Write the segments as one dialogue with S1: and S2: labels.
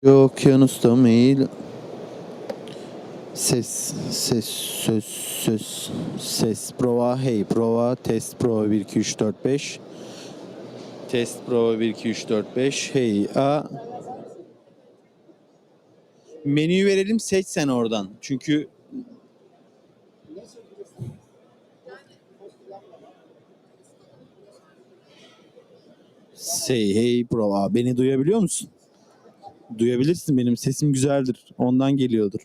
S1: Okyanusta mail. Ses, ses, söz, söz, ses, prova, hey, prova, test, prova 1, 2, 3, 4, 5. Test, prova 1, 2, 3, 4, 5. Hey, menüyü verelim, seç sen oradan. Çünkü hey, prova. Beni duyabiliyor musun? Duyabilirsin, benim sesim güzeldir. Ondan geliyordur.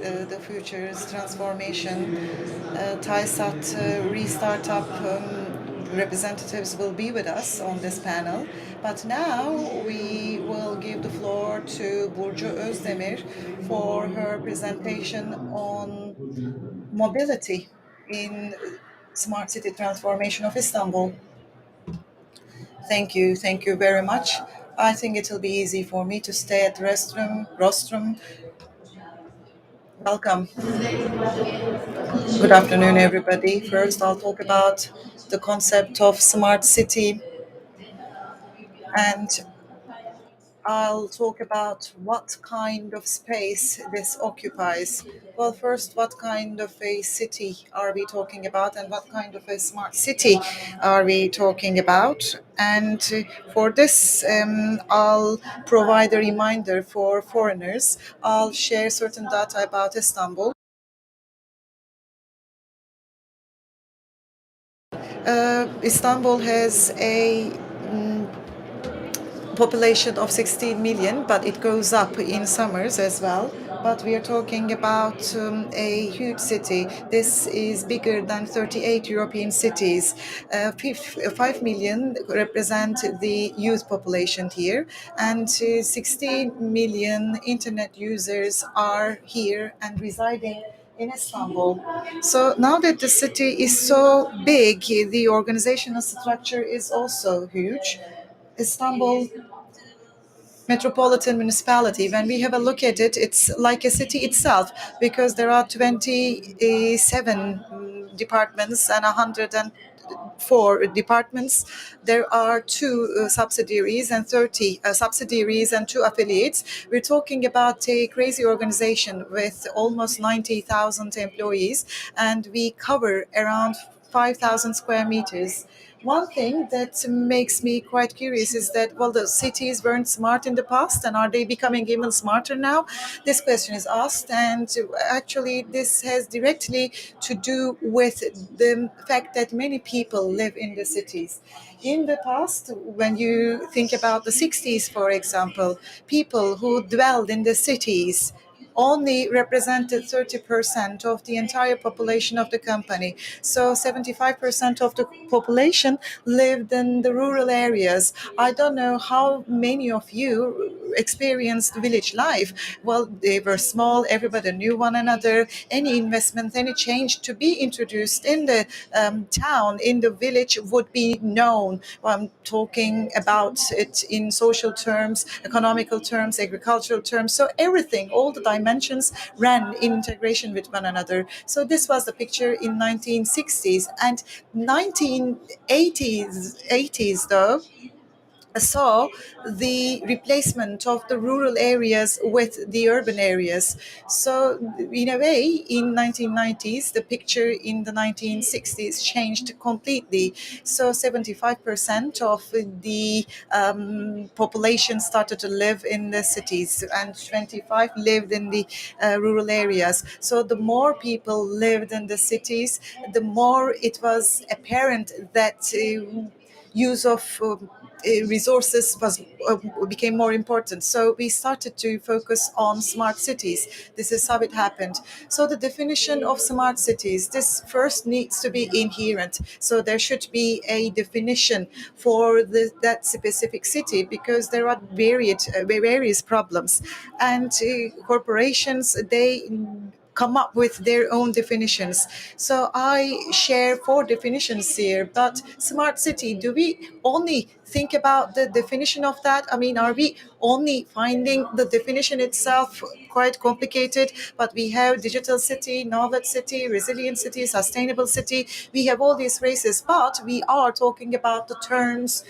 S2: the future's transformation. TISAT Restartup representatives will be with us on this panel. But now we will give the floor to Burcu Özdemir for her presentation on mobility in smart city transformation of Istanbul. Thank you very much. I think it will be easy for me to stay at the rostrum. Welcome. Good afternoon, everybody. First, I'll talk about the concept of smart city, and I'll talk about what kind of space this occupies. Well, first, what kind of a city are we talking about, and what kind of a smart city are we talking about? And for this, I'll provide a reminder for foreigners. I'll share certain data about Istanbul. Istanbul has a population of 16 million, but it goes up in summers as well. But we are talking about a huge city. This is bigger than 38 European cities. 5 million represent the youth population here, and 16 million internet users are here and residing in Istanbul. So now that the city is so big, the organizational structure is also huge. Istanbul metropolitan municipality, when we have a look at it, it's like a city itself because there are 27 departments and 104 departments. There are two subsidiaries and 30 subsidiaries and two affiliates. We're talking about a crazy organization with almost 90,000 employees, and we cover around 5,000 square meters. One thing that makes me quite curious is that, well, the cities weren't smart in the past, and are they becoming even smarter now? This question is asked, and actually, this has directly to do with the fact that many people live in the cities. In the past, when you think about the 60s, for example, people who dwelled in the cities only represented 30% of the entire population of the company. So 75% of the population lived in the rural areas. I don't know how many of you experienced village life. Well, they were small, everybody knew one another. Any investment, any change to be introduced in the town, in the village would be known. I'm talking about it in social terms, economical terms, agricultural terms. So everything, all the dimensions ran in integration with one another. So this was the picture in 1960s and 1980s though saw the replacement of the rural areas with the urban areas. So in a way, in 1990s, the picture in the 1960s changed completely. So 75% of the population started to live in the cities, and 25 lived in the rural areas. So the more people lived in the cities, the more it was apparent that use of resources was became more important. So we started to focus on smart cities. This is how it happened. So the definition of smart cities, this first needs to be inherent. So there should be a definition for that specific city because there are various problems, and corporations they come up with their own definitions. So I share four definitions here. But smart city, do we only think about the definition of that? I mean, are we only finding the definition itself quite complicated? But we have digital city, knowledge city, resilient city, sustainable city. We have all these phrases, but we are talking about the terms,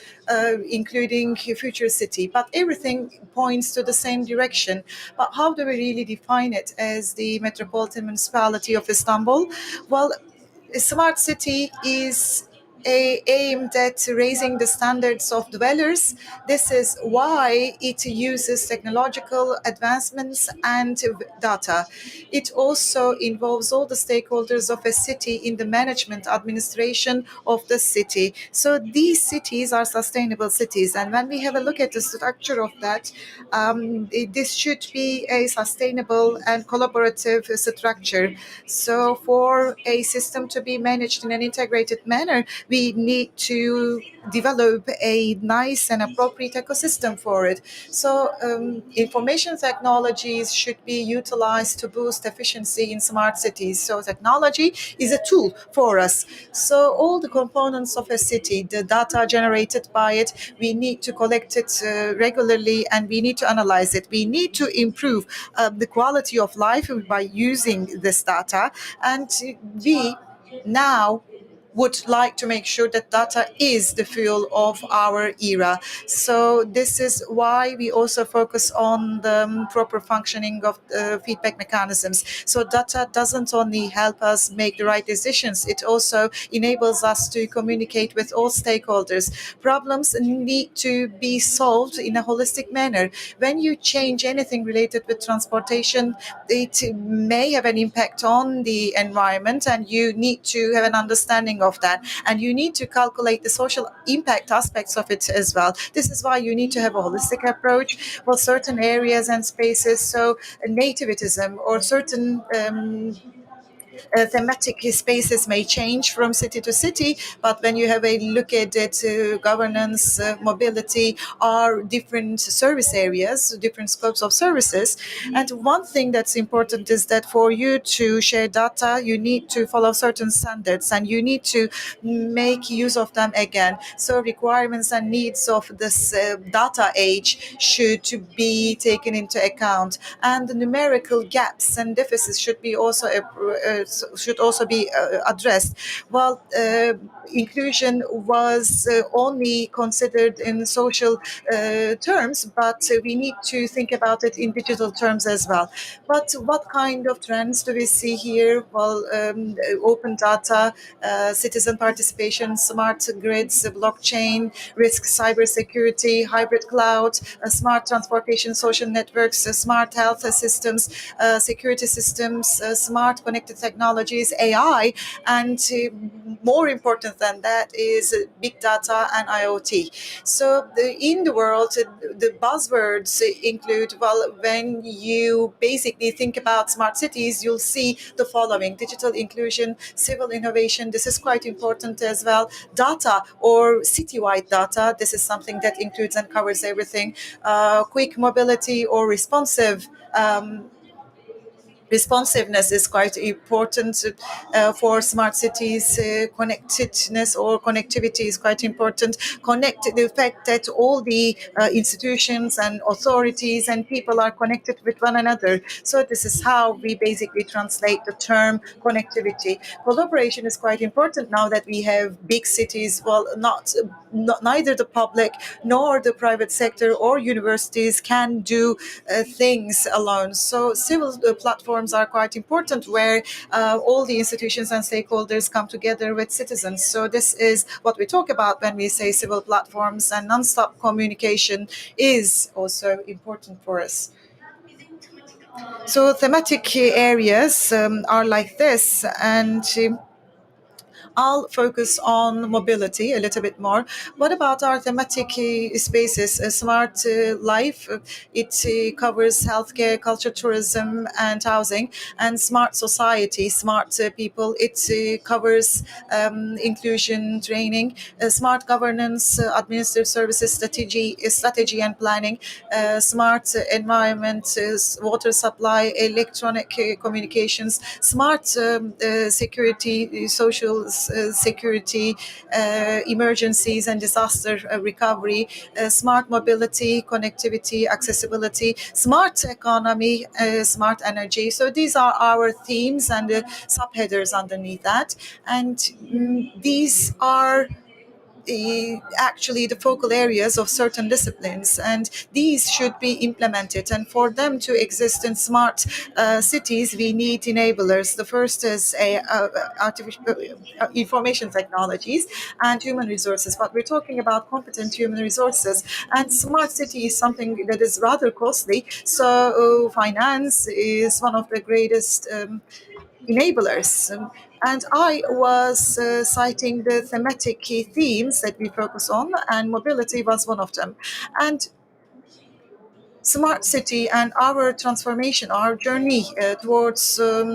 S2: including future city. But everything points to the same direction. But how do we really define it as the metropolitan municipality of Istanbul? Well, a smart city is aimed at raising the standards of dwellers. This is why it uses technological advancements and data. It also involves all the stakeholders of a city in the management administration of the city. So these cities are sustainable cities. And when we have a look at the structure of that, this should be a sustainable and collaborative structure. So for a system to be managed in an integrated manner, we need to develop a nice and appropriate ecosystem for it. So information technologies should be utilized to boost efficiency in smart cities. So technology is a tool for us. So all the components of a city, the data generated by it, we need to collect it regularly and we need to analyze it. We need to improve the quality of life by using this data. And we now would like to make sure that data is the fuel of our era. So this is why we also focus on the proper functioning of feedback mechanisms. So data doesn't only help us make the right decisions, it also enables us to communicate with all stakeholders. Problems need to be solved in a holistic manner. When you change anything related with transportation, it may have an impact on the environment, and you need to have an understanding of that. And you need to calculate the social impact aspects of it as well. This is why you need to have a holistic approach for certain areas and spaces. So, nativism or certain thematic spaces may change from city to city, but when you have a look at it, governance, mobility are different service areas, different scopes of services. And one thing that's important is that for you to share data, you need to follow certain standards and you need to make use of them again. So requirements and needs of this data age should be taken into account, and the numerical gaps and deficits should also be addressed. Well, inclusion was only considered in social terms, but we need to think about it in digital terms as well. But what kind of trends do we see here? Well, open data, citizen participation, smart grids, blockchain, risk cybersecurity, hybrid cloud, smart transportation, social networks, smart health systems, security systems, smart connected technologies, AI, and more important than that is big data and IoT. So in the world, the buzzwords include, well, when you basically think about smart cities, you'll see the following: digital inclusion, civil innovation, this is quite important as well, data or citywide data, this is something that includes and covers everything, quick mobility or responsiveness is quite important for smart cities. Connectedness or connectivity is quite important. The fact that all the institutions and authorities and people are connected with one another. So this is how we basically translate the term connectivity. Collaboration is quite important now that we have big cities. Well, neither the public nor the private sector or universities can do things alone. So civil platforms are quite important, where all the institutions and stakeholders come together with citizens. So this is what we talk about when we say civil platforms, and non-stop communication is also important for us. So thematic areas are like this, and I'll focus on mobility a little bit more. What about our thematic spaces? Smart life, it covers healthcare, culture, tourism, and housing. And smart society, smart people, it covers inclusion, training, smart governance, administrative services, strategy and planning, smart environment, water supply, electronic communications, smart security, social security, emergencies and disaster recovery, smart mobility, connectivity, accessibility, smart economy, smart energy. So these are our themes and subheaders underneath that. And these are actually the focal areas of certain disciplines, and these should be implemented. And for them to exist in smart cities, we need enablers. The first is artificial information technologies and human resources. But we're talking about competent human resources, and smart city is something that is rather costly. So finance is one of the greatest enablers. And I was citing the thematic key themes that we focus on, and mobility was one of them. And smart city and our transformation, our journey towards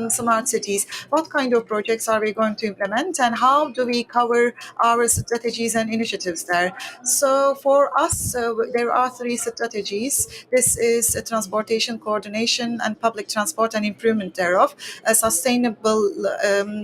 S2: smart cities. What kind of projects are we going to implement, and how do we cover our strategies and initiatives there? So for us, there are three strategies. This is transportation coordination and public transport and improvement thereof, sustainable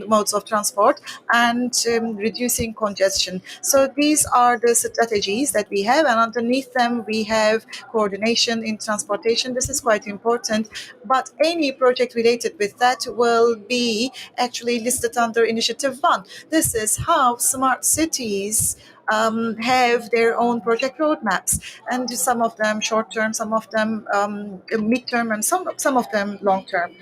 S2: modes of transport, and reducing congestion. So these are the strategies that we have, and underneath them we have coordination in transportation. This is quite important, but any project related with that will be actually listed under Initiative 1. This is how smart cities have their own project roadmaps, and some of them short term, some of them mid term, and some of them long term.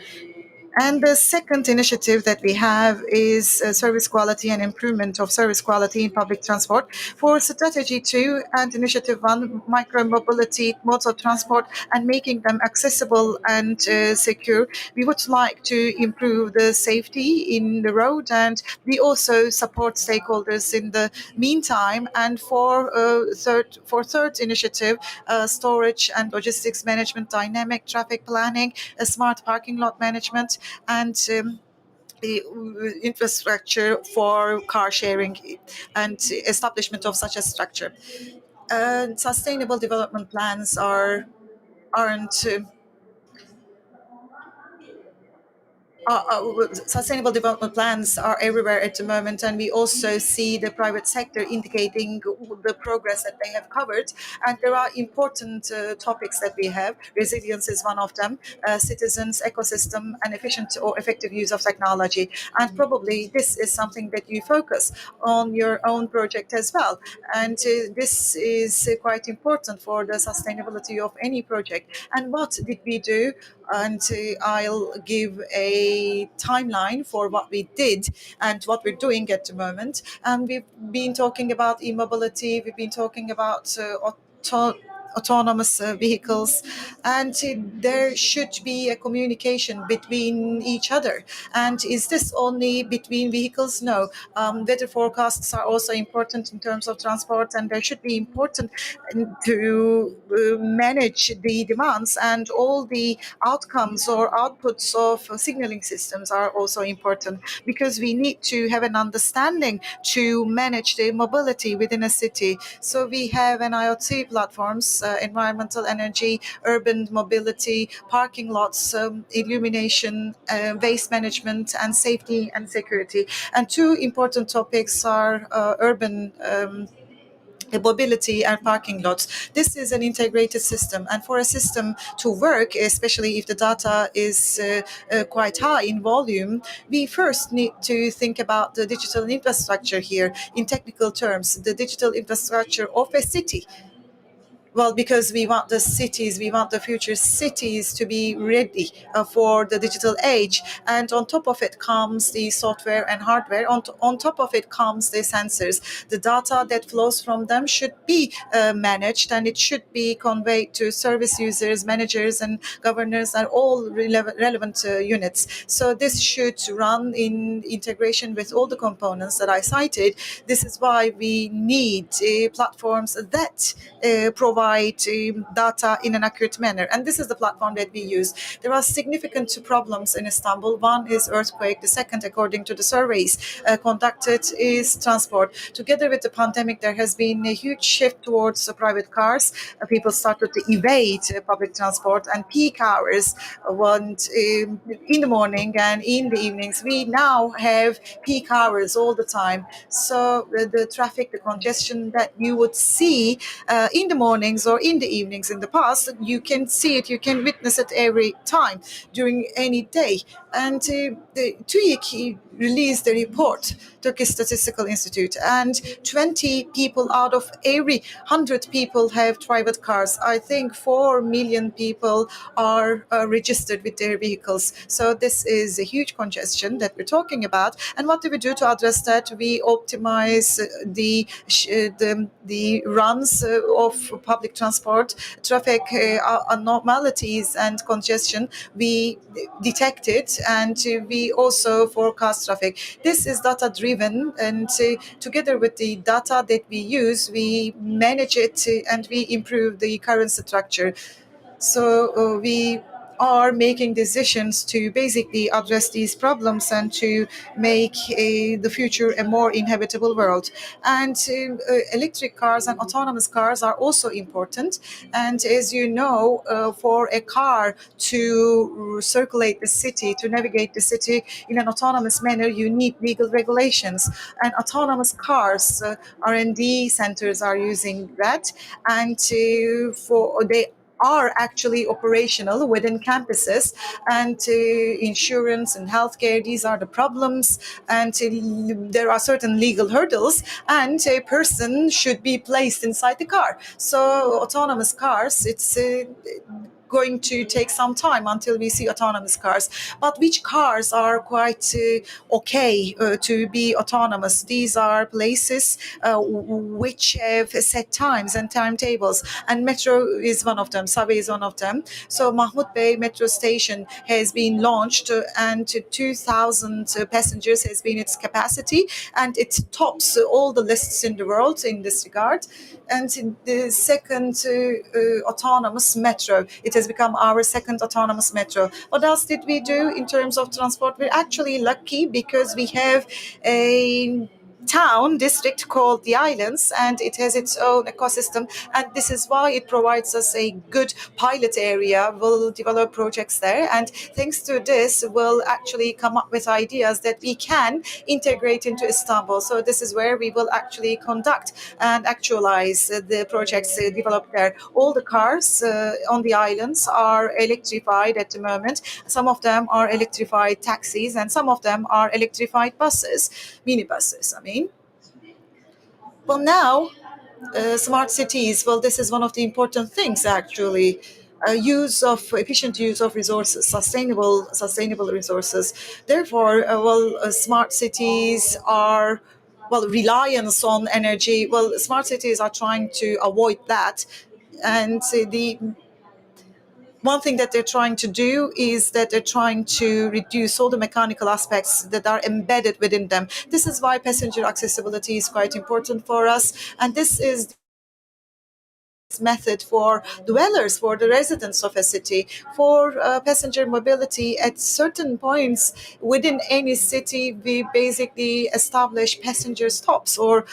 S2: And the second initiative that we have is service quality and improvement of service quality in public transport. For strategy 2 and initiative 1, micro mobility modes of transport and making them accessible and secure, we would like to improve the safety in the road, and we also support stakeholders in the meantime. And for third initiative, storage and logistics management, dynamic traffic planning, smart parking lot management, and the infrastructure for car sharing and establishment of such a structure. Sustainable development plans aren't sustainable development plans are everywhere at the moment, and we also see the private sector indicating the progress that they have covered. And there are important topics that we have. Resilience is one of them, citizens, ecosystem, and efficient or effective use of technology. And probably this is something that you focus on your own project as well. And this is quite important for the sustainability of any project. And what did we do? And I'll give a timeline for what we did and what we're doing at the moment. And we've been talking about e-mobility, we've been talking about autonomous vehicles, and there should be a communication between each other. And is this only between vehicles? No. Weather forecasts are also important in terms of transport, and they should be important to manage the demands, and all the outcomes or outputs of signaling systems are also important, because we need to have an understanding to manage the mobility within a city. So we have an IoT platforms, environmental, energy, urban mobility, parking lots, illumination, waste management, and safety and security. And two important topics are urban mobility and parking lots. This is an integrated system, and for a system to work, especially if the data is quite high in volume, we first need to think about the digital infrastructure here. In technical terms, the digital infrastructure of a city. Well, because we want the cities, we want the future cities to be ready for the digital age. And on top of it comes the software and hardware. On top of it comes the sensors. The data that flows from them should be managed, and it should be conveyed to service users, managers, and governors, and all relevant units. So this should run in integration with all the components that I cited. This is why we need platforms that provide data in an accurate manner. And this is the platform that we use. There are significant problems in Istanbul. One is earthquake. The second, according to the surveys conducted, is transport. Together with the pandemic, there has been a huge shift towards private cars. People started to evade public transport, and peak hours want in the morning and in the evenings. We now have peak hours all the time. So the traffic, the congestion that you would see in the mornings or in the evenings in the past, you can see it, you can witness it every time during any day. And the TÜİK released a report Turkish Statistical Institute, and 20 people out of every 100 people have private cars. I think 4 million people are registered with their vehicles. So this is a huge congestion that we're talking about. And what do we do to address that? We optimize the runs of public transport, traffic abnormalities and congestion. We detect it, and we also forecast traffic. This is data driven, and together with the data that we use, we manage it and we improve the current structure. So we are making decisions to basically address these problems and to make the future a more inhabitable world. And electric cars and autonomous cars are also important. And as you know, for a car to circulate the city, to navigate the city in an autonomous manner, you need legal regulations. And autonomous cars, R&D centers are using that, and for they are actually operational within campuses, and insurance and healthcare, these are the problems, and there are certain legal hurdles, and a person should be placed inside the car. So autonomous cars, it's going to take some time until we see autonomous cars. But which cars are quite okay to be autonomous? These are places which have set times and timetables, and metro is one of them, subway is one of them. So Mahmud Bey metro station has been launched, and 2,000 passengers has been its capacity, and it tops all the lists in the world in this regard. And the second autonomous metro, it has become our second autonomous metro. What else did we do in terms of transport? We're actually lucky because we have a town district called the Islands, and it has its own ecosystem, and this is why it provides us a good pilot area. We'll develop projects there, and thanks to this we'll actually come up with ideas that we can integrate into Istanbul. So this is where we will actually conduct and actualize the projects developed there. All the cars on the islands are electrified at the moment. Some of them are electrified taxis, and some of them are electrified buses, minibuses, I mean. Well, now, smart cities, well, this is one of the important things actually. Efficient use of resources, sustainable resources. Therefore, smart cities are, well, reliance on energy. Well, smart cities are trying to avoid that, and the one thing that they're trying to do is that they're trying to reduce all the mechanical aspects that are embedded within them. This is why passenger accessibility is quite important for us, and this is method for dwellers, for the residents of a city, for passenger mobility. At certain points within any city, we basically establish passenger stops or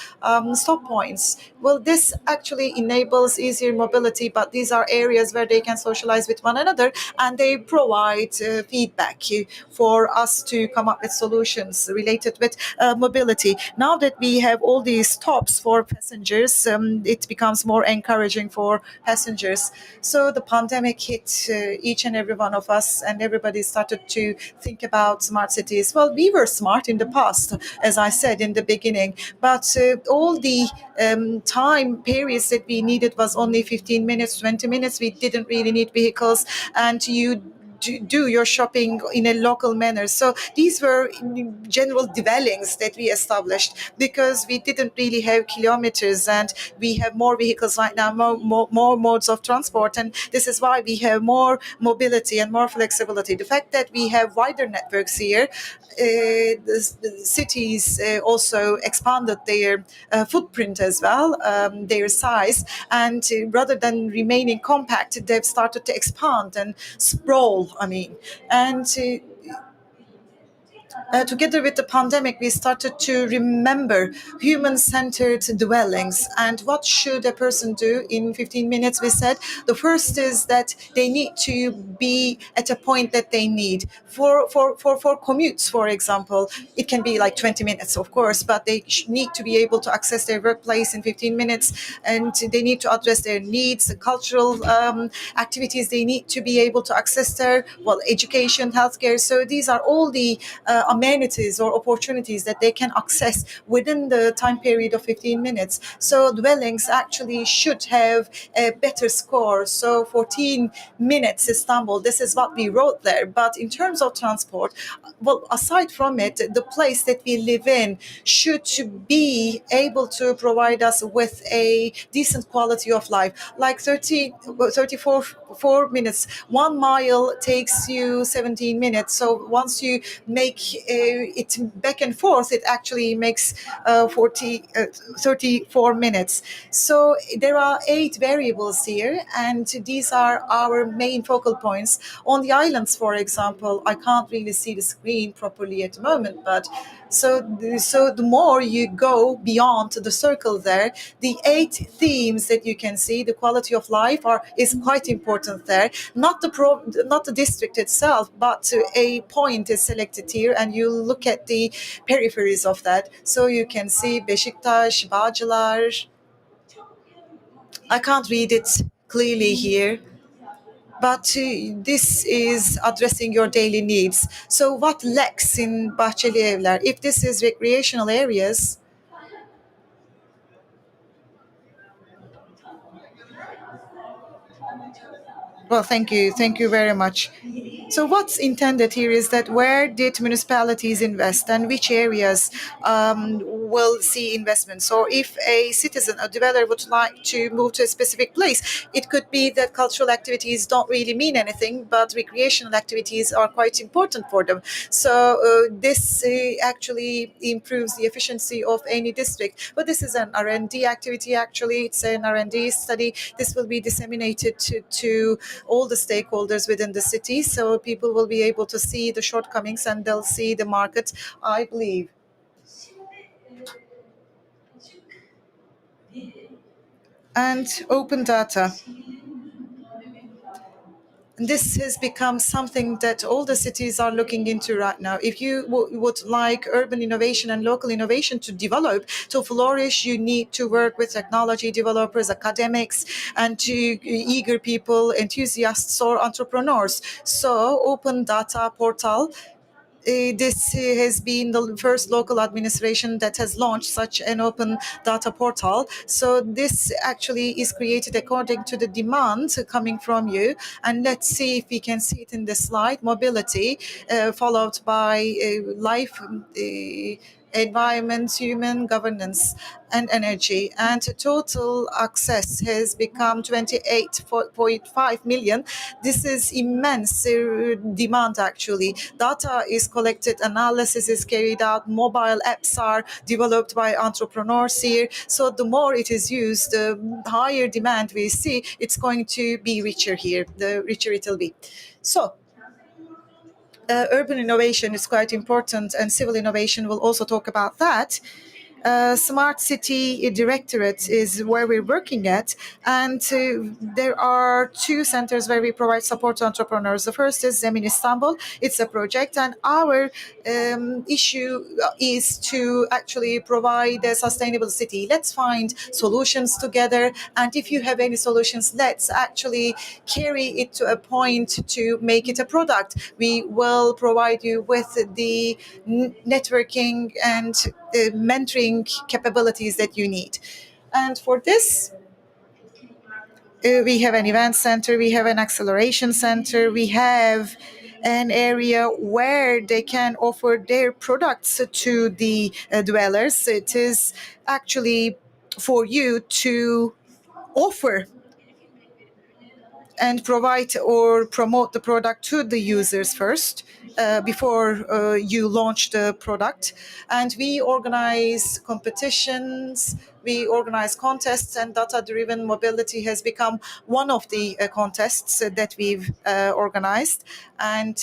S2: stop points. Well, this actually enables easier mobility, but these are areas where they can socialize with one another, and they provide feedback for us to come up with solutions related with mobility. Now that we have all these stops for passengers, it becomes more encouraging for passengers. So the pandemic hit each and every one of us, and everybody started to think about smart cities. Well, we were smart in the past, as I said in the beginning, but all the time periods that we needed was only 15 minutes, 20 minutes. We didn't really need vehicles, and you do your shopping in a local manner. So these were general dwellings that we established because we didn't really have kilometers, and we have more vehicles right now, more modes of transport, and this is why we have more mobility and more flexibility. The fact that we have wider networks here, the cities also expanded their footprint as well, their size, and rather than remaining compact, they've started to expand and sprawl. I mean, and together with the pandemic, we started to remember human-centered dwellings. And what should a person do in 15 minutes? We said the first is that they need to be at a point that they need. For commutes, for example, it can be like 20 minutes, of course, but they need to be able to access their workplace in 15 minutes, and they need to address their needs, the cultural activities. They need to be able to access their, well, education, healthcare. So these are all the amenities or opportunities that they can access within the time period of 15 minutes. So dwellings actually should have a better score. So 14 minutes Istanbul, this is what we wrote there. But in terms of transport, well, aside from it, the place that we live in should be able to provide us with a decent quality of life. Like 34 4 minutes, 1 mile takes you 17 minutes. So once you make it back and forth, it actually makes 34 minutes. So there are 8 variables here, and these are our main focal points. On the islands, for example, I can't really see the screen properly at the moment, but so the more you go beyond the circle there, the 8 themes that you can see, the quality of life is quite important there. Not the district itself, but a point is selected here, and you look at the peripheries of that. So you can see Beşiktaş, Bağcılar. I can't read it clearly here, but this is addressing your daily needs. So what lacks in Bahçeli Evler? If this is recreational areas, well, thank you very much. So what's intended here is that where did municipalities invest and which areas will see investments? Or if a citizen, a developer would like to move to a specific place, it could be that cultural activities don't really mean anything, but recreational activities are quite important for them. So this actually improves the efficiency of any district. But this is an R&D activity, actually. It's an R&D study. This will be disseminated to all the stakeholders within the city, so people will be able to see the shortcomings and they'll see the market, I believe. And open data. This has become something that all the cities are looking into right now. If you would like urban innovation and local innovation to develop, to flourish, you need to work with technology developers, academics, and to eager people, enthusiasts, or entrepreneurs. So, open data portal, this has been the first local administration that has launched such an open data portal. So this actually is created according to the demand coming from you. And let's see if we can see it in the slide. Mobility, followed by life, environment, human governance, and energy. And total access has become 28.5 million. This is immense demand, actually. Data is collected, analysis is carried out, mobile apps are developed by entrepreneurs here. So the more it is used, the higher demand we see, it's going to be richer here, the richer it will be. So urban innovation is quite important, and civil innovation will also talk about that. Smart City Directorate is where we're working at, and there are 2 centers where we provide support to entrepreneurs. The first is Zemin Istanbul. It's a project, and our issue is to actually provide a sustainable city. Let's find solutions together, and if you have any solutions, let's actually carry it to a point to make it a product. We will provide you with the networking and mentoring capabilities that you need. And for this, we have an event center, we have an acceleration center, we have an area where they can offer their products to the dwellers. It is actually for you to offer and provide or promote the product to the users first before you launch the product. And we organize competitions, we organize contests, and data-driven mobility has become one of the contests that we've organized. And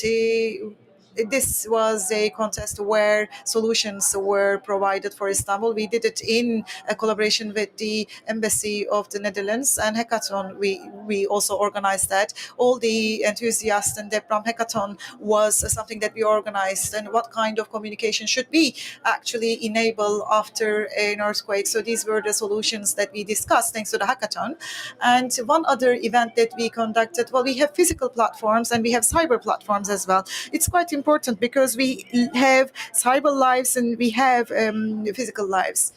S2: this was a contest where solutions were provided for Istanbul. We did it in a collaboration with the Embassy of the Netherlands, and hackathon. We also organized that. All the enthusiasts and Debram hackathon was something that we organized. And what kind of communication should we actually enable after an earthquake? So these were the solutions that we discussed thanks to the hackathon. And one other event that we conducted. Well, we have physical platforms and we have cyber platforms as well. It's quite important important because we have cyber lives and we have physical lives.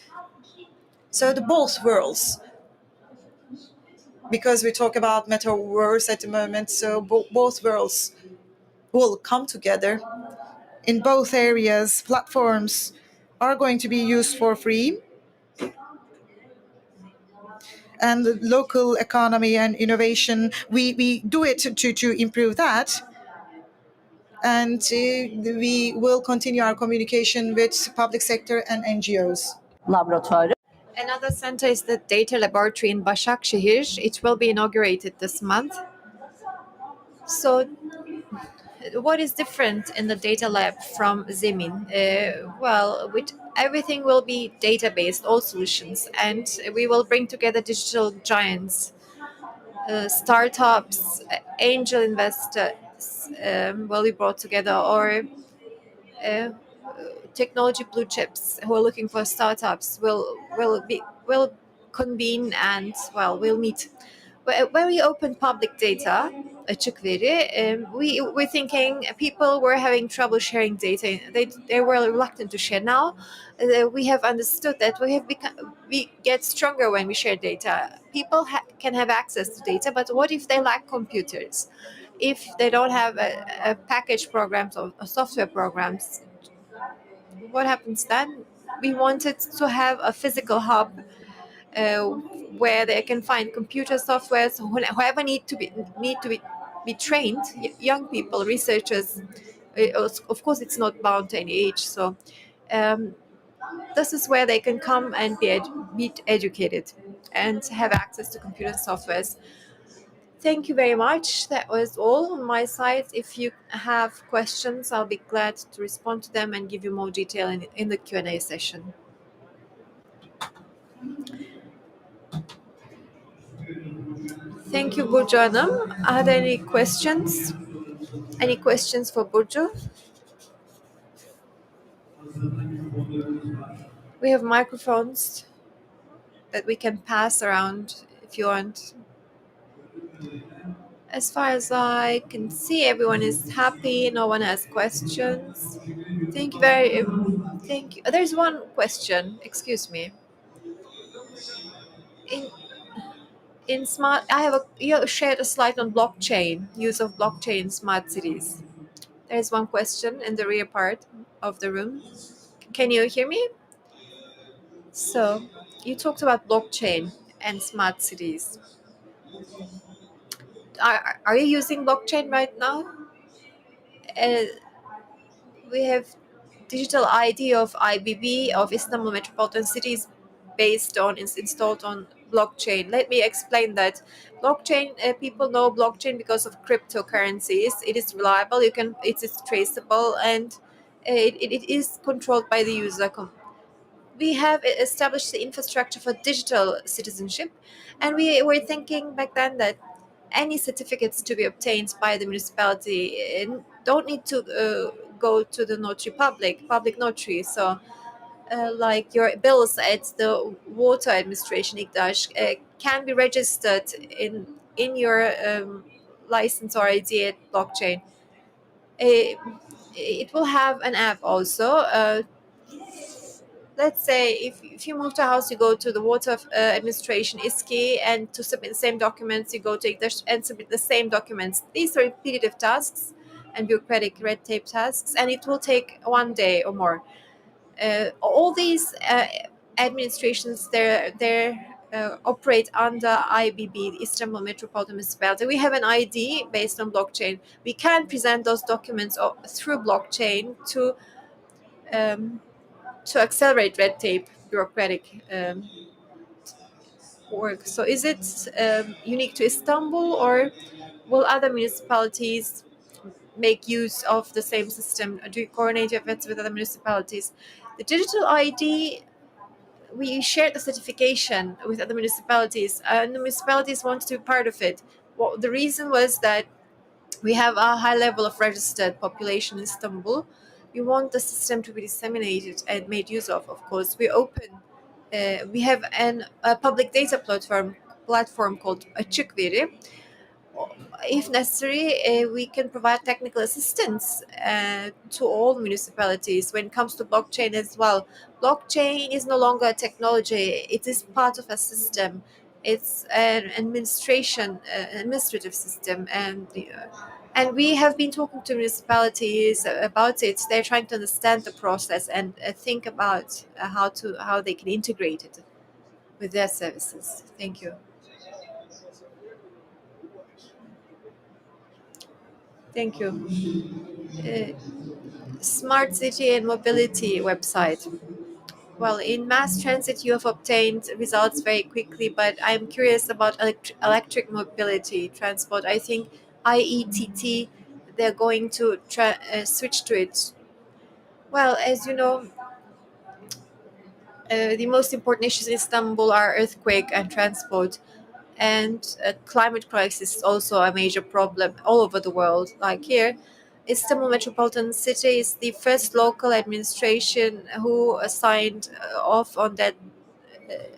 S2: So the both worlds, because we talk about metaverse at the moment, so both worlds will come together. In both areas, platforms are going to be used for free, and the local economy and innovation, we do it to improve that. And we will continue our communication with public sector and NGOs.
S3: Laboratuvarı. Another center is the data laboratory in Başakşehir. It will be inaugurated this month. So, what is different in the data lab from Zemin? Well, with everything will be data based, all solutions, and we will bring together digital giants, startups, angel investors will be brought together, or uh, technology blue chips who are looking for startups will convene and well will meet. When we opened public data, açık veri, we were thinking people were having trouble sharing data. They were reluctant to share. Now we have understood that we get stronger when we share data. People can have access to data, but what if they lack computers? If they don't have a package programs or software programs, what happens then? We wanted to have a physical hub uh, where they can find computer software. So whoever need to be trained, young people, researchers. Of course, it's not bound to any age. So um, this is where they can come and be educated and have access to computer softwares. Thank you very much. That was all on my side. If you have questions, I'll be glad to respond to them and give you more detail in the Q&A session. Thank you, Burcu Hanım. Are there any questions? Any questions for Burcu? We have microphones that we can pass around if you want. As far as I can see, everyone is happy. No one has questions. Thank you very. Thank you. There's one question. Excuse me. In smart, I have a you shared a slide on blockchain use of blockchain in smart cities. There's one question in the rear part of the room. Can you hear me? So, you talked about blockchain and smart cities. Are you using blockchain right now? Uh, we have digital ID of IBB of Istanbul metropolitan cities based on is installed on blockchain. Let me explain that. Blockchain, people know blockchain because of cryptocurrencies. It is reliable. It is traceable, and it is controlled by the user. We have established the infrastructure for digital citizenship, and we were thinking back then that any certificates to be obtained by the municipality don't need to go to the notary public notary. So like your bills at the water administration İGDAŞ can be registered in your license or ID at blockchain. It will have an app also. Let's say if you move to a house, you go to the water administration ISKI, and to submit the same documents, you go to İGDAŞ and submit the same documents. These are repetitive tasks and bureaucratic red tape tasks, and it will take one day or more. All these administrations, they operate under IBB, the Istanbul Metropolitan Municipality. We have an ID based on blockchain. We can present those documents through blockchain um, to accelerate red tape, bureaucratic work. So, is it unique to Istanbul, or will other municipalities make use of the same system? Do you coordinate efforts with other municipalities? The digital ID, we shared the certification with other municipalities, and the municipalities wanted to be part of it. Well, the reason was that we have a high level of registered population in Istanbul. We want the system to be disseminated and made use of. Of course, we open. We have a public data platform called Açık Veri. if necessary, we can provide technical assistance to all municipalities when it comes to blockchain as well. Blockchain is no longer a technology; it is part of a system. It's an administrative system, and we have been talking to municipalities about it. They're trying to understand the process and think about how they can integrate it with their services. Thank you. Thank you. Uh, Smart city and mobility website. Well, in mass transit, you have obtained results very quickly, but I'm curious about electric mobility transport. I think IETT, they're going to switch to it. Well, as you know, the most important issues in Istanbul are earthquake and transport, and climate crisis is also a major problem all over the world. Like here, Istanbul Metropolitan City is the first local administration who signed off on that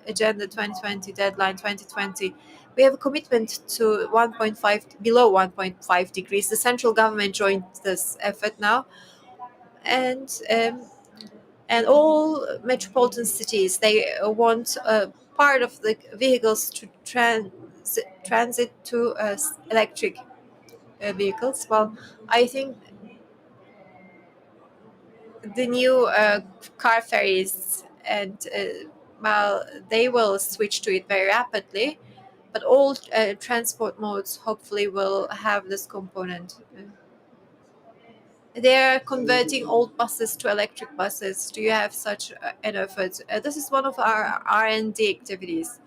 S3: agenda 2020 deadline 2020. We have a commitment to 1.5 below 1.5 degrees. The central government joined this effort now, and all metropolitan cities, they want part of the vehicles to transit to electric vehicles. Well, I think the new car ferries and well, they will switch to it very rapidly, but all transport modes hopefully will have this component. They're converting old buses to electric buses. Do you have such an effort? This is one of our R&D activities.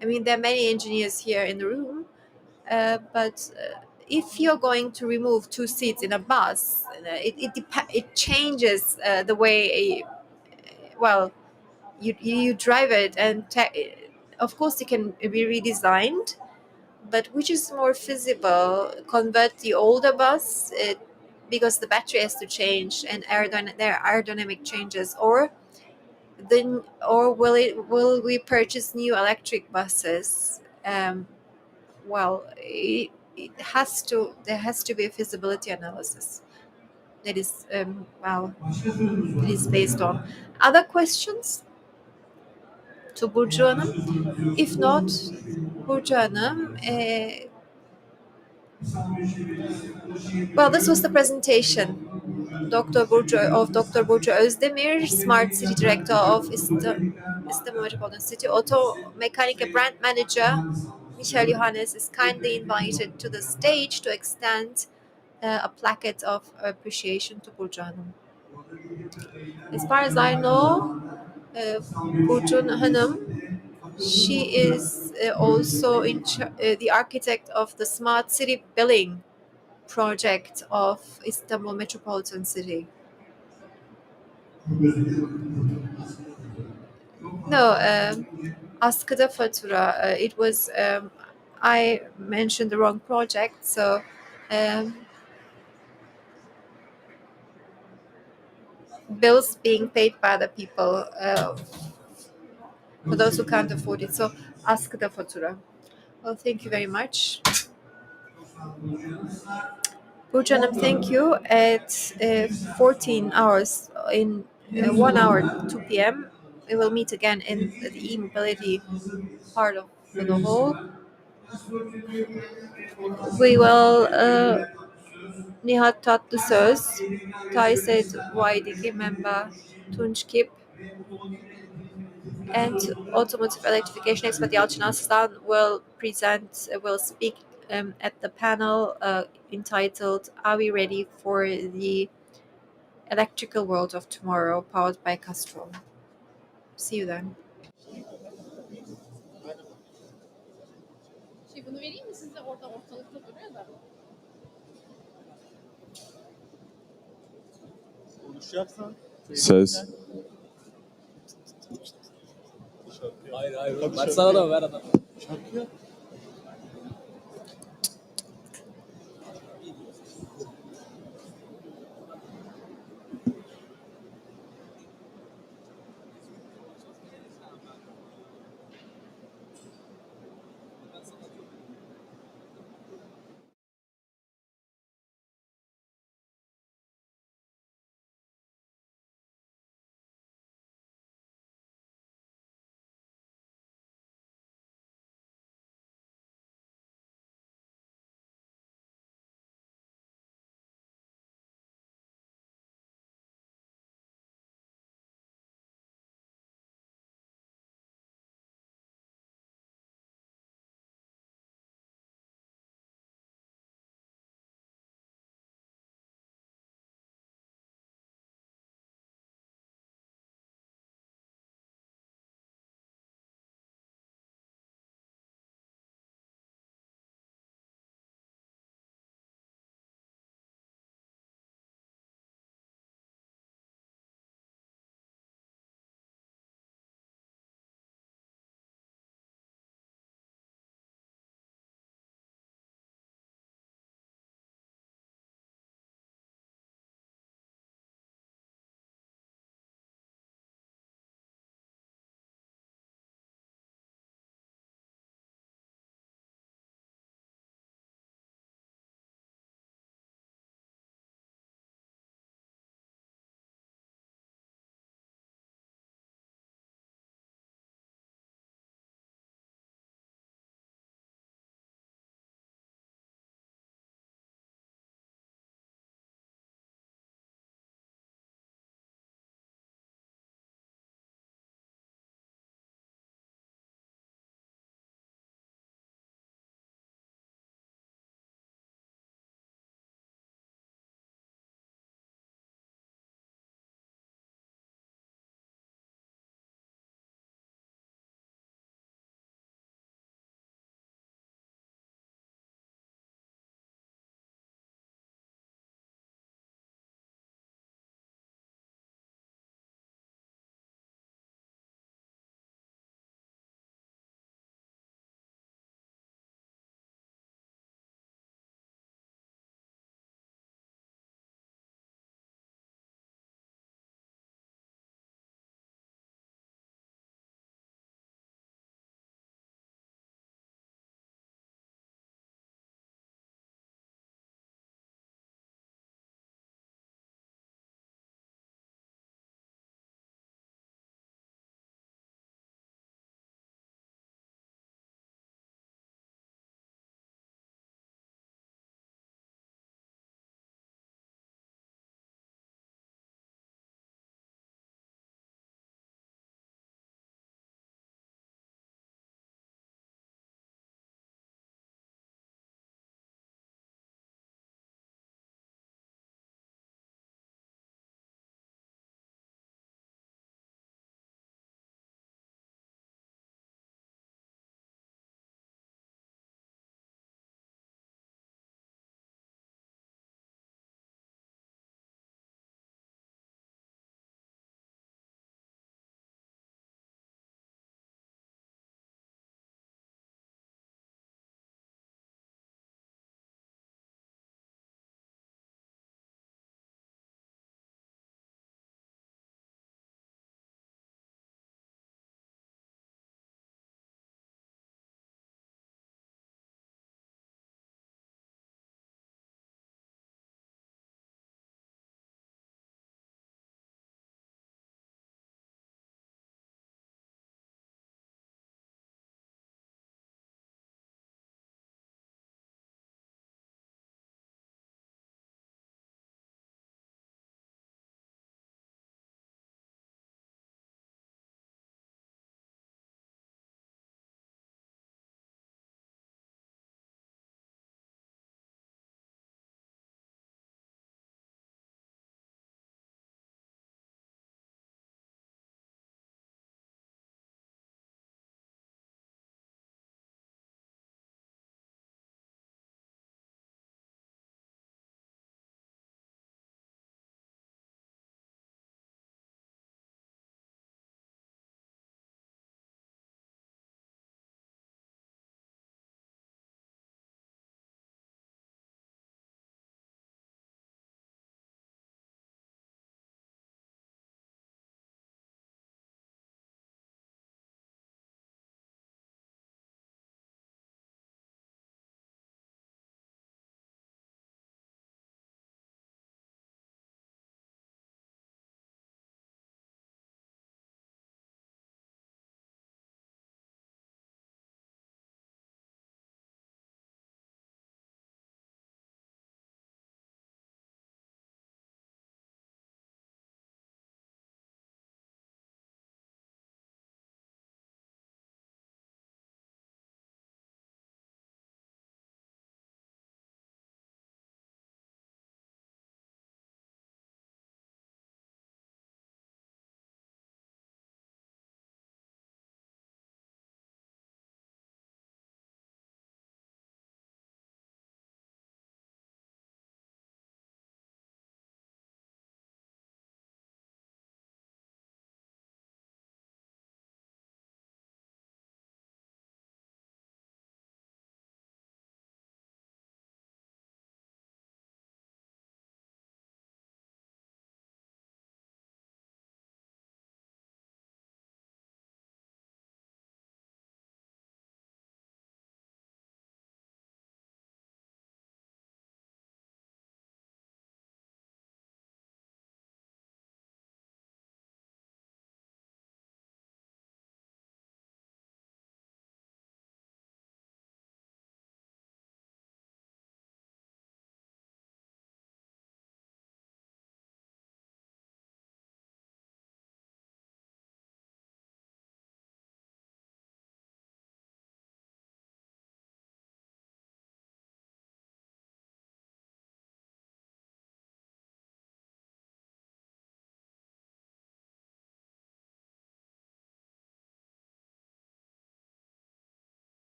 S3: I mean, there are many engineers here in the room, but if you're going to remove two seats in a bus, it changes the way, well, you drive it, and of course it can be redesigned, but which is more feasible? Convert the older bus because the battery has to change and there are aerodynamic changes, or then or will we purchase new electric buses? Well, it has to there has to be a feasibility analysis that is that is based on other questions to Burcu Hanım. If not, Burcu Hanım, well, this was the presentation. Dr. Burcu Özdemir, Smart City Director of Istanbul Metropolitan City Automechanika Brand Manager. Michel Johannes is kindly invited to the stage to extend a placket of appreciation to Burcu Hanım. As far as I know, Burcu Hanım, she is also the architect of the Smart City Billing project of Istanbul Metropolitan City. No, askıda fatura. It was I mentioned the wrong project, so um, bills being paid by the people for those who can't afford it. So askıda fatura. Well, thank you very much. Burcu Hanım, thank you. At 14 hours, in 1 hour, 2 p.m., we will meet again in the e-mobility part of the hall. We will Nihat Tatlısöz, Tayset YDK member, Tunç Kip, and automotive electrification expert Yalçın Aslan will speak at the panel entitled "Are We Ready for the Electrical World of Tomorrow?" powered by Castrol. See you then.
S4: Bunu vereyim mi size orada ortalıkta duruyor da.
S5: Ses.
S6: Hayır hayır. Bak sana da ver adam.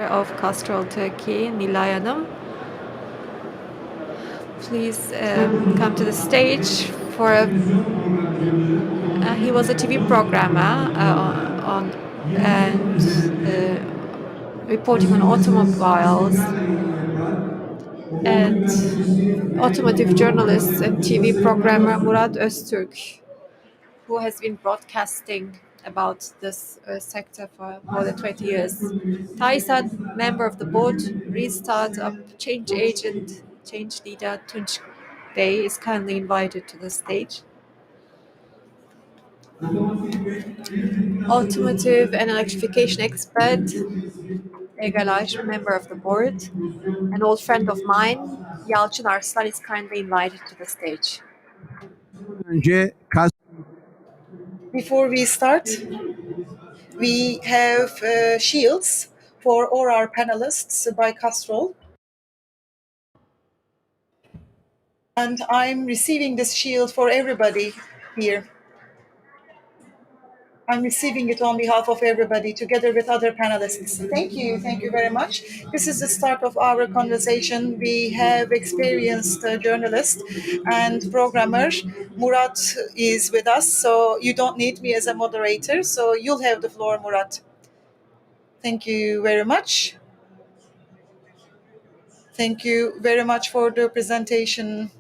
S3: of Castrol Turkey, Nilay Hanım. Please come to the stage for a. He was a TV programmer on and reporting on automobiles and automotive journalist and TV programmer Murat Öztürk, who has been broadcasting about this sector for more than 20 years. Taisat, member of the board, restart up change agent, change leader Tunç Bey is kindly invited to the stage. Automotive and electrification expert Egalaj, member of the board, an old friend of mine, Yalçın Arslan is kindly invited to the stage.
S5: Önce
S2: Before we start, we have shields for all our panelists by Castrol. And I'm receiving this shield for everybody here. I'm receiving it on behalf of everybody together with other panelists. Thank you very much. This is the start of our conversation. We have experienced journalist and programmer. Murat is with us, so you don't need me as a moderator, so you'll have the floor, Murat. Thank you very much. Thank you very much for the presentation.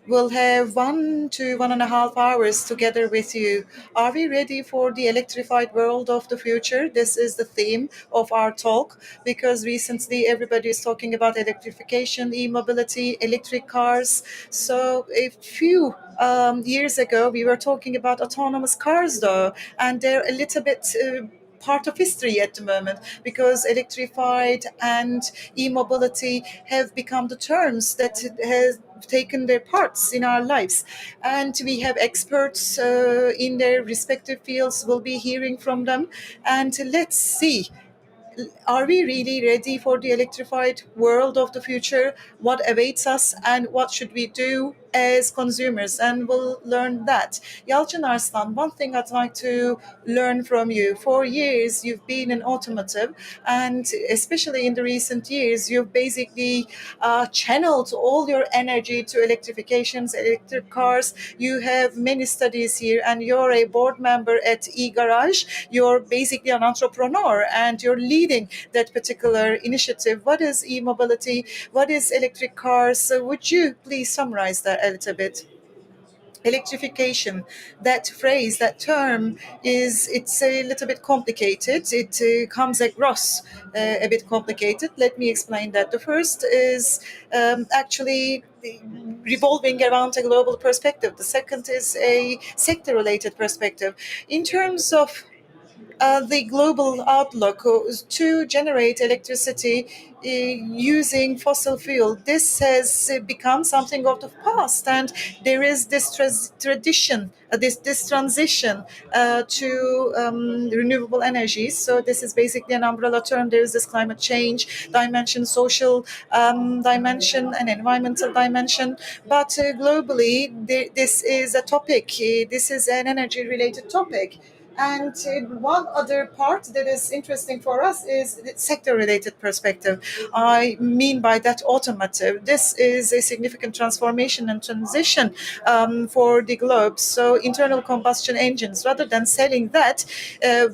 S2: We'll have 1 to 1.5 hours together with you. Are we ready for the electrified world of the future? This is the theme of our talk because recently everybody is talking about electrification, e-mobility, electric cars. So a few years ago, we were talking about autonomous cars, though, and they're a little bit part of history at the moment because electrified and e-mobility have become the terms that has taken their parts in our lives, and we have experts in their respective fields. We'll be hearing from them, and let's see, are we really ready for the electrified world of the future? What awaits us and what should we do as consumers? And we'll learn that. Yalçın Arslan, one thing I'd like to learn from you. For years, you've been in automotive, and especially in the recent years, you've basically channeled all your energy to electrifications, electric cars. You have many studies here, and you're a board member at eGarage. You're basically an entrepreneur, and you're leading that particular initiative. What is e-mobility? What is electric cars? So would you please summarize that a little bit? Electrification, that phrase, that term it's a little bit complicated. It comes across a bit complicated. Let me explain that. The first is actually revolving around a global perspective. The second is a sector-related perspective. In terms of the global outlook to generate electricity using fossil fuel. This has become something of the past, and there is this tradition, this transition to renewable energies. So this is basically an umbrella term. There is this climate change dimension, social dimension, and environmental dimension. But globally, this is a topic. This is an energy-related topic. And one other part that is interesting for us is the sector-related perspective. I mean by that automotive. This is a significant transformation and transition for the globe. So internal combustion engines, rather than selling that,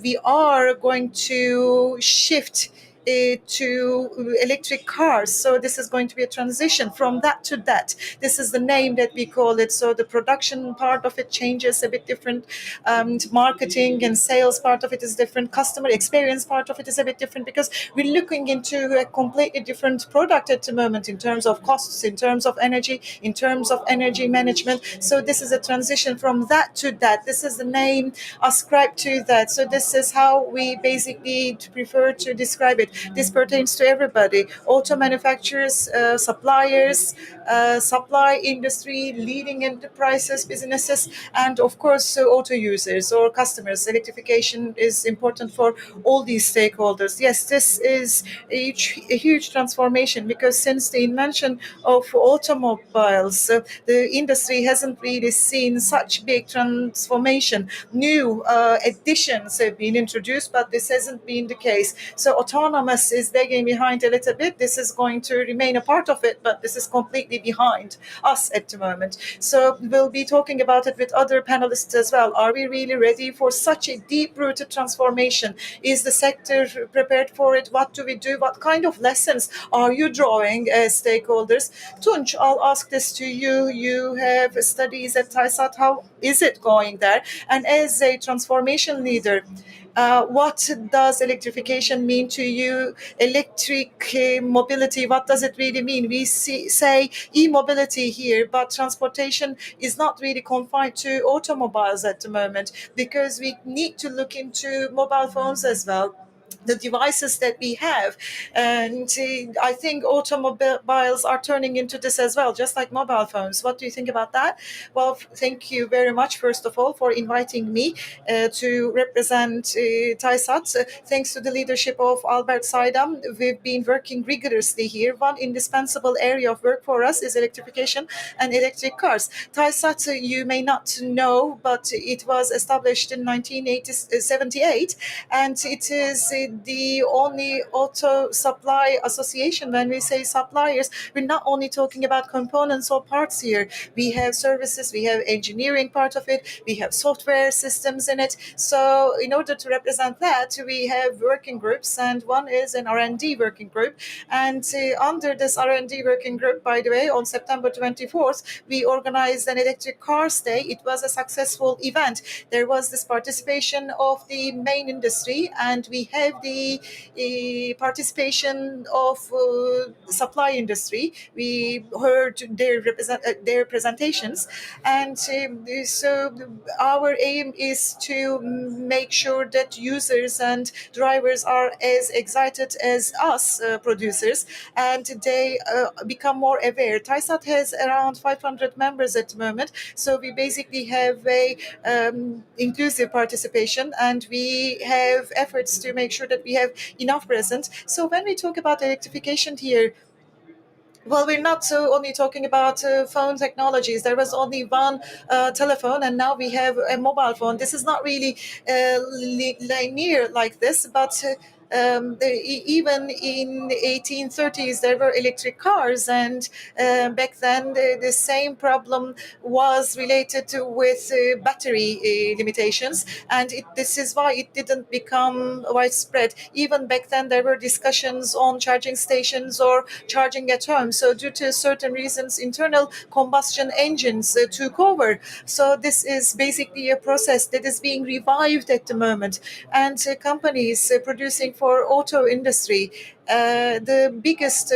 S2: we are going to shift to electric cars. So this is going to be a transition from that to that. This is the name that we call it. So the production part of it changes a bit different. Marketing and sales part of it is different. Customer experience part of it is a bit different because we're looking into a completely different product at the moment in terms of costs, in terms of energy, in terms of energy management. So this is a transition from that to that. This is the name ascribed to that. So this is how we basically prefer to describe it. This pertains to everybody: auto manufacturers, suppliers, supply industry, leading enterprises, businesses, and of course auto users or customers. Electrification is important for all these stakeholders. Yes, this is a huge transformation because since the invention of automobiles, the industry hasn't really seen such big transformation. New additions have been introduced, but this hasn't been the case. So autonomous autonomous is lagging behind a little bit. This is going to remain a part of it, but this is completely behind us at the moment. So we'll be talking about it with other panelists as well. Are we really ready for such a deep-rooted transformation? Is the sector prepared for it? What do we do? What kind of lessons are you drawing as stakeholders? Tunç, I'll ask this to you. You have studies at TISAT. How is it going there? And as a transformation leader, what does electrification mean to you? Electric mobility, what does it really mean? We say e-mobility here, but transportation is not really confined to automobiles at the moment, because we need to look into mobile phones as well, the devices that we have. And I think automobiles are turning into this as well, just like mobile phones. What do you think about that? Well, thank you very much, first of all, for inviting me to represent TISAT. Thanks to the leadership of Albert Saidam, we've been working rigorously here. One indispensable area of work for us is electrification and electric cars. TISAT, you may not know, but it was established in 1978, and it is the only auto supply association. When we say suppliers, we're not only talking about components or parts here. We have services, we have engineering part of it, we have software systems in it. So in order to represent that, we have working groups, and one is an R&D working group. And under this R&D working group, by the way, on September 24th, we organized an electric cars day. It was a successful event. There was this participation of the main industry, and we have the participation of supply industry. We heard their presentations, and so our aim is to make sure that users and drivers are as excited as us producers, and they become more aware. TISAT has around 500 members at the moment, so we basically have a inclusive participation, and we have efforts to make sure that we have enough presence. So when we talk about electrification here, well, we're not only talking about phone technologies. There was only one telephone, and now we have a mobile phone. This is not really linear like this, but even in 1830s there were electric cars, and back then the same problem was related with battery limitations, and this is why it didn't become widespread. Even back then there were discussions on charging stations or charging at home. So due to certain reasons, internal combustion engines took over. So this is basically a process that is being revived at the moment, and companies producing for auto industry, the biggest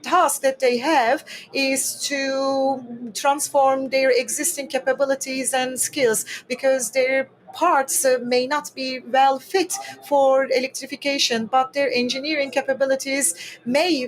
S2: task that they have is to transform their existing capabilities and skills, because their parts may not be well fit for electrification, but their engineering capabilities may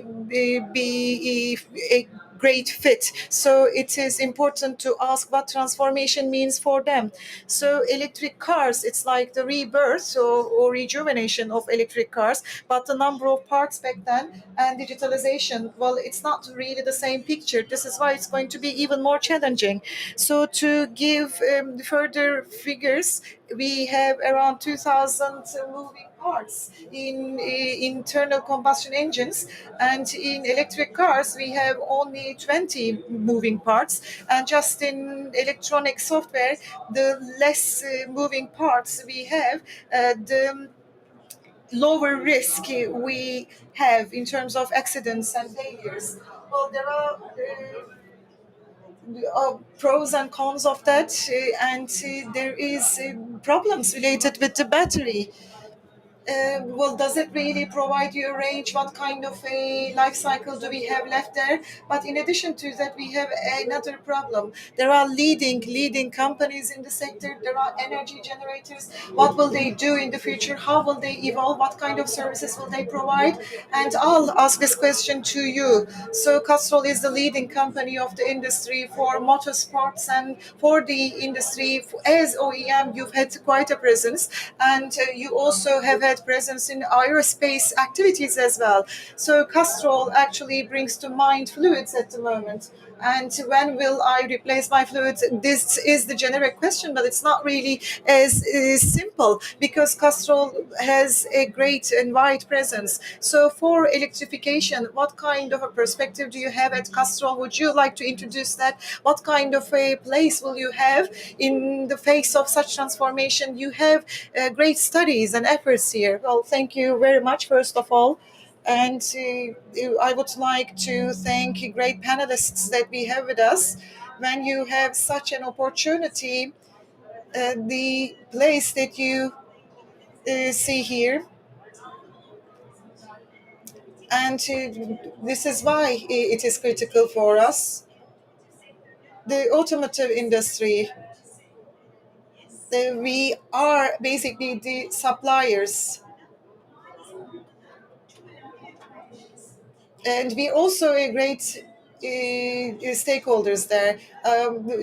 S2: be a great fit. So it is important to ask what transformation means for them. So electric cars, it's like the rebirth or rejuvenation of electric cars, but the number of parts back then and digitalization, well, it's not really the same picture. This is why it's going to be even more challenging. So to give further figures, we have around 2,000 moving parts in internal combustion engines, and in electric cars we have only 20 moving parts. And just in electronic software, the less moving parts we have, the lower risk we have in terms of accidents and failures. Well, there are pros and cons of that, and there is problems related with the battery. Well, does it really provide you a range? What kind of a life cycle do we have left there? But in addition to that, we have another problem. There are leading companies in the sector. There are energy generators. What will they do in the future? How will they evolve? What kind of services will they provide? And I'll ask this question to you. So Castrol is the leading company of the industry for motorsports, and for the industry as OEM, you've had quite a presence, and you also have had presence in aerospace activities as well. So Castrol actually brings to mind fluids at the moment. And when will I replace my fluids? This is the generic question, but it's not really as simple, because Castrol has a great and wide presence. So for electrification, what kind of a perspective do you have at Castrol? Would you like to introduce that? What kind of a place will you have in the face of such transformation? You have great studies and efforts here. Well, thank you very much, first of all. And I would like to thank great panelists that we have with us. When you have such an opportunity, the place that you see here, and this is why it is critical for us. The automotive industry, we are basically the suppliers, and we also a great stakeholders there.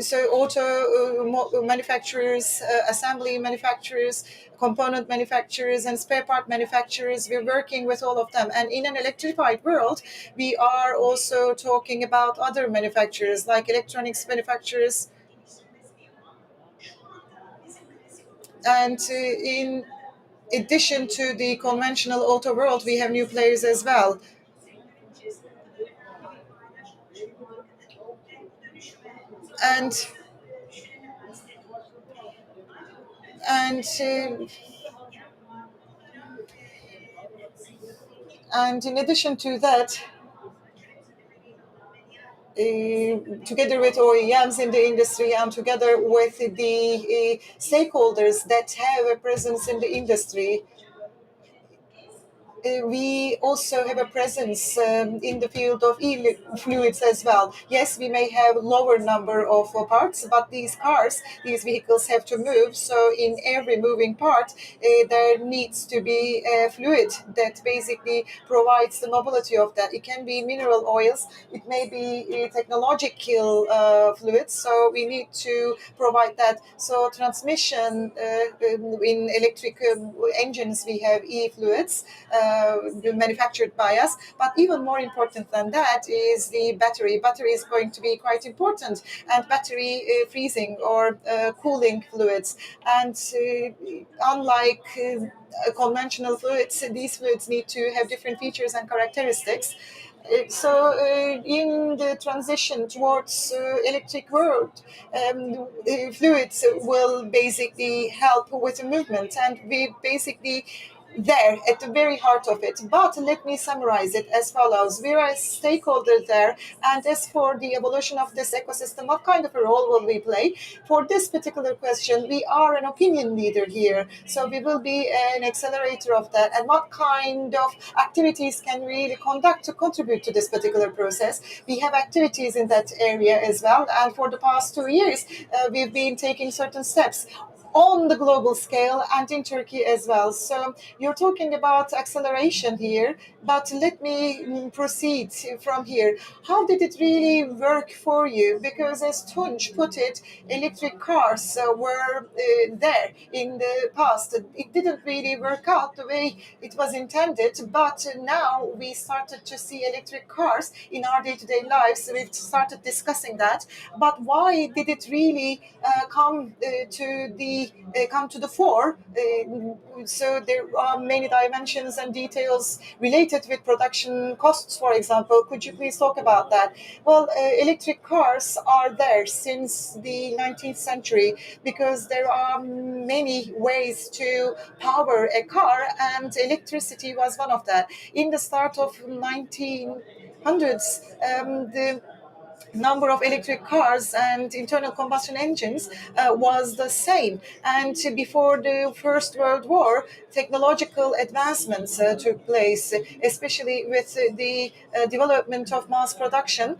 S2: So auto manufacturers, assembly manufacturers, component manufacturers, and spare part manufacturers, we're working with all of them. And in an electrified world, we are also talking about other manufacturers like electronics manufacturers. And in addition to the conventional auto world, we have new players as well. And and uh, and in addition to that, together with OEMs in the industry and together with the stakeholders that have a presence in the industry, we also have a presence in the field of e-fluids as well. Yes, we may have lower number of parts, but these vehicles have to move. So in every moving part, there needs to be a fluid that basically provides the mobility of that. It can be mineral oils, it may be technological fluids. So we need to provide that. So transmission in electric engines, we have e-fluids manufactured by us. But even more important than that is the battery. Battery is going to be quite important, and battery freezing or cooling fluids. And unlike conventional fluids, these fluids need to have different features and characteristics. In the transition towards electric world, fluids will basically help with the movement, and we basically there at the very heart of it. But let me summarize it as follows. We are a stakeholder there, and as for the evolution of this ecosystem, what kind of a role will we play? For this particular question, we are an opinion leader here, so we will be an accelerator of that. And what kind of activities can we really conduct to contribute to this particular process? We have activities in that area as well, and for the past 2 years, we've been taking certain steps on the global scale and in Turkey as well. So you're talking about acceleration here, but let me proceed from here. How did it really work for you? Because as Tunç put it, electric cars were there in the past. It didn't really work out the way it was intended, but now we started to see electric cars in our day-to-day lives. We've started discussing that. But why did it really come to the fore? So there are many dimensions and details related with production costs, for example. Could you please talk about that? Well, electric cars are there since the 19th century because there are many ways to power a car, and electricity was one of that. In the start of 1900s, the number of electric cars and internal combustion engines was the same. And before the First World War, technological advancements took place, especially with the development of mass production.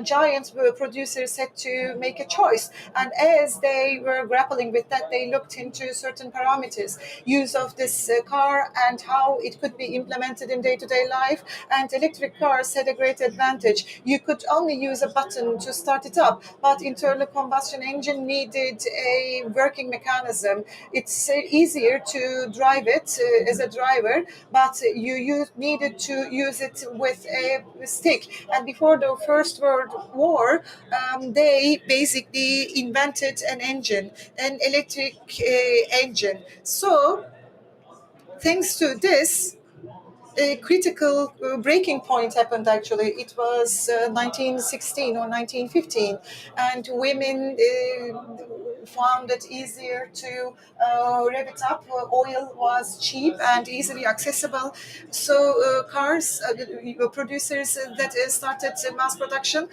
S2: Giant producers had to make a choice. And as they were grappling with that, they looked into certain parameters, use of this car and how it could be implemented in day-to-day life. And electric cars had a great advantage. You could only use a button button to start it up. But internal combustion engine needed a working mechanism. It's easier to drive it as a driver, but needed to use it with a stick. And before the First World War, they basically invented an engine, an electric engine. So thanks to this, a critical breaking point happened actually. It was 1916 or 1915, and women found it easier to rev it up. Oil was cheap and easily accessible. So cars, producers that started mass production,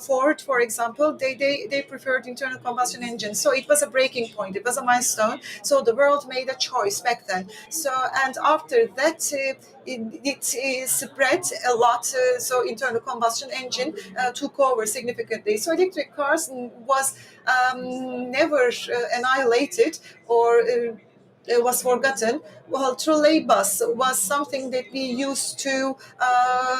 S2: Ford, for example, they preferred internal combustion engines. So it was a breaking point. It was a milestone. So the world made a choice back then. So and after that, it spread a lot. So internal combustion engine took over significantly. So electric cars was never annihilated or was forgotten. Well, trolleybus was something that we used to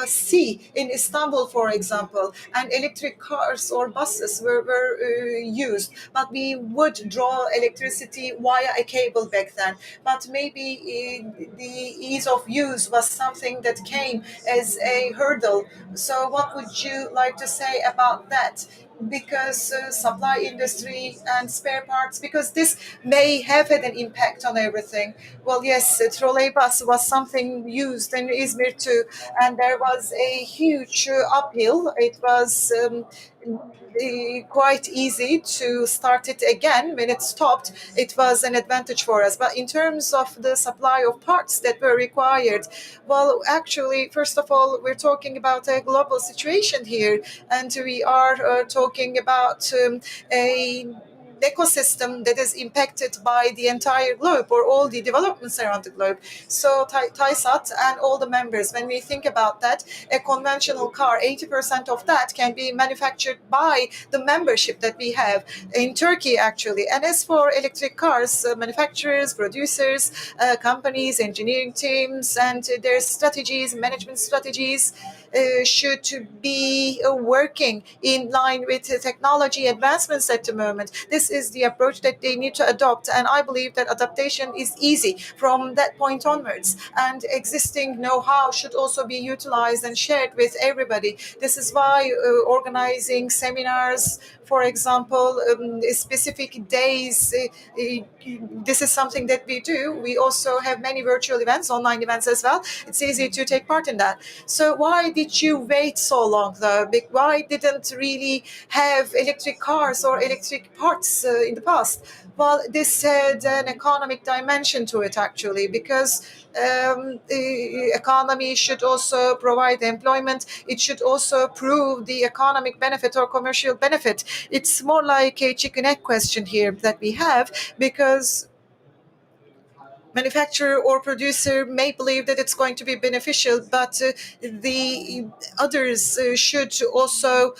S2: see in Istanbul, for example, and electric cars or buses were used. But we would draw electricity via a cable back then. But maybe the ease of use was something that came as a hurdle. So, what would you like to say about that? Because supply industry and spare parts, because this may have had an impact on everything. Well, yes, trolleybus was something used in Izmir too, and there was a huge uphill. It was quite easy to start it again. When it stopped, it was an advantage for us. But in terms of the supply of parts that were required, well, actually, first of all, we're talking about a global situation here, and we are talking about a ecosystem that is impacted by the entire globe or all the developments around the globe. So TISAT and all the members, when we think about that, a conventional car, 80% of that can be manufactured by the membership that we have in Turkey, actually. And as for electric cars, manufacturers, producers, companies, engineering teams, and their strategies, management strategies should be working in line with the technology advancements at the moment. This is the approach that they need to adopt, and I believe that adaptation is easy from that point onwards. And existing know-how should also be utilized and shared with everybody. This is why organizing seminars, for example, specific days. This is something that we do. We also have many virtual events, online events as well. It's easy to take part in that. So why did you wait so long, though? Why didn't really have electric cars or electric parts in the past? Well, this had an economic dimension to it, actually, because the economy should also provide employment. It should also prove the economic benefit or commercial benefit. It's more like a chicken egg question here that we have, because manufacturer or producer may believe that it's going to be beneficial, but the others should also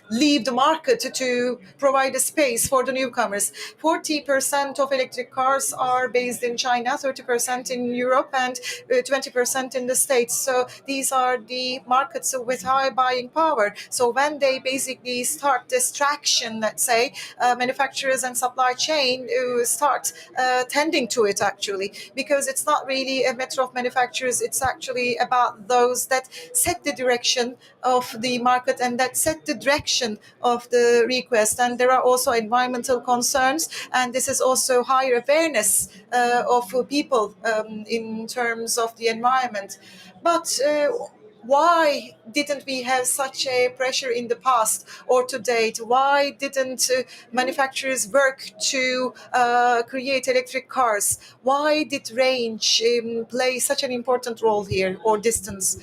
S2: leave the market to provide a space for the newcomers. 40% of electric cars are based in China, 30% in Europe, and 20% in the States. So these are the markets with high buying power. So when they basically start this traction, let's say, manufacturers and supply chain start tending to it, actually, because it's not really a matter of manufacturers. It's actually about those that set the direction of the market and that set the direction of the request. And there are also environmental concerns, and this is also higher awareness of people in terms of the environment. But why didn't we have such a pressure in the past or to date? Why didn't manufacturers work to create electric cars? Why did range play such an important role here, or distance?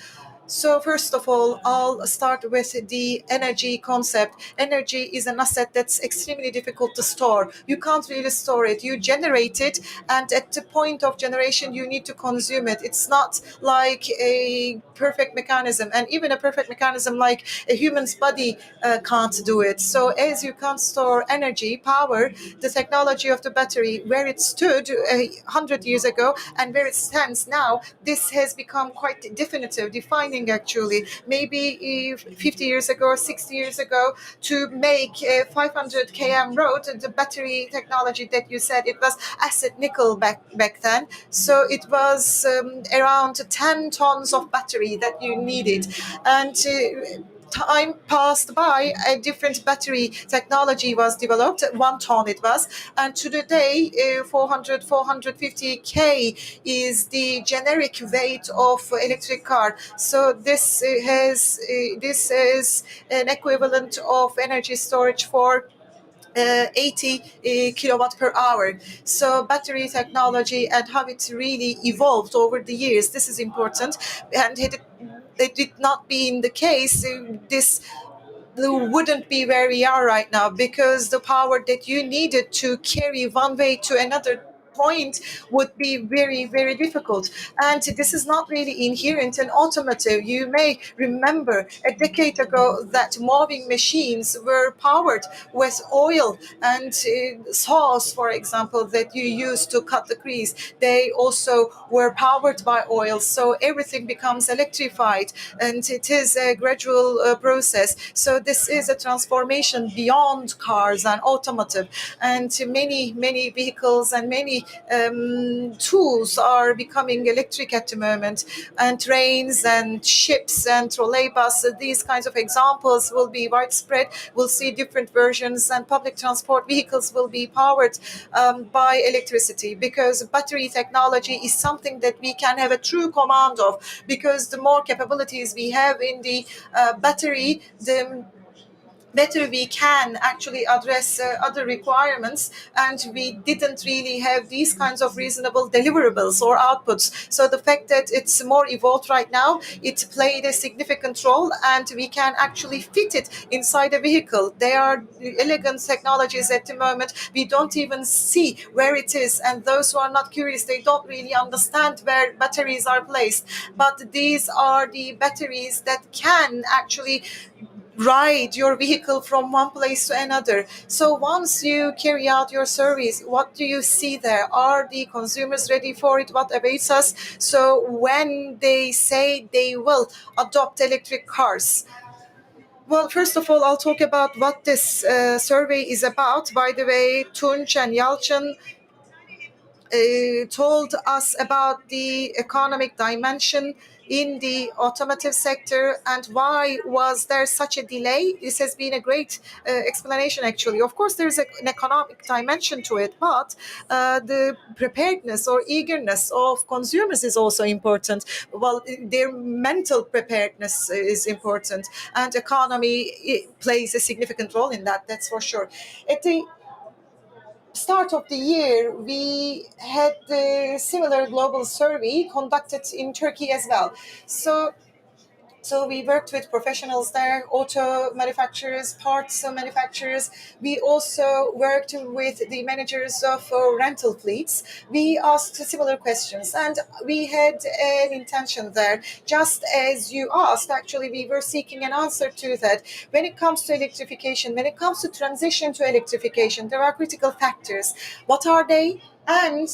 S2: So first of all, I'll start with the energy concept. Energy is an asset that's extremely difficult to store. You can't really store it. You generate it, and at the point of generation, you need to consume it. It's not like a perfect mechanism, and even a perfect mechanism like a human's body can't do it. So as you can't store energy, power, the technology of the battery, where it stood 100 years ago and where it stands now, this has become quite definitive, defining happening actually. Maybe 50 years ago or 60 years ago, to make a 500 km road, the battery technology that you said, it was acid nickel back then. So it was around 10 tons of battery that you needed. And time passed by, a different battery technology was developed, 1 ton it was, and to the day 400 450k is the generic weight of electric car. So this is an equivalent of energy storage for 80 kilowatt per hour. So battery technology and how it really evolved over the years, this is important. And it did not be in the case, this wouldn't be where we are right now, because the power that you needed to carry one way to another point would be very, very difficult. And this is not really inherent in automotive. You may remember a decade ago that mowing machines were powered with oil, and saws, for example, that you use to cut the trees, they also were powered by oil. So everything becomes electrified, and it is a gradual process. So this is a transformation beyond cars and automotive, and many vehicles and many tools are becoming electric at the moment, and trains and ships and trolleybus, these kinds of examples will be widespread. We'll see different versions, and public transport vehicles will be powered by electricity, because battery technology is something that we can have a true command of, because the more capabilities we have in the battery, the better we can actually address other requirements, and we didn't really have these kinds of reasonable deliverables or outputs. So the fact that it's more evolved right now, it played a significant role, and we can actually fit it inside a vehicle. They are elegant technologies at the moment. We don't even see where it is, and those who are not curious, they don't really understand where batteries are placed. But these are the batteries that can actually ride your vehicle from one place to another. So once you carry out your service, what do you see there? Are the consumers ready for it? What awaits us? So when they say they will adopt electric cars, well, first of all, I'll talk about what this survey is about. By the way, Tunç and Yalçın told us about the economic dimension in the automotive sector, and why was there such a delay. This has been a great explanation actually. Of course there's an economic dimension to it, but the preparedness or eagerness of consumers is also important. Well, their mental preparedness is important, and economy, it plays a significant role in that, that's for sure. At the start of the year, we had a similar global survey conducted in Turkey as well. So we worked with professionals there, auto manufacturers, parts manufacturers. We also worked with the managers of rental fleets. We asked similar questions, and we had an intention there. Just as you asked, actually, we were seeking an answer to that. When it comes to electrification, when it comes to transition to electrification, there are critical factors. What are they? And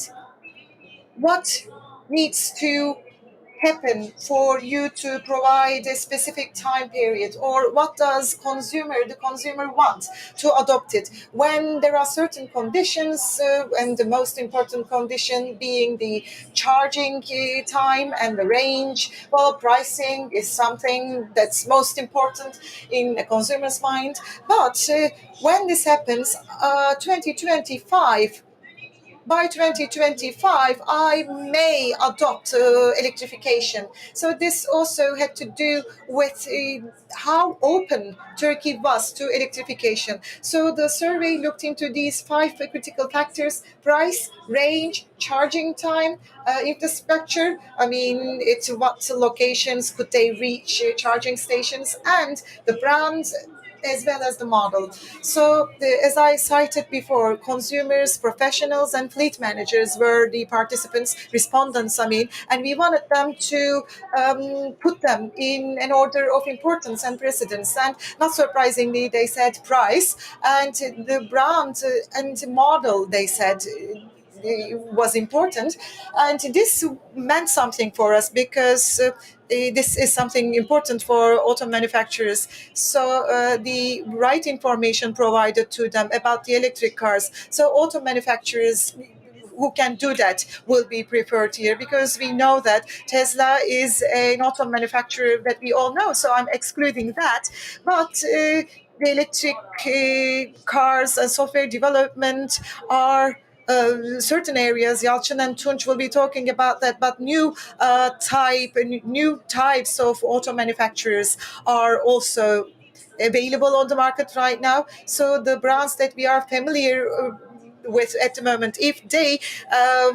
S2: what needs to happen for you to provide a specific time period, or what does the consumer want to adopt it, when there are certain conditions, and the most important condition being the charging time and the range. Well, pricing is something that's most important in a consumer's mind. But when this happens, 2025, by 2025, I may adopt electrification. So this also had to do with how open Turkey was to electrification. So the survey looked into these five critical factors: price, range, charging time, infrastructure. I mean, it's what locations could they reach charging stations, and the brands as well as the model. So, as I cited before, consumers, professionals, and fleet managers were the participants, respondents, I mean, and we wanted them to put them in an order of importance and precedence. And not surprisingly, they said price, and the brand and model, they said. was important, and this meant something for us because this is something important for auto manufacturers. So the right information provided to them about the electric cars. So auto manufacturers who can do that will be preferred here, because we know that Tesla is an auto manufacturer that we all know. So I'm excluding that. But the electric cars and software development are certain areas. Yalchin and Tunç will be talking about that, but new types of auto manufacturers are also available on the market right now. So the brands that we are familiar with at the moment, if they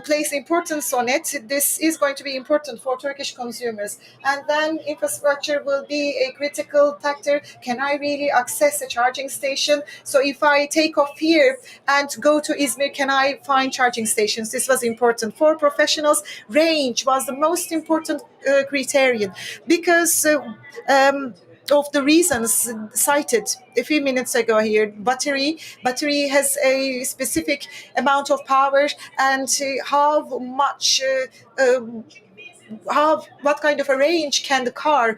S2: place importance on it, this is going to be important for Turkish consumers. And then infrastructure will be a critical factor. Can I really access a charging station? So if I take off here and go to Izmir, can I find charging stations? This was important for professionals. Range was the most important criterion, because of the reasons cited a few minutes ago here. Battery has a specific amount of power, and how much what kind of a range can the car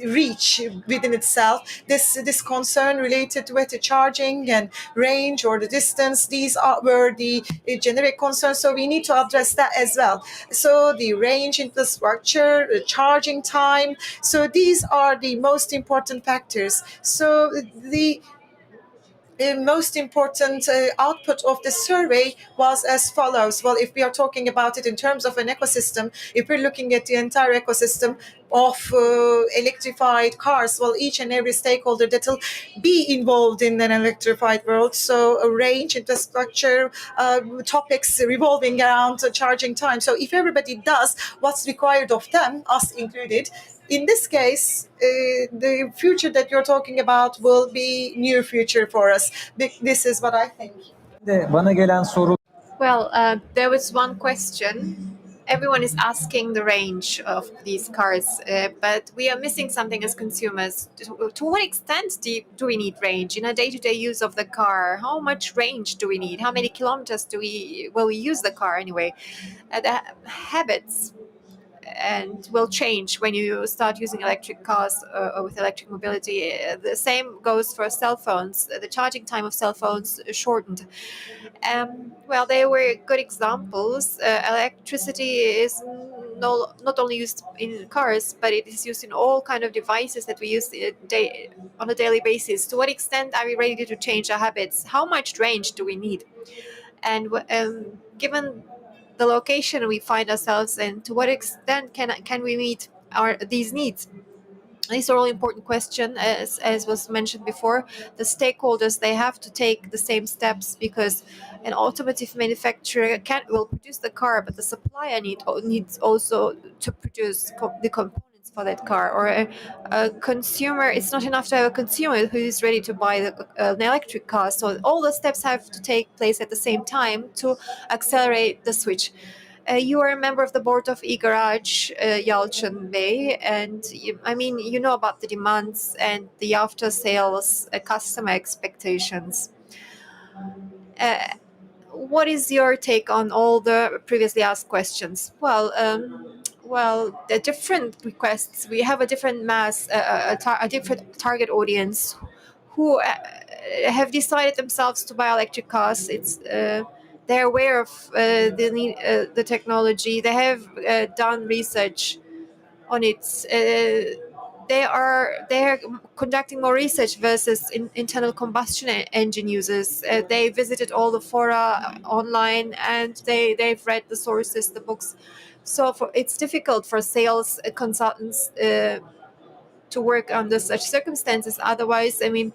S2: reach within itself. This concern related with the charging and range or the distance, were the generic concerns, so we need to address that as well. So the range, infrastructure, charging time, so these are the most important factors. So the most important output of the survey was as follows. Well, if we are talking about it in terms of an ecosystem, if we're looking at the entire ecosystem of electrified cars, well, each and every stakeholder that will be involved in an electrified world. So a range, infrastructure, topics revolving around charging time. So if everybody does what's required of them, us included, in this case, the future that you're talking about will be near future for us. This is what I think.
S7: Bana gelen soru
S3: Well, there was one question. Everyone is asking the range of these cars, but we are missing something as consumers. To what extent do we need range in a day-to-day use of the car? How much range do we need? How many kilometers will we use the car anyway? The habits and will change when you start using electric cars or with electric mobility. The same goes for cell phones. The charging time of cell phones shortened. Well, they were good examples. Electricity is not only used in cars, but it is used in all kind of devices that we use on a daily basis. To what extent are we ready to change our habits? How much range do we need? And given the location we find ourselves in, to what extent can we meet these needs? These are all important questions. As was mentioned before, the stakeholders, they have to take the same steps, because an automotive manufacturer will produce the car, but the supplier needs also to produce the components for that car. Or a consumer, it's not enough to have a consumer who is ready to buy an electric car. So all the steps have to take place at the same time to accelerate the switch. You are a member of the board of eGarage, Yalchin Bey, and you know about the demands and the after-sales customer expectations. Uh, what is your take on all the previously asked questions? Well, the different requests. We have a different a different target audience who have decided themselves to buy electric cars. They're aware of the technology. They have done research on it. They are conducting more research versus internal combustion engine users. They visited all the fora online, and they've read the sources, the books. So it's difficult for sales consultants to work under such circumstances. Otherwise, they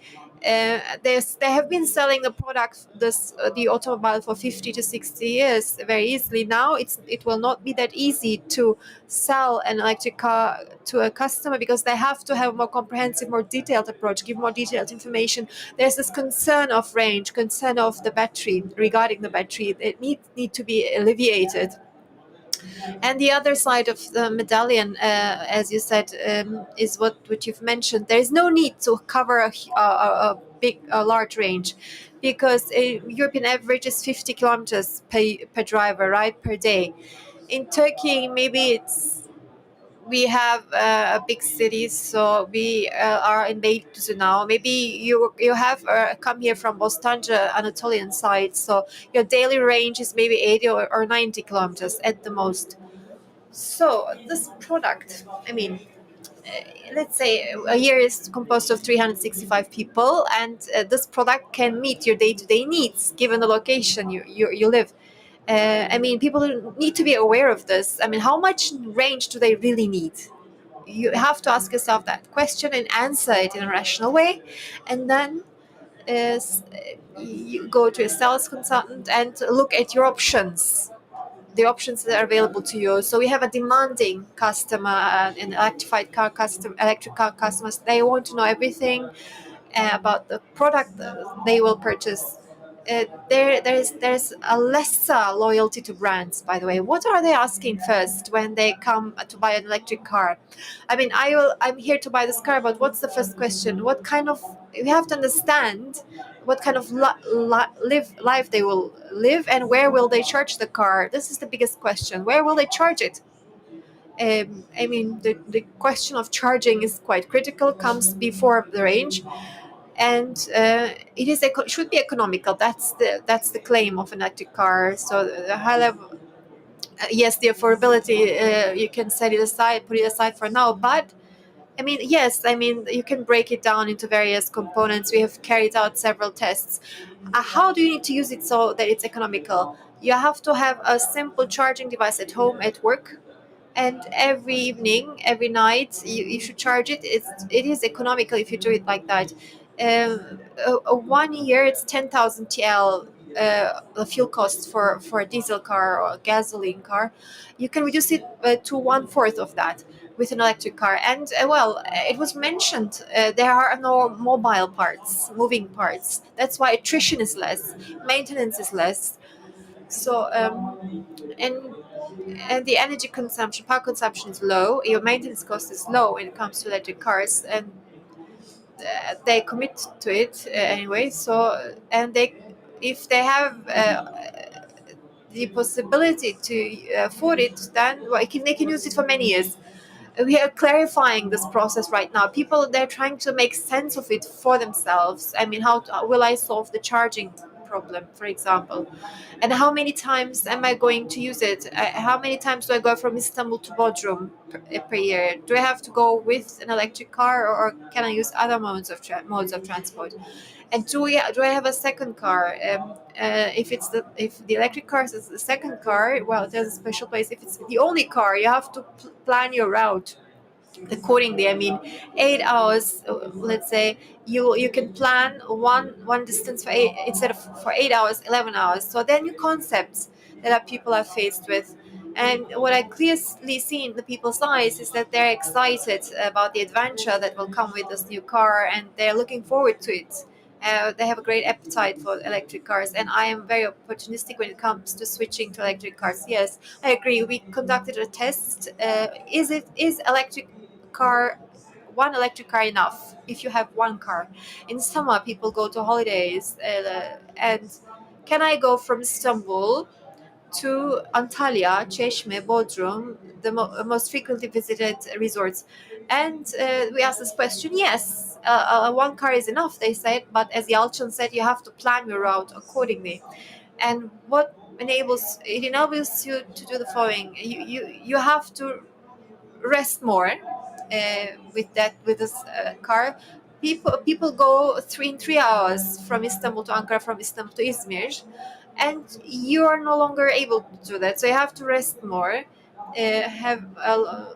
S3: have been selling the product, the automobile, for 50 to 60 years very easily. Now it will not be that easy to sell an electric car to a customer, because they have to have a more comprehensive, more detailed approach, give more detailed information. There's this concern of range, concern of the battery, regarding the battery. It need to be alleviated. And the other side of the medallion, as you said, is what you've mentioned. There is no need to cover a large range. because European average is 50 kilometers per driver, right, per day. In Turkey, maybe we have a big cities, so we are in Beylikdüzü now. Maybe you have come here from Bostancı, Anatolian side, so your daily range is maybe 80 or 90 kilometers at the most. So this product, I mean, let's say a year is composed of 365 people, and this product can meet your day-to-day needs given the location you live. I mean, people need to be aware of this. I mean, how much range do they really need? You have to ask yourself that question and answer it in a rational way, and then you go to a sales consultant and look at your options, the options that are available to you. So we have a demanding customer, an electric car customers. They want to know everything about the product they will purchase. There's a lesser loyalty to brands. By the way, what are they asking first when they come to buy an electric car? I mean, I'm here to buy this car, but what's the first question? What kind of, you have to understand what kind of life they will live, and where will they charge the car. This is the biggest question. Where will they charge it? I mean, the question of charging is quite critical, comes before the range, and should be economical. That's the claim of an electric car. So the high level, yes, the affordability, you can set it aside, put it aside for now, but I mean, yes, I mean, you can break it down into various components. We have carried out several tests. How do you need to use it so that it's economical? You have to have a simple charging device at home, at work, and every evening, every night, you should charge it. It is economical if you do it like that. One year, it's 10,000 TL. The fuel costs for a diesel car or a gasoline car, you can reduce it to one fourth of that with an electric car. And it was mentioned there are no mobile parts, moving parts. That's why attrition is less, maintenance is less. So and the energy consumption, power consumption is low. Your maintenance cost is low when it comes to electric cars, and they commit to it anyway. So, and if they have the possibility to afford it, then they can use it for many years. We are clarifying this process right now. People, they're trying to make sense of it for themselves. I mean, how will I solve the charging problem, for example? And how many times am I going to use it? How many times do I go from Istanbul to Bodrum per year? Do I have to go with an electric car, or can I use other modes of transport? And do I have a second car? If the electric car is the second car, well, there's a special place. If it's the only car, you have to plan your route accordingly. I mean, 8 hours. Let's say you can plan one distance for eight, instead of for 8 hours, 11 hours. So there are new concepts that people are faced with. And what I clearly see in the people's eyes is that they're excited about the adventure that will come with this new car, and they're looking forward to it. They have a great appetite for electric cars, and I am very opportunistic when it comes to switching to electric cars. Yes, I agree. We conducted a test. Is electric car, one electric car enough? If you have one car, in summer people go to holidays, and can I go from Istanbul to Antalya, Çeşme, Bodrum, the most frequently visited resorts? And we asked this question. Yes, one car is enough, they said, but as Yalçın said, you have to plan your route accordingly. And what enables you to do the following. You have to rest more with this car. People go 3 hours from Istanbul to Ankara, from Istanbul to Izmir, and you are no longer able to do that. So you have to rest more, have a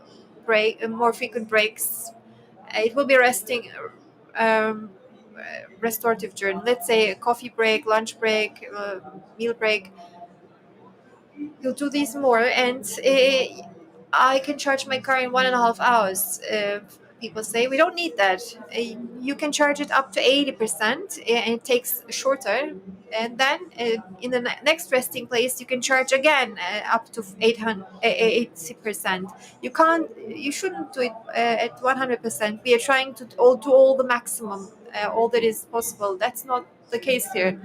S3: more frequent breaks. It will be resting. Um, Restorative journey. Let's say a coffee break, lunch break, meal break. You'll do these more, and I can charge my car in 1.5 hours. People say we don't need that. You can charge it up to 80%, and it takes shorter. And then in the next resting place, you can charge again up to 80%. You shouldn't do it at 100%. We are trying to do all the maximum, all that is possible. That's not the case here.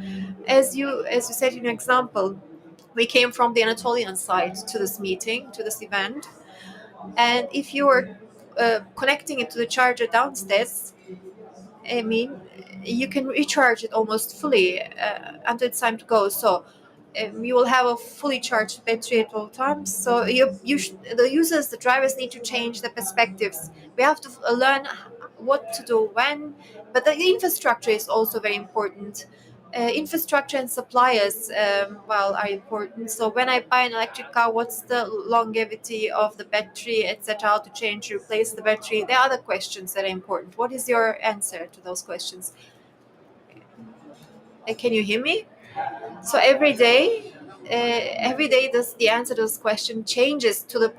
S3: As you said in your example, we came from the Anatolian side to this meeting, to this event, and if you were connecting it to the charger downstairs, I mean, you can recharge it almost fully until it's time to go. So you will have a fully charged battery at all times. So the users, the drivers need to change the perspectives. We have to learn what to do when, but the infrastructure is also very important. Infrastructure and suppliers, are important. So when I buy an electric car, what's the longevity of the battery, etc.? How to change, replace the battery? There are other questions that are important. What is your answer to those questions? Can you hear me? So every day, the answer to this question changes to the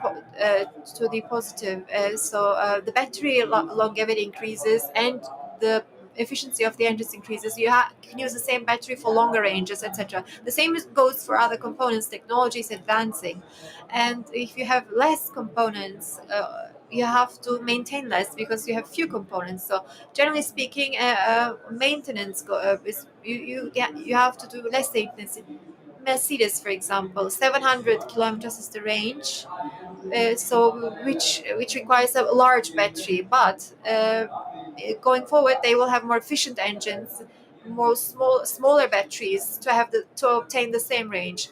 S3: positive. The battery longevity increases and the efficiency of the engines increases. Can use the same battery for longer ranges, etc. The same goes for other components. Technology is advancing, and if you have less components, you have to maintain less because you have few components. So generally speaking, maintenance is you have to do less maintenance. Mercedes, for example, 700 kilometers is the range, which requires a large battery. But going forward, they will have more efficient engines, smaller batteries to obtain the same range.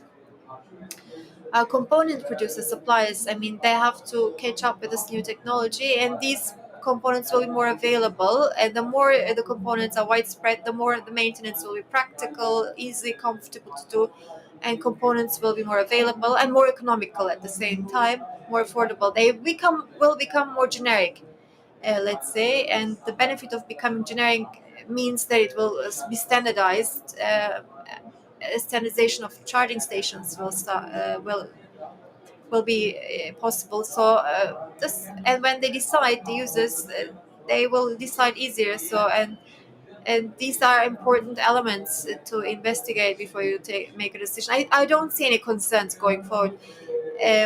S3: Component producers, suppliers, I mean, they have to catch up with this new technology, and these components will be more available. And the more the components are widespread, the more the maintenance will be practical, easy, comfortable to do, and components will be more available and more economical at the same time, more affordable. They will become more generic, let's say, and the benefit of becoming generic means that it will be standardized. Standardization of charging stations will be possible. So this and when they decide, the users, they will decide easier. So and these are important elements to investigate before you make a decision. I don't see any concerns going forward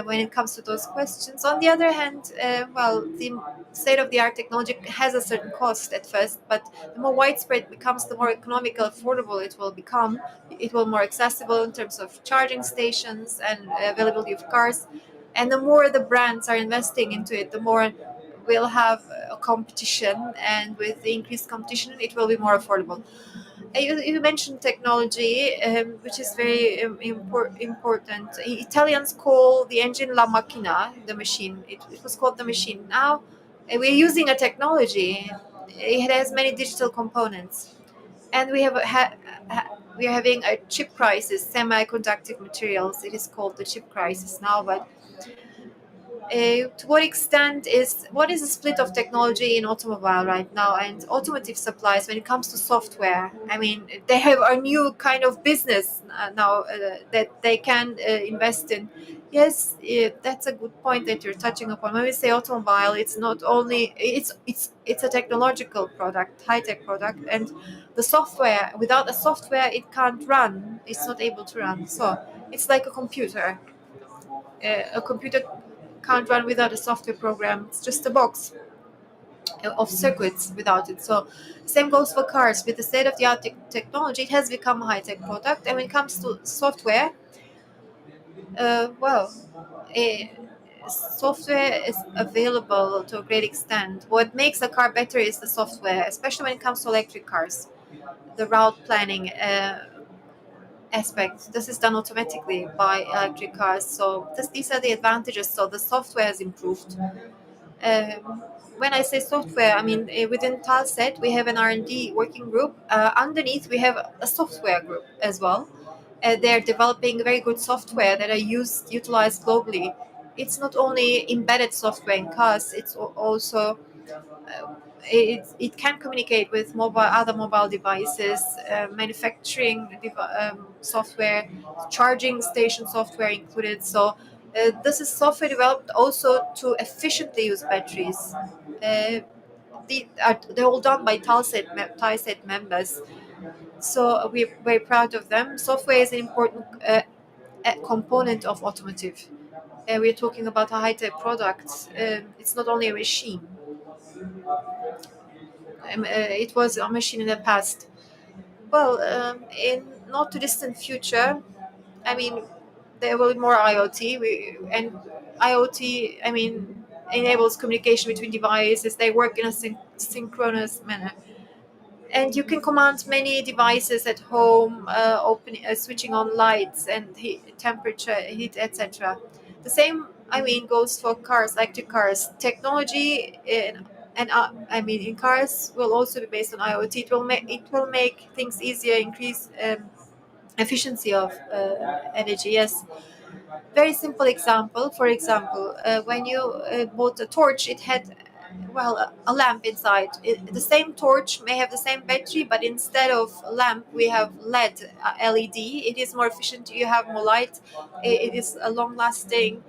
S3: when it comes to those questions. On the other hand, the state-of-the-art technology has a certain cost at first, but the more widespread it becomes, the more economical, affordable it will become. It will be more accessible in terms of charging stations and availability of cars. And the more the brands are investing into it, the more we'll have a competition, and with the increased competition, it will be more affordable. You mentioned technology, which is very important. Italians call the engine la macchina, the machine. It was called the machine. Now we're using a technology. It has many digital components, and we are having a chip crisis, semiconductor materials. It is called the chip crisis now, but to what is the split of technology in automobile right now and automotive supplies when it comes to software? I mean, they have a new kind of business now that they can invest in. Yes, that's a good point that you're touching upon. When we say automobile, it's not only it's a technological product, high tech product, and the software. Without the software, it can't run. It's not able to run. So it's like a computer. A computer can't run without a software program. It's just a box of circuits without it. So same goes for cars. With the state-of-the-art technology, it has become a high-tech product. And when it comes to software, uh, well, eh, software is available to a great extent. What makes a car better is the software, especially when it comes to electric cars. The route planning aspect. This is done automatically by electric cars. So these are the advantages. So the software has improved. When I say software, I mean within Talset we have an R&D working group. Underneath we have a software group as well. They're developing very good software that are utilized globally. It's not only embedded software in cars; it's also it can communicate with other mobile devices, manufacturing software, charging station software included. So this is software developed also to efficiently use batteries. They're all done by Talset members. So we're very proud of them. Software is an important component of automotive. We're talking about a high-tech product. It's not only a machine. It was a machine in the past. Well, in not too distant future, I mean, there will be more IoT. And IoT, I mean, enables communication between devices. They work in a synchronous manner, and you can command many devices at home, switching on lights and heat, temperature, heat, etc. The same, I mean, goes for cars, electric cars. Technology I mean, in cars will also be based on IoT. It will make things easier, increase efficiency of energy. Yes, very simple example. For example, when you bought a torch, it had well a lamp inside. The same torch may have the same battery, but instead of a lamp, we have LED, LED. It is more efficient. You have more light. It is a long lasting.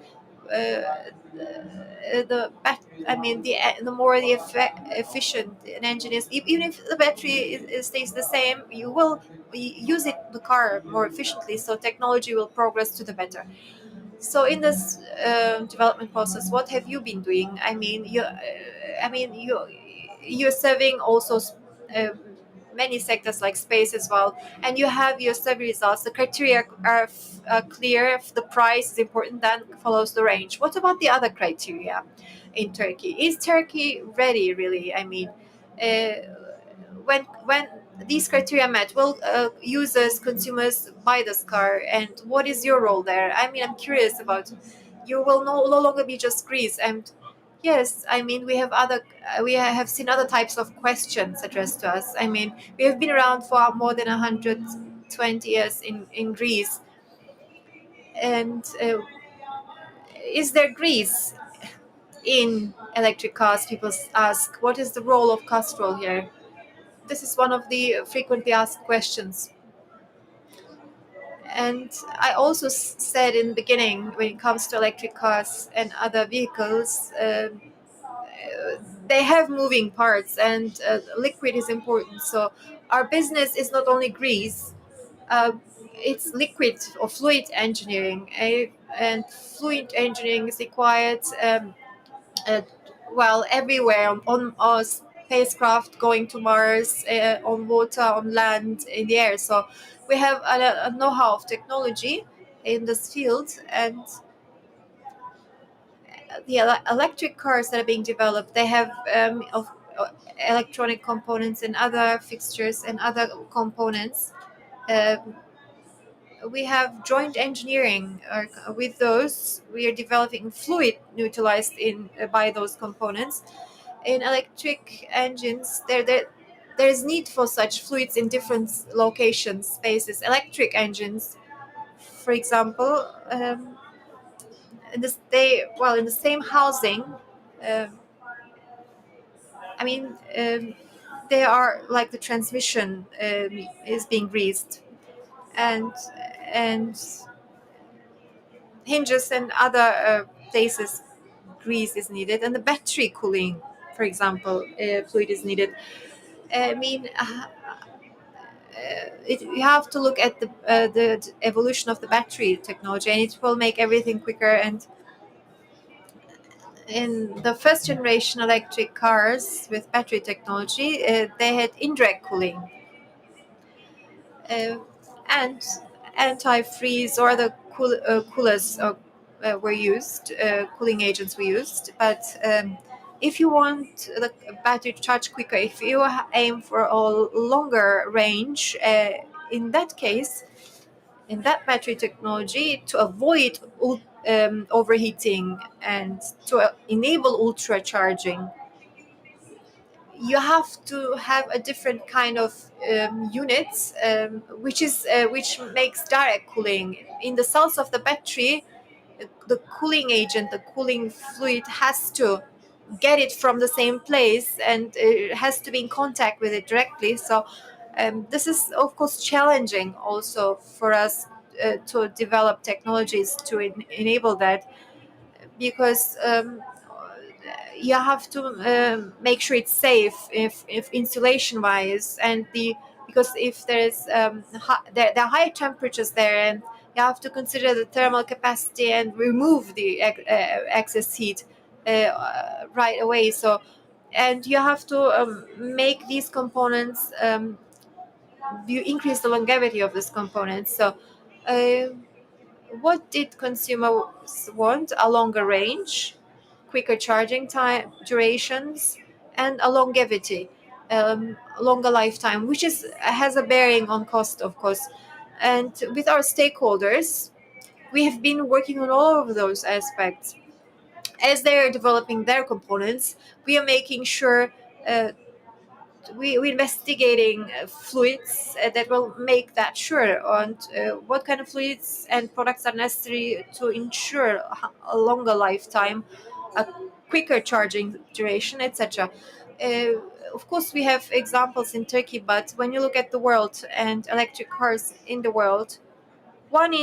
S3: I mean, the more efficient an engine is, even if the battery stays the same, you will use the car more efficiently. So technology will progress to the better. So in this development process, what have you been doing? You're serving also uh, many sectors like space as well, and you have your survey results. The criteria are clear. If the price is important, then follows the range. What about the other criteria in Turkey? Is Turkey ready, really? I mean, when these criteria met, will users, consumers buy this car, and what is your role there? I mean, I'm curious about. You will no longer be just Greece, and yes, I mean, we have seen other types of questions addressed to us. I mean, we have been around for more than 120 years in Greece, and is there Greece in electric cars? People ask, what is the role of Castrol here? This is one of the frequently asked questions. And I also said in the beginning, when it comes to electric cars and other vehicles, they have moving parts, and liquid is important. So our business is not only grease, uh, it's liquid or fluid engineering. And fluid engineering is required uh, everywhere on spacecraft going to Mars, on water, on land, in the air. So we have a know-how of technology in this field, and the electric cars that are being developed, they have electronic components and other fixtures and other components. Uh, we have joint engineering with those. We are developing fluid neutralized by those components. In electric engines, there's need for such fluids in different locations, spaces. Electric engines, for example, in the same housing. Um, I mean, they are like the transmission is being greased, and and hinges and other places grease is needed, and the battery cooling, for example, fluid is needed. I mean, you have to look at the evolution of the battery technology, and it will make everything quicker. And in the first generation electric cars with battery technology, they had indirect cooling, uh, and anti-freeze or other coolers were used, cooling agents were used. But if you want the battery to charge quicker, if you aim for a longer range, in that case, in that battery technology, to avoid overheating and to enable ultra charging, you have to have a different kind of unit, which makes direct cooling in the cells of the battery. The cooling agent, the cooling fluid, has to get it from the same place, and it has to be in contact with it directly. So this is of course challenging also for us to develop technologies to enable that, because you have to make sure it's safe, if insulation wise, and because if there's there are high temperatures there, and you have to consider the thermal capacity and remove the excess heat right away. So, and you have to make these components you increase the longevity of this component. So uh, what did consumers want? A longer range, quicker charging time durations, and a longevity, longer lifetime, which is has a bearing on cost, of course. And with our stakeholders, we have been working on all of those aspects. As they are developing their components, we are making sure uh, we're investigating fluids that will make that sure, and what kind of fluids and products are necessary to ensure a longer lifetime, a quicker charging duration, etc. Uh, of course, we have examples in Turkey, but when you look at the world and electric cars in the world, one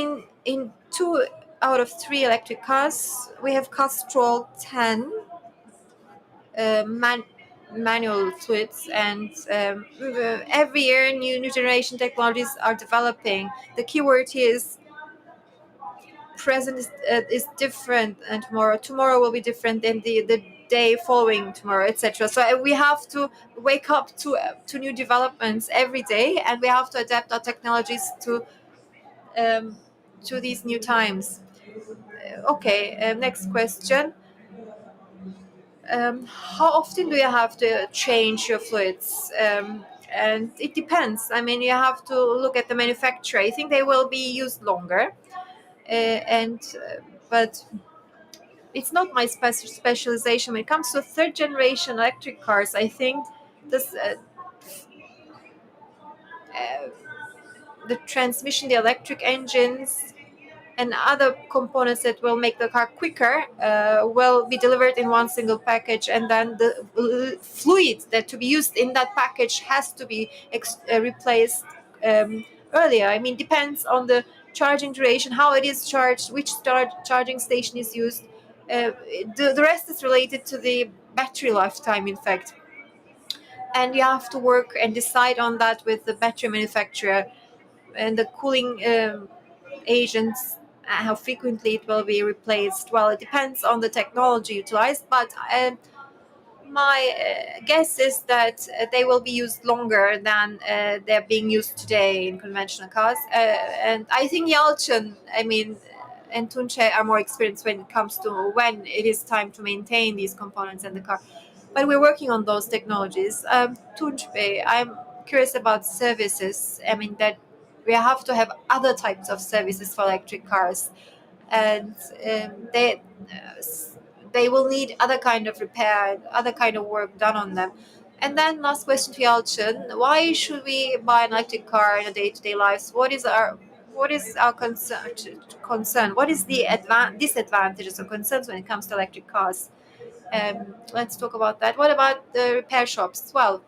S3: in two out of three electric cars, we have Castrol 10 uh, man, manual fluids, and every year new generation technologies are developing. The keyword here is present is different, and tomorrow will be different than the day following tomorrow, etc. So we have to wake up to new developments every day, and we have to adapt our technologies um, to these new times. Okay, next question. How often do you have to change your fluids? And it depends. I mean, you have to look at the manufacturer. I think they will be used longer, and but it's not my specialization. When it comes to third generation electric cars, I think this uh, the transmission, the electric engines, and other components that will make the car quicker will be delivered in one single package, and then the fluid that to be used in that package has to be replaced earlier. I mean, depends on the charging duration, how it is charged, which charging station is used. The rest is related to the battery lifetime, in fact, and you have to work and decide on that with the battery manufacturer and the cooling agents, how frequently it will be replaced. Well, it depends on the technology utilized, but my guess is that they will be used longer than they're being used today in conventional cars. And I think Yalchin, I mean, and Tunche are more experienced when it comes to when it is time to maintain these components in the car. But we're working on those technologies. Tunç, I'm curious about services. I mean, that we have to have other types of services for electric cars, and they will need other kind of repair, other kind of work done on them. And then last question to Yalchin: why should we buy an electric car in a day-to-day lives? What is our concern? What is the disadvantages or concerns when it comes to electric cars? Let's talk about that. What about the repair shops? Well,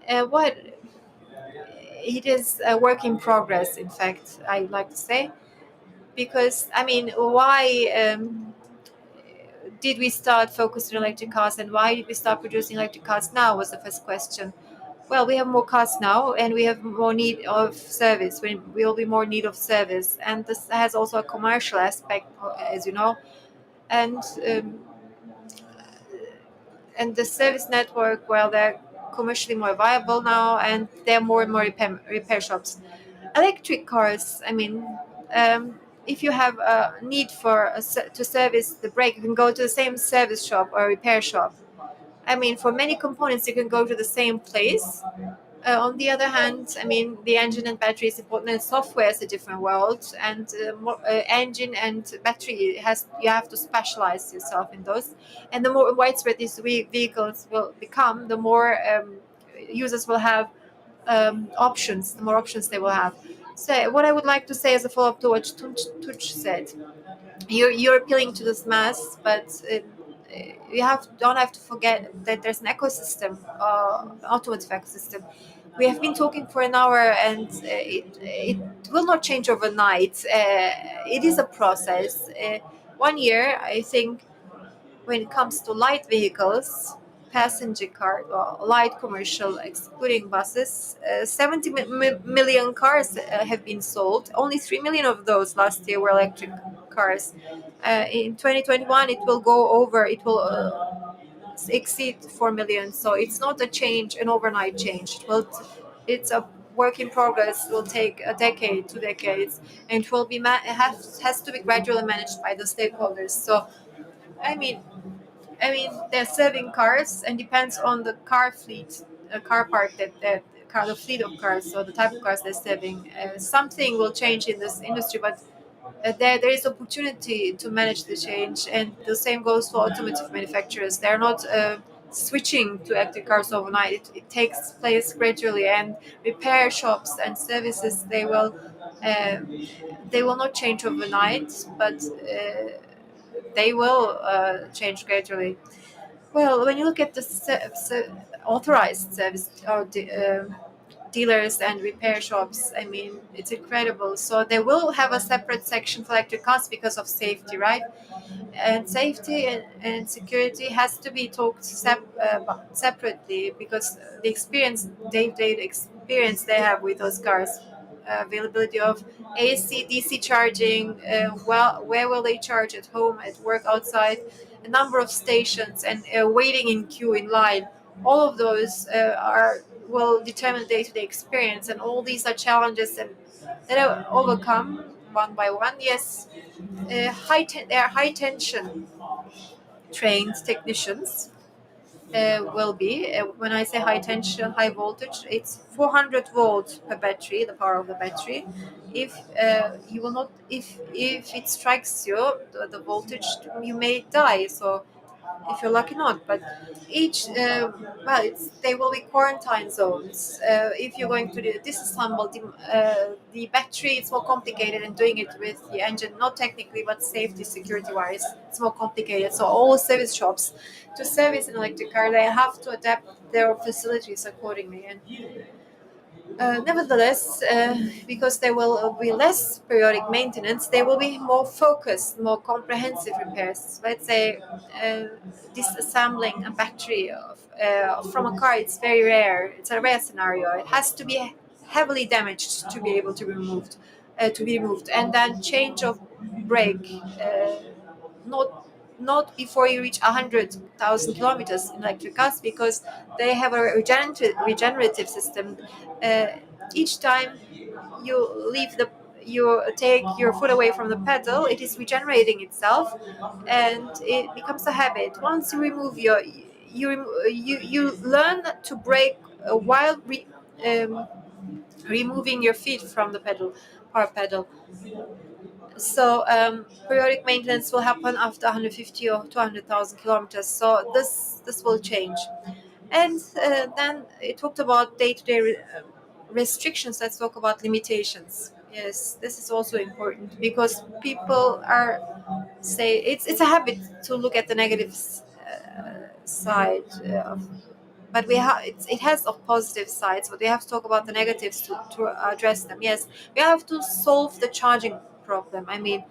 S3: what it is a work in progress. In fact, I like to say, because I mean, why did we start focusing on electric cars, and why did we start producing electric cars now? Was the first question. Well, we have more cars now, and we have more need of service. We will be more need of service, and this has also a commercial aspect, as you know, and um, and the service network, well, they're commercially more viable now, and there are more and more repair shops. Electric cars, I mean, if you have a need for to service the brake, you can go to the same service shop or repair shop. I mean, for many components, you can go to the same place. On the other hand, I mean, the engine and battery is important, and software is a different world. And engine and battery has you have to specialize yourself in those. And the more widespread these vehicles will become, the more users will have options. The more options they will have. So, what I would like to say as a follow up to what Tunç said, you're appealing to this mass, but you don't have to forget that there's an ecosystem, automotive ecosystem. We have been talking for an hour, and it will not change overnight. It is a process. 1 year, I think, when it comes to light vehicles, passenger car, or light commercial, excluding buses, 70 million cars have been sold. Only 3 million of those last year were electric cars. In 2021, it will go over, it will exceed 4 million. So it's not a change, an overnight change. It's a work in progress, will take a decade, 2 decades, and it will be has to be gradually managed by the stakeholders. So I mean, they're serving cars, and depends on the car fleet, car park that car, the fleet of cars, or the type of cars they're serving. Something will change in this industry, but there is opportunity to manage the change, and the same goes for automotive manufacturers. They're not switching to electric cars overnight. It takes place gradually, and repair shops and services, uh, they will not change overnight, but they will change gradually. Well, when you look at the authorized service, or dealers and repair shops, I mean, it's incredible. So they will have a separate section for electric cars because of safety, right? And safety and security has to be talked separately, because the experience, day-to-day experience they have with those cars, availability of AC, DC charging, well, where will they charge, at home, at work, outside, a number of stations, and waiting in queue, in line. All of those are will determine day-to-day experience, and all these are challenges that are overcome one by one. Yes, they are high tension trained technicians, will be. When I say high tension, high voltage, it's 400 volts per battery, the power of the battery. If you will not, if it strikes you, the voltage, you may die. So if you're lucky, not. But each, well, they will be quarantine zones. If you're going to this Istanbul, the battery, it's more complicated, and doing it with the engine, not technically but safety, security wise, it's more complicated. So all service shops, to service an electric car, they have to adapt their facilities accordingly. And nevertheless, because there will be less periodic maintenance, there will be more focused, more comprehensive repairs. Let's say disassembling a battery from a car, it's very rare. It's a rare scenario. It has to be heavily damaged to be able to be removed, and then change of brake. Not not before you reach 100,000 kilometers in electric cars, because they have a regenerative system. uh, each time you leave the you take your foot away from the pedal, it is regenerating itself, and it becomes a habit. Once you remove you learn to brake while removing your feet from the power pedal. So periodic maintenance will happen after 150 or 200,000 kilometers. So this will change. And then it talked about day-to-day restrictions. Let's talk about limitations. Yes, this is also important, because people are say it's a habit to look at the negative side. But it has a positive sides, but we have to talk about the negatives to address them. Yes, we have to solve the charging problem. I mean,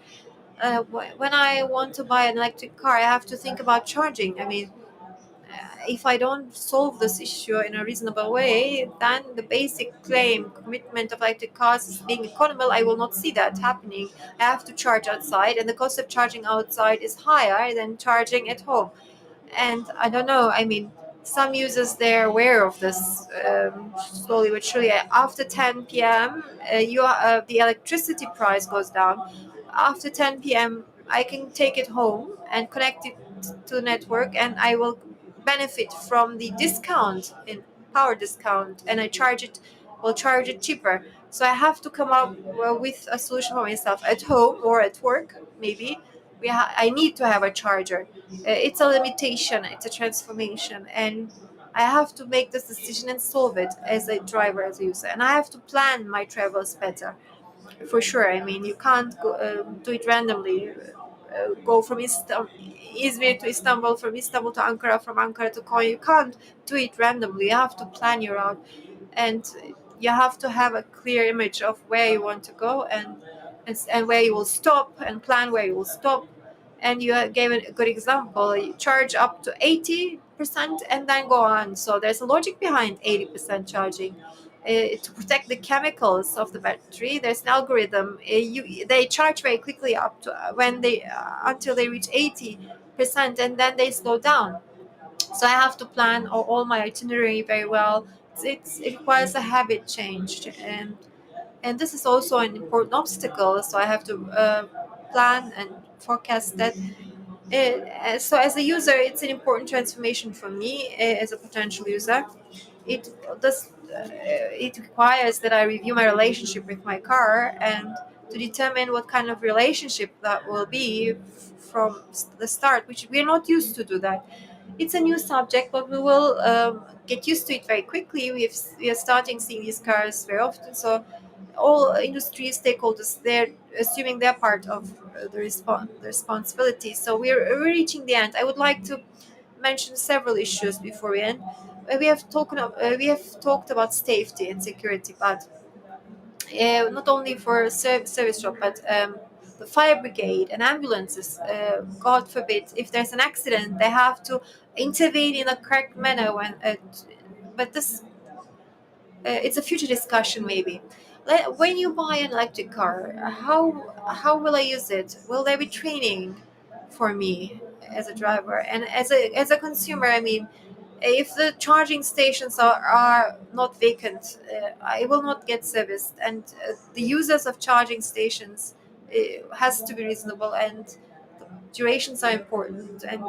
S3: when I want to buy an electric car, I have to think about charging. I mean, if I don't solve this issue in a reasonable way, then the basic claim, commitment of electric cars is being economical. I will not see that happening. I have to charge outside, and the cost of charging outside is higher than charging at home. And I don't know. I mean, some users, they're aware of this, slowly but surely. After 10 p.m., the electricity price goes down. After 10 p.m., I can take it home and connect it to the network, and I will benefit from the discount in power discount, and I charge it will charge it cheaper. So I have to come up with a solution for myself at home or at work. Maybe I need to have a charger. It's a limitation. It's a transformation, and I have to make this decision and solve it as a driver, as a user, and I have to plan my travels better, for sure. I mean, you can't do it randomly. Go from Izmir to Istanbul, from Istanbul to Ankara, from Ankara to Konya. You can't do it randomly. You have to plan your route, and you have to have a clear image of where you want to go, and where you will stop, and plan where you will stop. And you gave a good example. You charge up to 80% and then go on. So there's a logic behind 80% charging. To protect the chemicals of the battery, there's an algorithm. They charge very quickly up to when they until they reach 80%, and then they slow down. So I have to plan all my itinerary very well. it requires a habit change, and this is also an important obstacle. So I have to plan and forecast that. So as a user, it's an important transformation for me as a potential user. It does. It requires that I review my relationship with my car and to determine what kind of relationship that will be from the start, which we're not used to do that. It's a new subject, but we will get used to it very quickly. We are starting seeing these cars very often, so all industry stakeholders, they're assuming their part of the responsibility. So we're reaching the end. I would like to mention several issues before we end. We have talked about safety and security, but not only for service job, but the fire brigade and ambulances. God forbid, if there's an accident, they have to intervene in a correct manner. But this it's a future discussion maybe. When you buy an electric car, how will I use it? Will there be training for me as a driver and as a consumer? I mean, if the charging stations are not vacant, I will not get serviced, and the users of charging stations has to be reasonable, and durations are important. And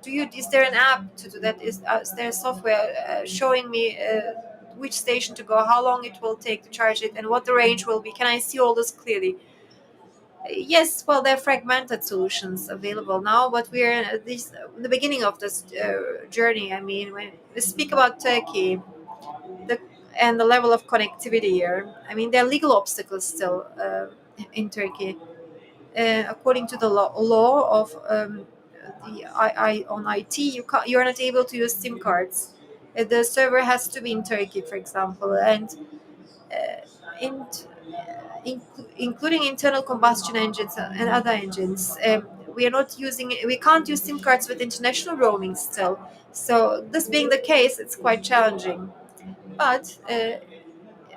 S3: is there an app to do that? Is there software showing me which station to go, how long it will take to charge it, and what the range will be? Can I see all this clearly? Yes, well, there are fragmented solutions available now, but we're at the beginning of this journey. I mean, when we speak about Turkey, the and the level of connectivity here, I mean, there are legal obstacles still in Turkey. According to the law of on IT, you're not able to use SIM cards. The server has to be in Turkey, for example, and in, including internal combustion engines and other engines. We can't use SIM cards with international roaming still. So this being the case, it's quite challenging. But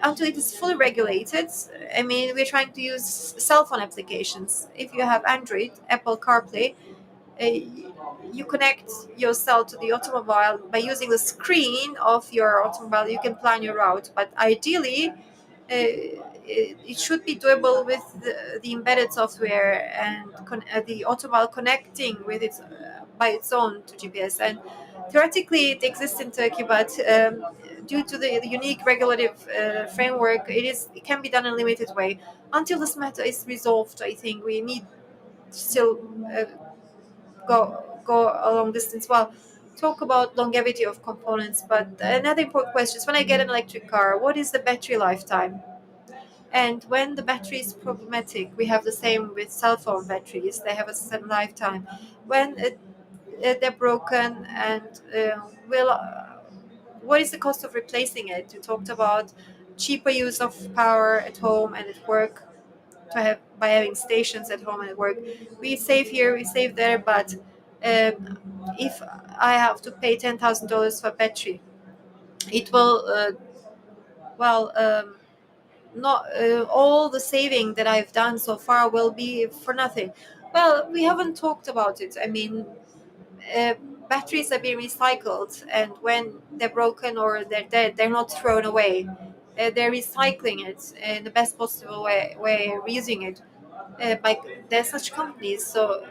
S3: until it is fully regulated, I mean, we're trying to use cell phone applications. If you have Android, Apple CarPlay, you connect yourself to the automobile by using the screen of your automobile. You can plan your route, but ideally, it should be doable with the embedded software and the automobile connecting with it by its own to GPS. And theoretically, it exists in Turkey, but due to the unique regulative framework, it can be done in a limited way. Until this matter is resolved, I think we need to still go a long distance. Well, talk about longevity of components, but another important question is when I get an electric car, what is the battery lifetime? And when the battery is problematic, we have the same with cell phone batteries. They have a certain lifetime. When they're broken, and will what is the cost of replacing it? You talked about cheaper use of power at home and at work to have by having stations at home and at work. We save here, we save there, but if I have to pay $10,000 for battery, it will well. Not all the saving that I've done so far will be for nothing. Well, we haven't talked about it. I mean, uh, batteries are being recycled, and when they're broken or they're dead, they're not thrown away. They're recycling it in the best possible way reusing it. By there's such companies, so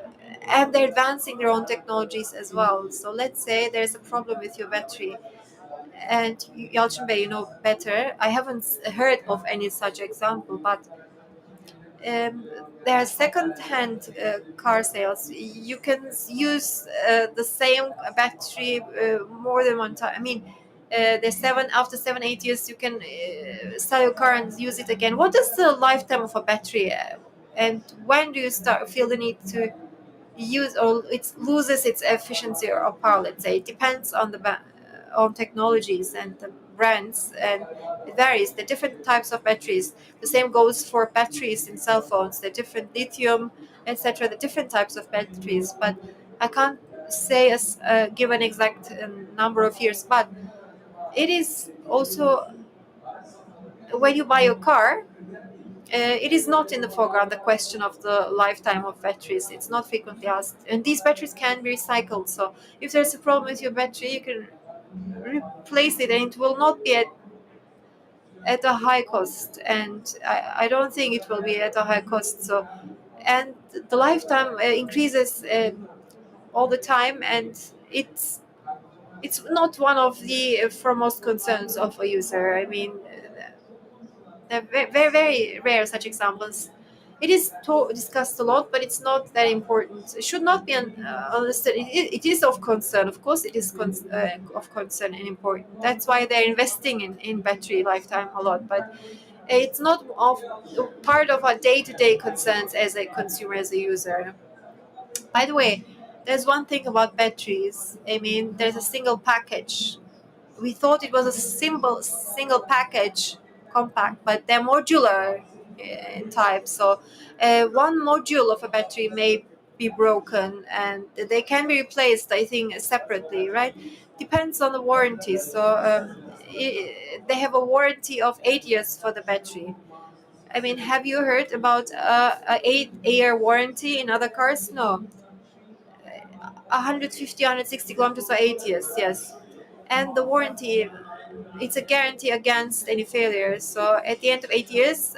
S3: and they're advancing their own technologies as well. So let's say there's a problem with your battery, and Yalçın Bey, you know better. I haven't heard of any such example, but um, there are second-hand car sales. You can use the same battery more than one time. I mean, after 7 8 years, you can sell your car and use it again. What is the lifetime of a battery, and when do you start feel the need to use or it loses its efficiency or power? Let's say it depends on on technologies and the brands, and it varies. The different types of batteries. The same goes for batteries in cell phones. The different lithium, etc. The different types of batteries, but I can't say as give an exact number of years. But it is also when you buy your car, it is not in the foreground the question of the lifetime of batteries. It's not frequently asked, and these batteries can be recycled. So if there's a problem with your battery, you can replace it, and it will not be at a high cost, and I don't think it will be at a high cost. So, and the lifetime increases all the time, and it's not one of the foremost concerns of a user. I mean, there are very, very rare such examples. It is discussed a lot, but it's not that important. It should not be understood. It is of concern, of course. It is of concern and important. That's why they're investing in battery lifetime a lot. But it's not of part of our day-to-day concerns as a consumer, as a user. By the way, there's one thing about batteries. I mean, there's a single package. We thought it was a single package compact, but they're modular in type. So one module of a battery may be broken, and they can be replaced, I think, separately, right? Depends on the warranty. So they have a warranty of 8 years for the battery. I mean, have you heard about a 8 year warranty in other cars? No, 150, 160 kilometers for 8 years. Yes, and the warranty, it's a guarantee against any failure. So at the end of 8 years,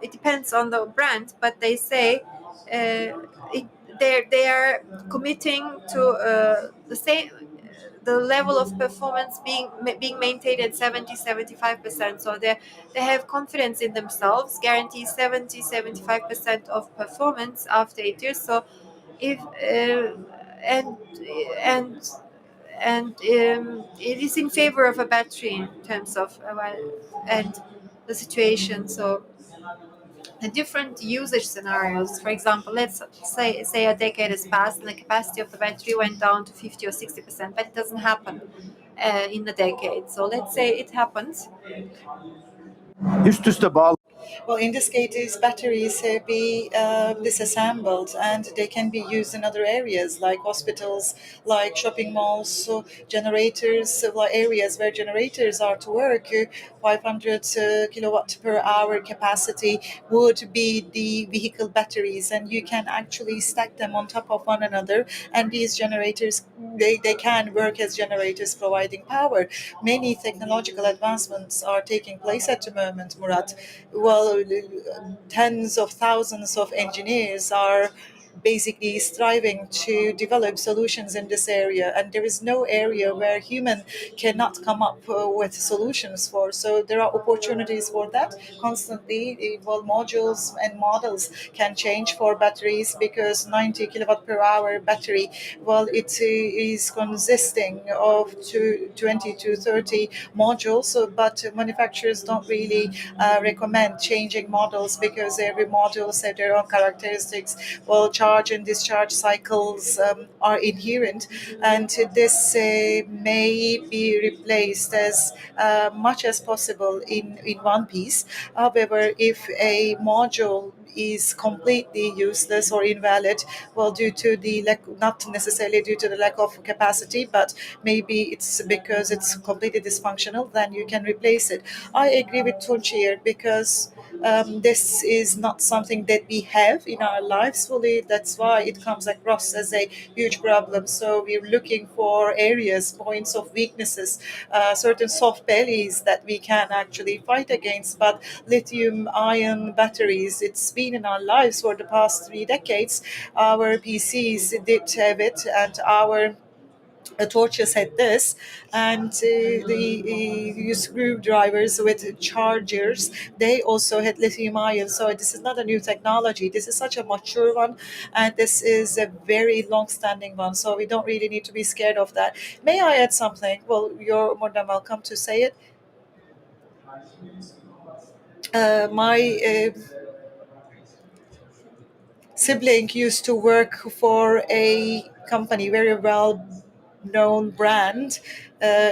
S3: it depends on the brand, but they say it, they are committing to the same the level of performance being maintained at 70-75%. So they have confidence in themselves, guarantee 70-75% of performance after 8 years. So if and and it is in favor of a battery in terms of and the situation. So the different usage scenarios, for example, let's say a decade has passed and the capacity of the battery went down to 50 or 60%, but it doesn't happen in a decade. So let's say it happens.
S5: üst üste bağlı
S2: Well, in this case, batteries be disassembled and they can be used in other areas like hospitals, like shopping malls, so generators, like areas where generators are to work. 500 kilowatt per hour capacity would be the vehicle batteries, and you can actually stack them on top of one another. And these generators, they can work as generators providing power. Many technological advancements are taking place at the moment, Murat. Well, tens of thousands of engineers are basically striving to develop solutions in this area, and there is no area where human cannot come up with solutions for. So there are opportunities for that constantly. Well, modules and models can change for batteries, because 90 kilowatt per hour battery, well, it is consisting of 20 to 30 modules, but manufacturers don't really recommend changing models, because every module has their own characteristics. Well, charge and discharge cycles are inherent, and this may be replaced as much as possible in one piece. However, if a module is completely useless or invalid, well, due to the lack, not necessarily due to the lack of capacity, but maybe it's because it's completely dysfunctional, then you can replace it. I agree with Tunç here, because this is not something that we have in our lives fully. That's why it comes across as a huge problem. So we're looking for areas, points of weaknesses, certain soft bellies that we can actually fight against. But lithium ion batteries, it's been in our lives for the past 3 decades. Our PCs did have it, and our torches had this, and the screwdrivers with chargers, they also had lithium ion. So this is not a new technology, this is such a mature one, and this is a very long-standing one, so we don't really need to be scared of that. May I add something? Well, you're more than welcome to say it. My sibling used to work for a company, very well known brand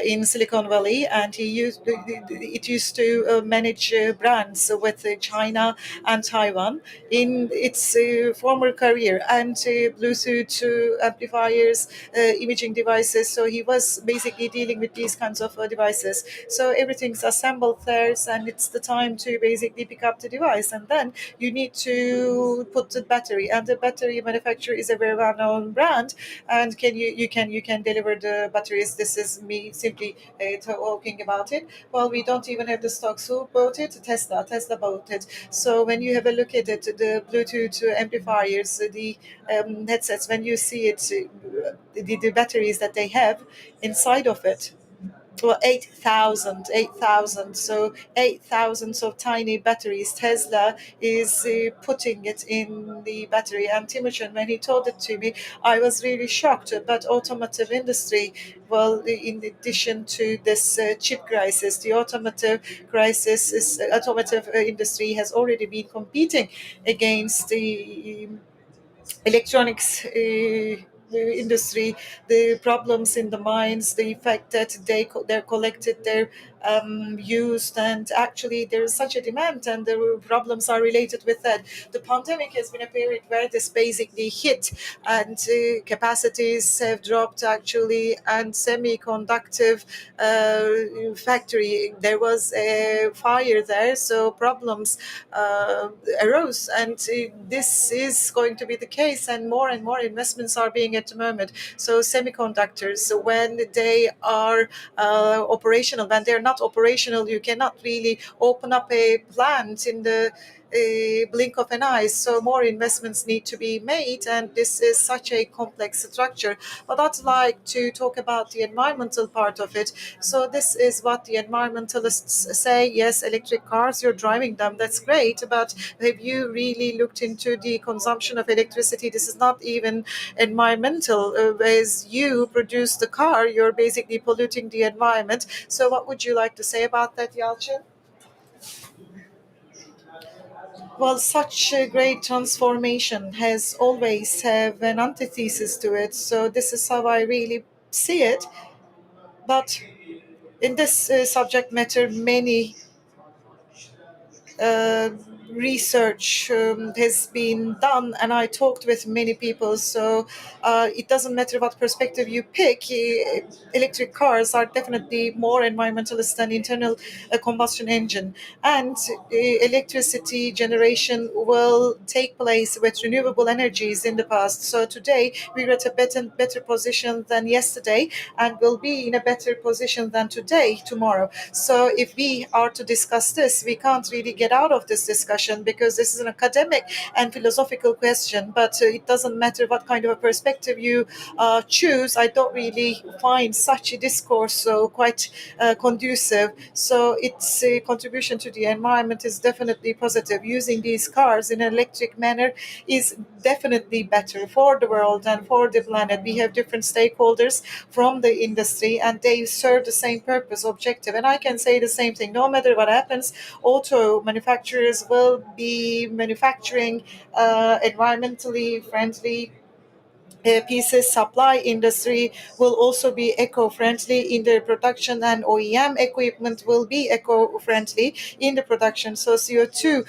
S2: in Silicon Valley, and it used to manage brands with China and Taiwan in its former career, and Bluetooth amplifiers, imaging devices. So he was basically dealing with these kinds of devices. So everything's assembled there, and it's the time to basically pick up the device, and then you need to put the battery, and the battery manufacturer is a very well-known brand, and you can deliver the batteries. This is me me simply talking about it. Well, we don't even have the stocks. Who bought it? Tesla. Tesla bought it. So when you have a look at it, the Bluetooth amplifiers, the headsets, when you see it, the batteries that they have inside of it, well, 8,000. So 8,000 of tiny batteries. Tesla is putting it in the battery. And Timothy, when he told it to me, I was really shocked. But automotive industry, well, in addition to this chip crisis, the automotive industry has already been competing against the electronics industry, the problems in the mines, the fact that they're collected, they're used, and actually there is such a demand, and the problems are related with that. The pandemic has been a period where this basically hit, and capacities have dropped actually, and semiconductor factory, there was a fire there, so problems arose, and this is going to be the case, and more investments are being at the moment. So semiconductors, when they are operational, when they're not operational, you cannot really open up a plant in the a blink of an eye. So more investments need to be made, and this is such a complex structure. But I'd like to talk about the environmental part of it. So this is what the environmentalists say. Yes, electric cars, you're driving them, that's great, but have you really looked into the consumption of electricity? This is not even environmental. As you produce the car, you're basically polluting the environment. So what would you like to say about that, Yalchin? Well, such a great transformation has always have an antithesis to it. So this is how I really see it. But in this subject matter, many uh, research has been done, and I talked with many people. So it doesn't matter what perspective you pick. Electric cars are definitely more environmentalist than internal combustion engine, and electricity generation will take place with renewable energies in the past. So today we're at a better position than yesterday, and will be in a better position than today tomorrow. So if we are to discuss this, we can't really get out of this discussion, because this is an academic and philosophical question. But it doesn't matter what kind of a perspective you choose. I don't really find such a discourse so quite conducive. So its contribution to the environment is definitely positive. Using these cars in an electric manner is definitely better for the world and for the planet. We have different stakeholders from the industry, and they serve the same purpose, objective. And I can say the same thing. No matter what happens, auto manufacturers will be manufacturing environmentally friendly pieces. Supply industry will also be eco-friendly in their production, and OEM equipment will be eco-friendly in the production. So CO2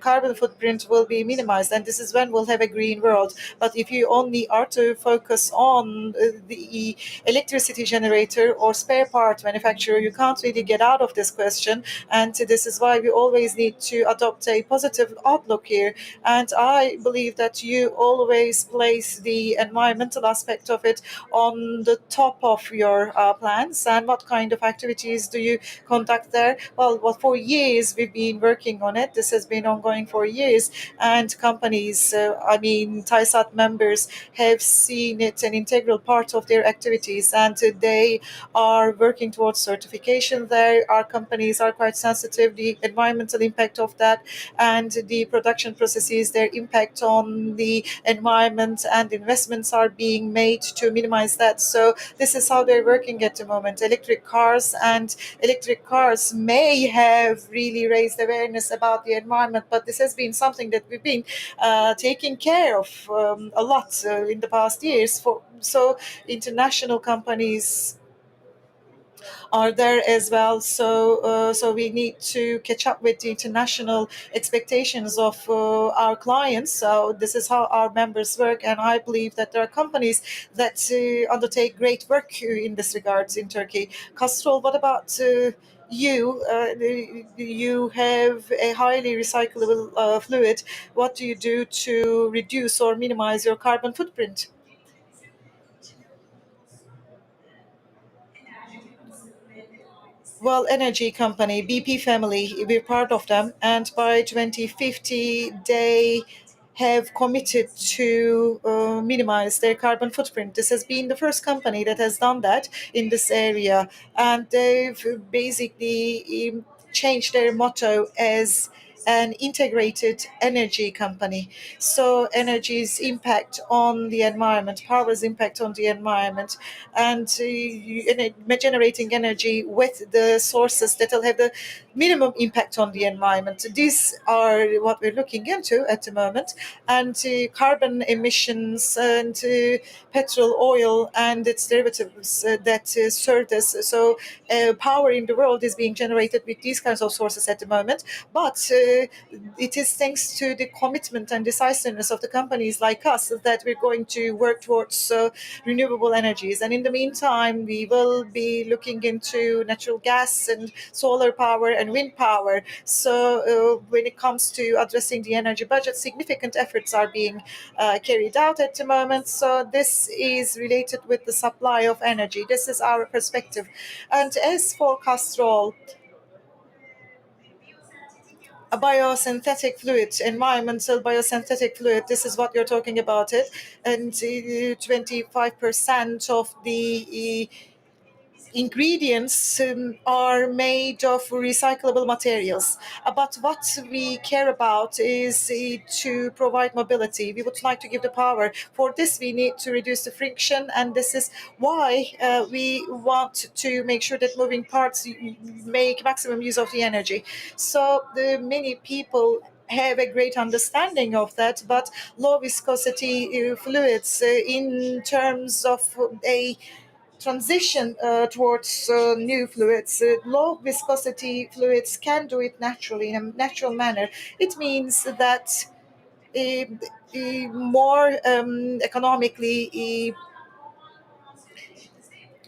S2: carbon footprint will be minimized, and this is when we'll have a green world. But if you only are to focus on the electricity generator or spare part manufacturer, you can't really get out of this question. And this is why we always need to adopt a positive outlook here. And I believe that you always place the environmental aspect of it on the top of your plans. And what kind of activities do you conduct there? Well, for years we've been working on it. This has been ongoing for years, and companies, TISAT members, have seen it an integral part of their activities, and they are working towards certification there. Our companies are quite sensitive the environmental impact of that, and the production processes, their impact on the environment, and investments are being made to minimize that. So this is how they're working at the moment. Electric cars may have really raised awareness about the environment, but this has been something that we've been taking care of a lot in the past years. So international companies are there as well. So we need to catch up with the international expectations of our clients. So this is how our members work, and I believe that there are companies that undertake great work in this regards in Turkey. Castrol, what about you? You have a highly recyclable fluid. What do you do to reduce or minimize your carbon footprint? well, energy company, BP family, we're part of them. And by 2050, they have committed to minimize their carbon footprint. This has been the first company that has done that in this area. And they've basically changed their motto as an integrated energy company. So energy's impact on the environment, power's impact on the environment, and generating energy with the sources that will have the minimum impact on the environment. These are what we're looking into at the moment. And carbon emissions and petrol, oil, and its derivatives that serve us. So power in the world is being generated with these kinds of sources at the moment. But it is thanks to the commitment and decisiveness of the companies like us that we're going to work towards renewable energies. And in the meantime, we will be looking into natural gas and solar power and wind power. So when it comes to addressing the energy budget, significant efforts are being carried out at the moment. So this is related with the supply of energy. This is our perspective. And as for Castrol, a biosynthetic fluid, environmental biosynthetic fluid. This is what you're talking about it, and 25% of the ingredients are made of recyclable materials. But what we care about is to provide mobility. We would like to give the power. For this, we need to reduce the friction, and this is why we want to make sure that moving parts make maximum use of the energy. So the many people have a great understanding of that, but low viscosity fluids in terms of a transition towards new fluids. Low viscosity fluids can do it naturally in a natural manner. It means that more economically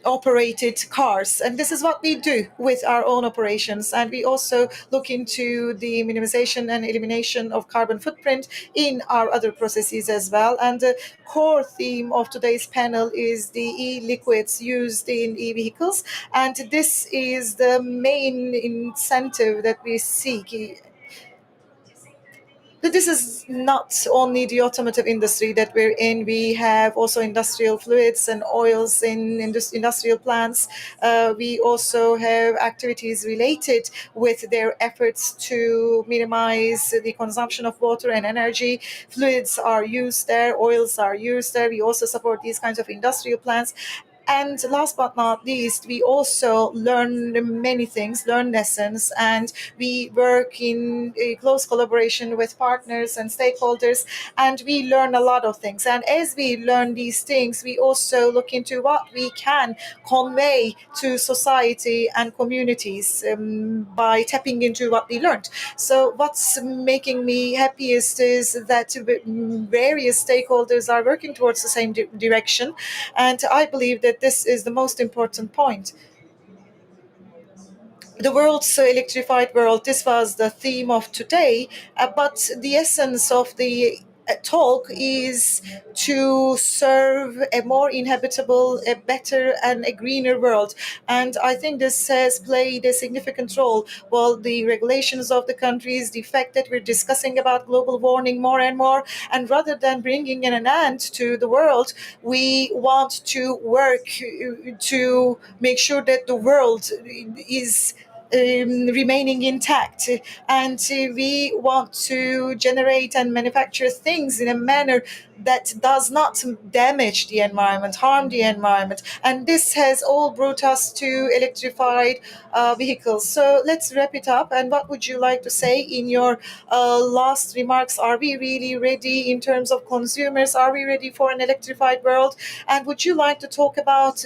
S2: operated cars, and this is what we do with our own operations. And we also look into the minimization and elimination of carbon footprint in our other processes as well. And the core theme of today's panel is the e-liquids used in e-vehicles, and this is the main incentive that we seek. But this is not only the automotive industry that we're in. We have also industrial fluids and oils in industrial plants. We also have activities related with their efforts to minimize the consumption of water and energy. Fluids are used there, oils are used there. We also support these kinds of industrial plants. And last but not least, we also learn many things, learn lessons, and we work in a close collaboration with partners and stakeholders, and we learn a lot of things. And as we learn these things, we also look into what we can convey to society and communities by tapping into what we learned. So what's making me happiest is that various stakeholders are working towards the same direction, and I believe that this is the most important point. The world's electrified world, this was the theme of today, but the essence of the talk is to serve a more inhabitable, a better, and a greener world. And I think this has played a significant role. Well, the regulations of the countries, the fact that we're discussing about global warming more and more, and rather than bringing an end to the world, we want to work to make sure that the world is remaining intact, and we want to generate and manufacture things in a manner that does not damage the environment, harm the environment. And this has all brought us to electrified vehicles. So let's wrap it up. And what would you like to say in your last remarks? Are we really ready in terms of consumers? Are we ready for an electrified world? And would you like to talk about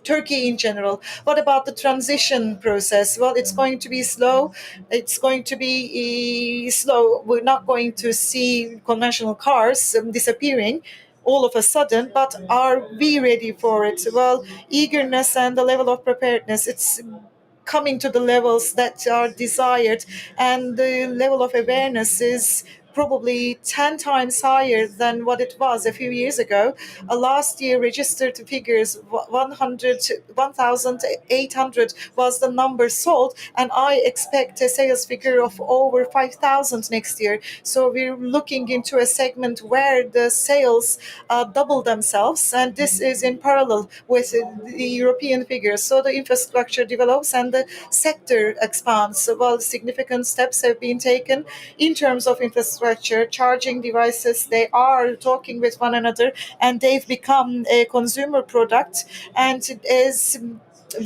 S2: Turkey in general? What about the transition process? Well, it's going to be slow. It's going to be slow. We're not going to see conventional cars disappearing all of a sudden, but are we ready for it? Well, eagerness and the level of preparedness, it's coming to the levels that are desired, and the level of awareness is probably 10 times higher than what it was a few years ago. Last year registered figures 1,800 was the number sold, and I expect a sales figure of over 5,000 next year. So we're looking into a segment where the sales double themselves, and this is in parallel with the European figures. So the infrastructure develops and the sector expands. While significant steps have been taken in terms of infrastructure, charging devices, they are talking with one another, and they've become a consumer product. And as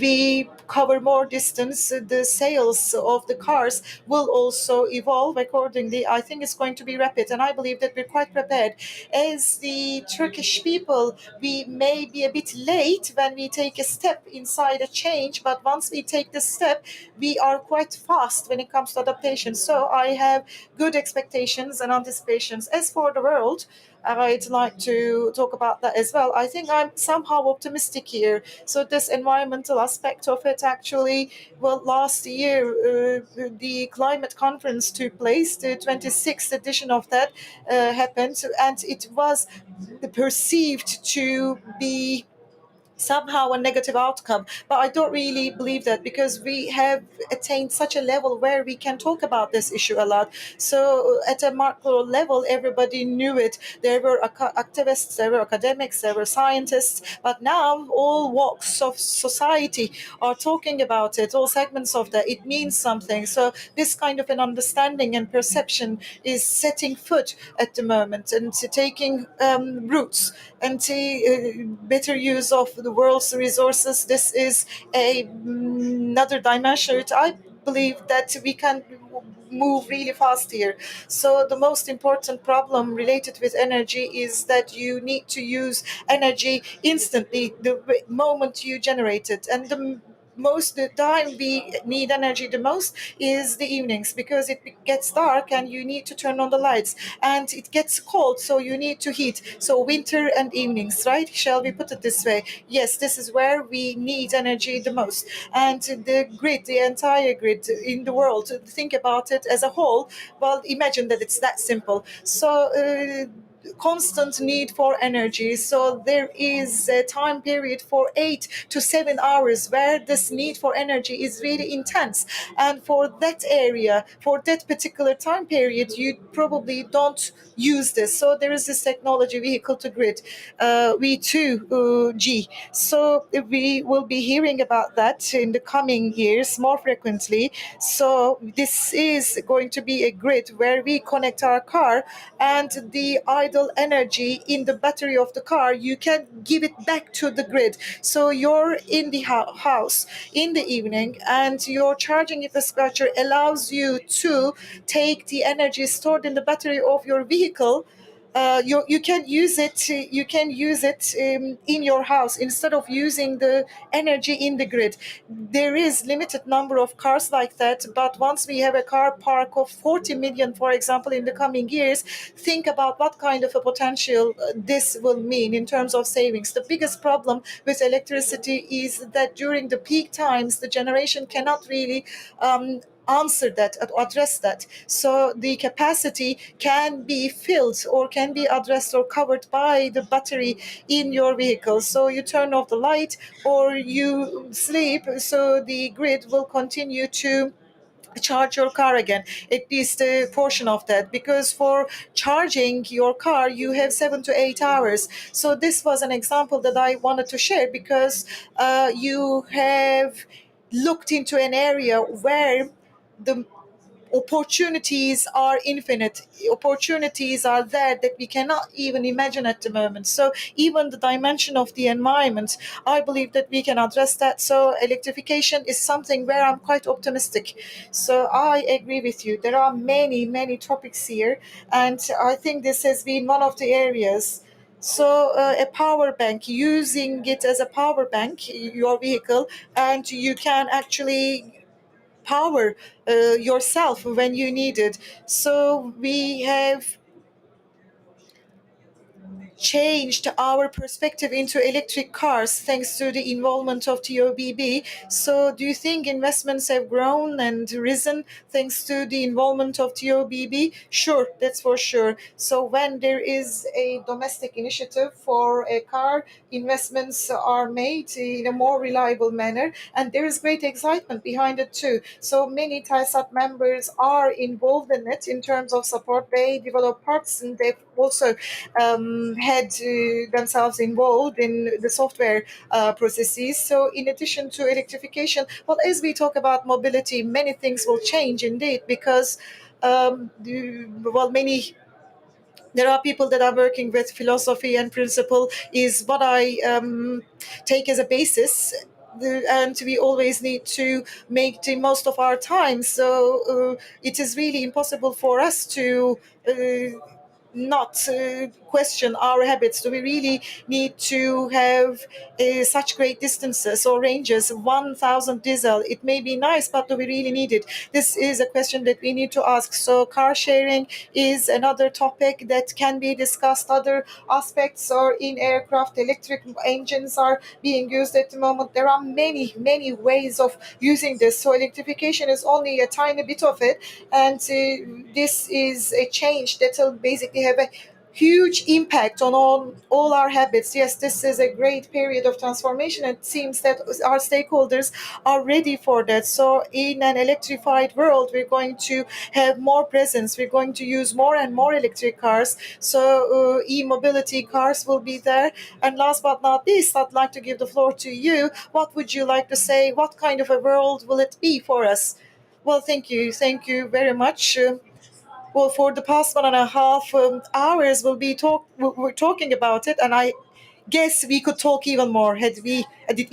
S2: we cover more distance, the sales of the cars will also evolve accordingly. I think it's going to be rapid, and I believe that we're quite prepared. As the Turkish people, we may be a bit late when we take a step inside a change, but once we take the step, we are quite fast when it comes to adaptation. So I have good expectations and anticipations. As for the world, I'd like to talk about that as well. I think I'm somehow optimistic here. So this environmental aspect of it, actually, well, last year the climate conference took place. The 26th edition of that happened, and it was perceived to be somehow a negative outcome. But I don't really believe that, because we have attained such a level where we can talk about this issue a lot. So at a macro level, everybody knew it. There were activists, there were academics, there were scientists, but now all walks of society are talking about it, all segments of that. It means something. So this kind of an understanding and perception is setting foot at the moment, and taking roots, and better use of the world's resources. This is another dimension. I believe that we can move really fast here. So the most important problem related with energy is that you need to use energy instantly, the moment you generate it. And the time we need energy the most is the evenings, because it gets dark and you need to turn on the lights, and it gets cold, so you need to heat. So winter and evenings, right? Shall we put it this way? Yes, this is where we need energy the most. And the grid, the entire grid in the world, think about it as a whole. Well, imagine that it's that simple. So constant need for energy. So there is a time period for 8 to 7 hours where this need for energy is really intense. And for that area, for that particular time period, you probably don't use this. So there is this technology, vehicle to grid, V2G. So we will be hearing about that in the coming years more frequently. So this is going to be a grid where we connect our car, and the idle energy in the battery of the car, you can give it back to the grid. So you're in the house in the evening, and your charging infrastructure allows you to take the energy stored in the battery of your vehicle. You can use it. You can use it in your house instead of using the energy in the grid. There is limited number of cars like that, but once we have a car park of 40 million, for example, in the coming years, think about what kind of a potential this will mean in terms of savings. The biggest problem with electricity is that during the peak times, the generation cannot really answer that, address that. So the capacity can be filled or can be addressed or covered by the battery in your vehicle. So you turn off the light or you sleep, so the grid will continue to charge your car again, at least a portion of that, because for charging your car you have 7 to 8 hours. So this was an example that I wanted to share, because you have looked into an area where the opportunities are infinite. Opportunities are there that we cannot even imagine at the moment. So even the dimension of the environment, I believe that we can address that. So electrification is something where I'm quite optimistic. So I agree with you. There are many topics here, and I think this has been one of the areas. So a power bank, using it as a power bank, your vehicle, and you can actually power yourself when you need it. So we have changed our perspective into electric cars thanks to the involvement of TOBB. So, do you think investments have grown and risen thanks to the involvement of TOBB? Sure, that's for sure. So, when there is a domestic initiative for a car, investments are made in a more reliable manner, and there is great excitement behind it too. So, many TISAT members are involved in it in terms of support. They develop parts and they've also had themselves involved in the software processes. So, in addition to electrification, well, as we talk about mobility, many things will change indeed because, well, many there are people that are working with philosophy and principle is what I take as a basis. And we always need to make the most of our time. So it is really impossible for us to not question our habits. Do we really need to have such great distances or ranges? 1,000 diesel, it may be nice, but do we really need it? This is a question that we need to ask. So, car sharing is another topic that can be discussed. Other aspects are in aircraft, electric engines are being used at the moment. There are many, many ways of using this. So, electrification is only a tiny bit of it, and this is a change that will basically have a huge impact on all our habits. Yes, this is a great period of transformation. It seems that our stakeholders are ready for that. So in an electrified world, we're going to have more presence. We're going to use more and more electric cars. So e-mobility cars will be there. And last but not least, I'd like to give the floor to you. What would you like to say? What kind of a world will it be for us? Well, thank you. Thank you very much. Well, for the past 1.5 hours, we're talking about it, and I guess we could talk even more did we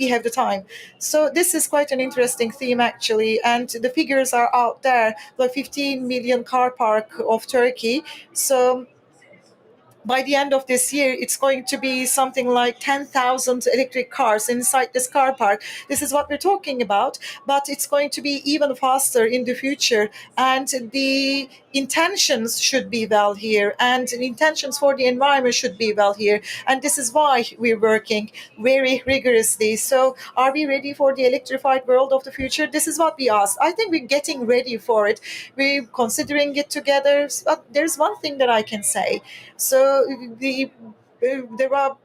S2: have the time. So this is quite an interesting theme actually, and the figures are out there. The 15 million car park of Turkey. So by the end of this year, it's going to be something like 10,000 electric cars inside this car park. This is what we're talking about, but it's going to be even faster in the future. And the intentions should be well here, and the intentions for the environment should be well here. And this is why we're working very rigorously. So, are we ready for the electrified world of the future? This is what we asked. I think we're getting ready for it. We're considering it together. But there's one thing that I can say. So there are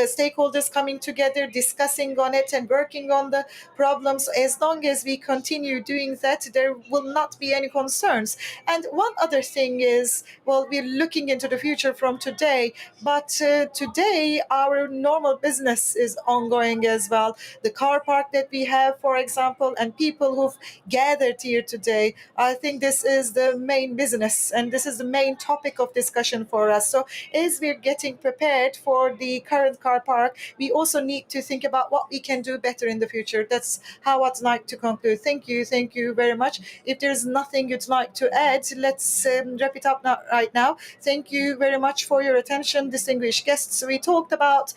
S2: stakeholders coming together, discussing on it and working on the problems. As long as we continue doing that, there will not be any concerns. And one other thing is, well, we're looking into the future from today, but today our normal business is ongoing as well. The car park that we have, for example, and people who've gathered here today, I think this is the main business and this is the main topic of discussion for us. So as we're getting prepared for the current car park, we also need to think about what we can do better in the future. That's how I'd like to conclude. Thank you. Thank you very much. If there's nothing you'd like to add, let's wrap it up right now. Thank you very much for your attention, distinguished guests. We talked about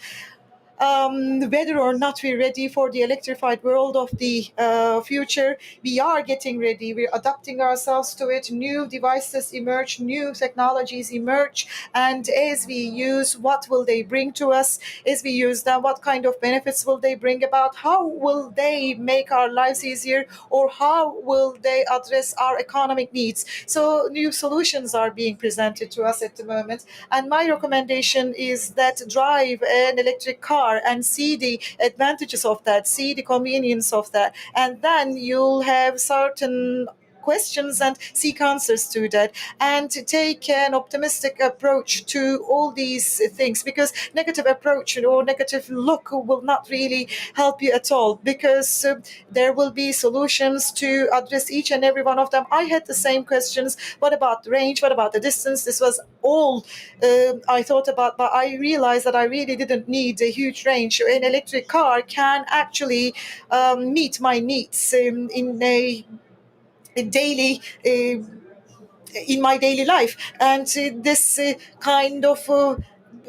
S2: whether or not we're ready for the electrified world of the future. We are getting ready. We're adapting ourselves to it. New devices emerge, new technologies emerge, and as we use, what will they bring to us? As we use them, what kind of benefits will they bring about? How will they make our lives easier, or how will they address our economic needs? So new solutions are being presented to us at the moment, and my recommendation is that drive an electric car and see the advantages of that, see the convenience of that, and then you'll have certain questions and seek answers to that, and take an optimistic approach to all these things, because negative approach or negative look will not really help you at all, because there will be solutions to address each and every one of them. I had the same questions. What about the range? What about the distance? This was all I thought about, but I realized that I really didn't need a huge range. An electric car can actually meet my needs in a daily in my daily life, and this kind of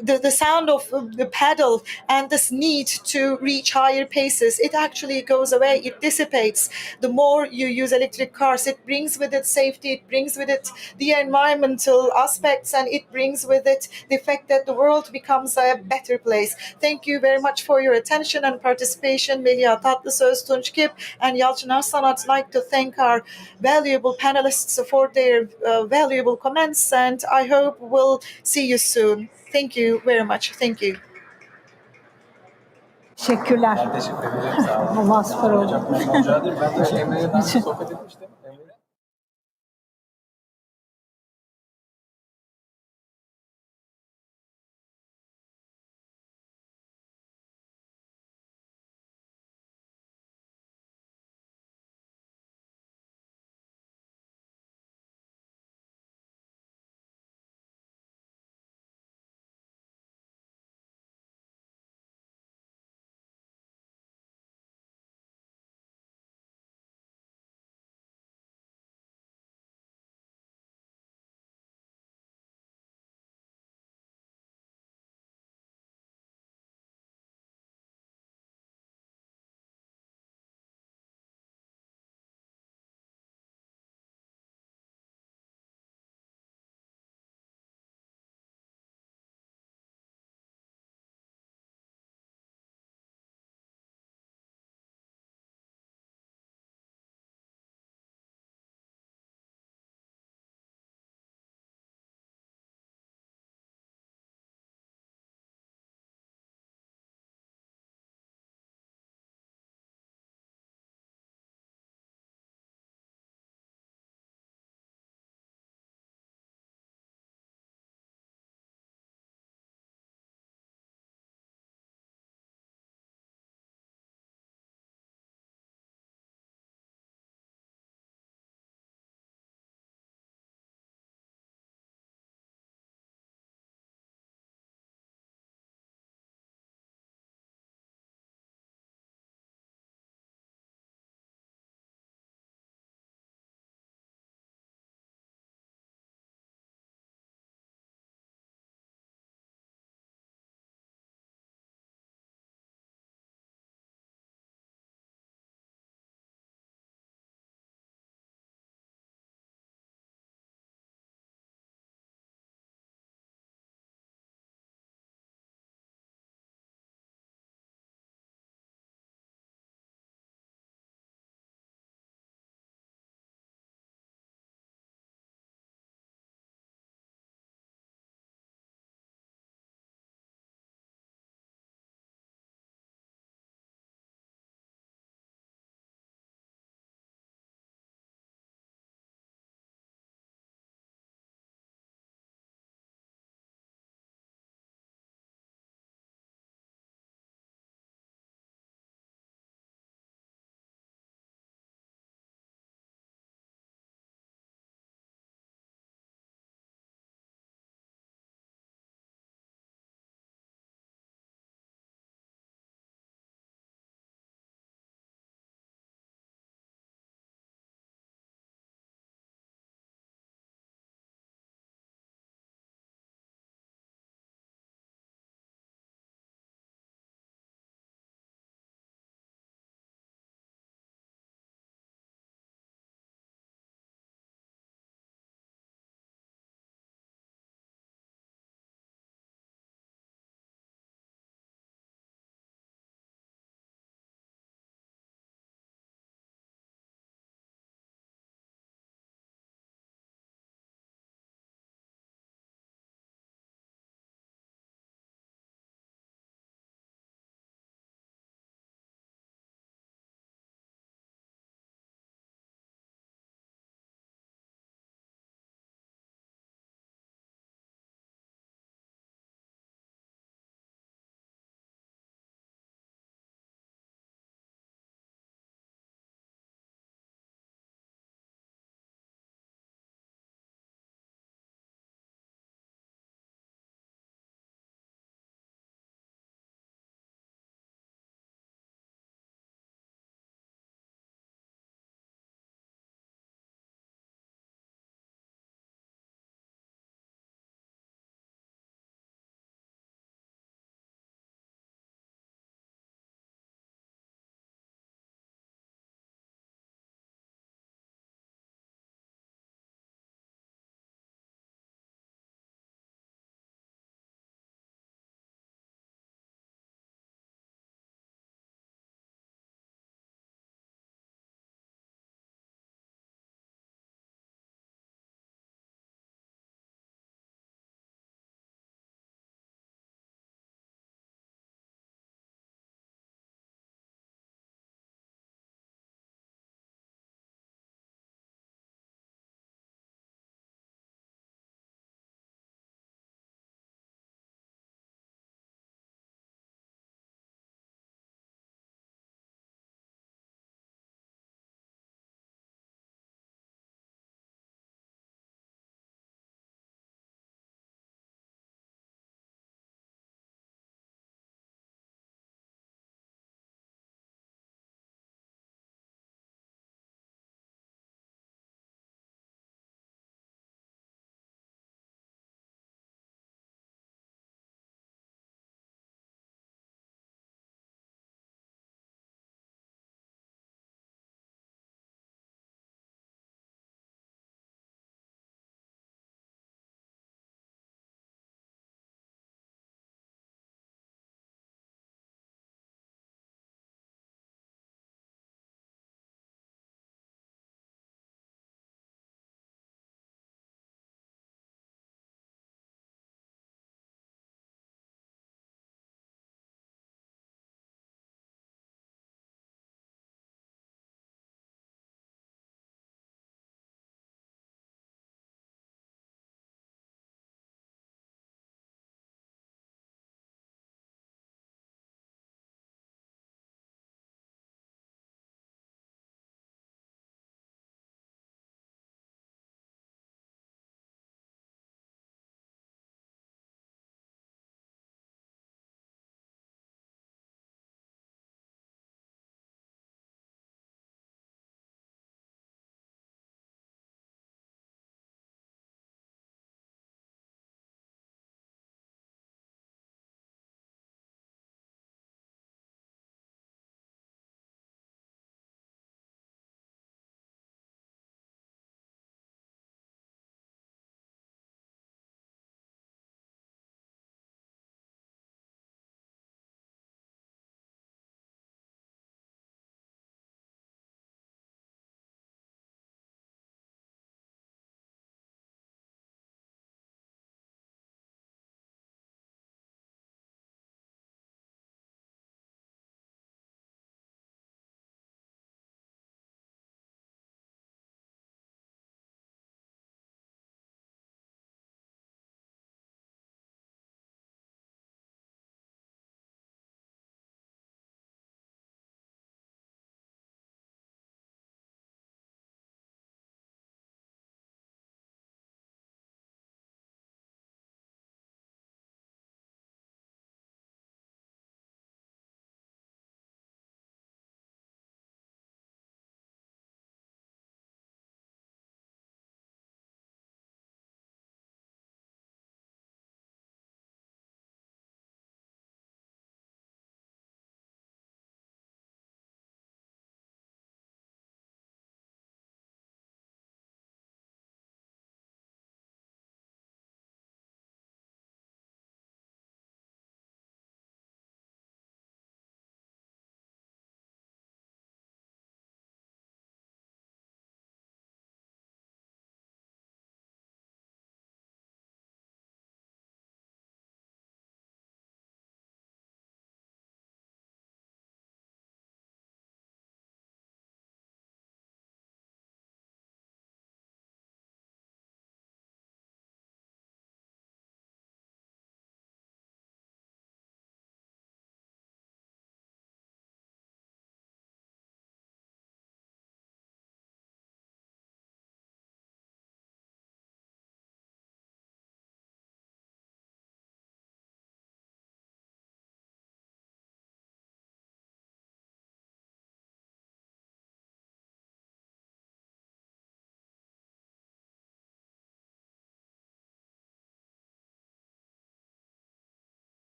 S2: the sound of the pedal and this need to reach higher paces, it actually goes away, it dissipates. The more you use electric cars, it brings with it safety, it brings with it the environmental aspects, and it brings with it the fact that the world becomes a better place. Thank you very much for your attention and participation. Melia Tatlısöz, Tunç Kip, and Yalçın Arslan. I'd like to thank our valuable panelists for their valuable comments, and I hope we'll see you soon. Thank you very much. Thank you.
S7: Teşekkürler.
S6: Ben teşekkür ederim. Sağ olun.
S7: Allah süper oldu.
S6: Çok memnun olacağı değil. Ben de Emre'yle daha önce sohbet etmiştim. Emre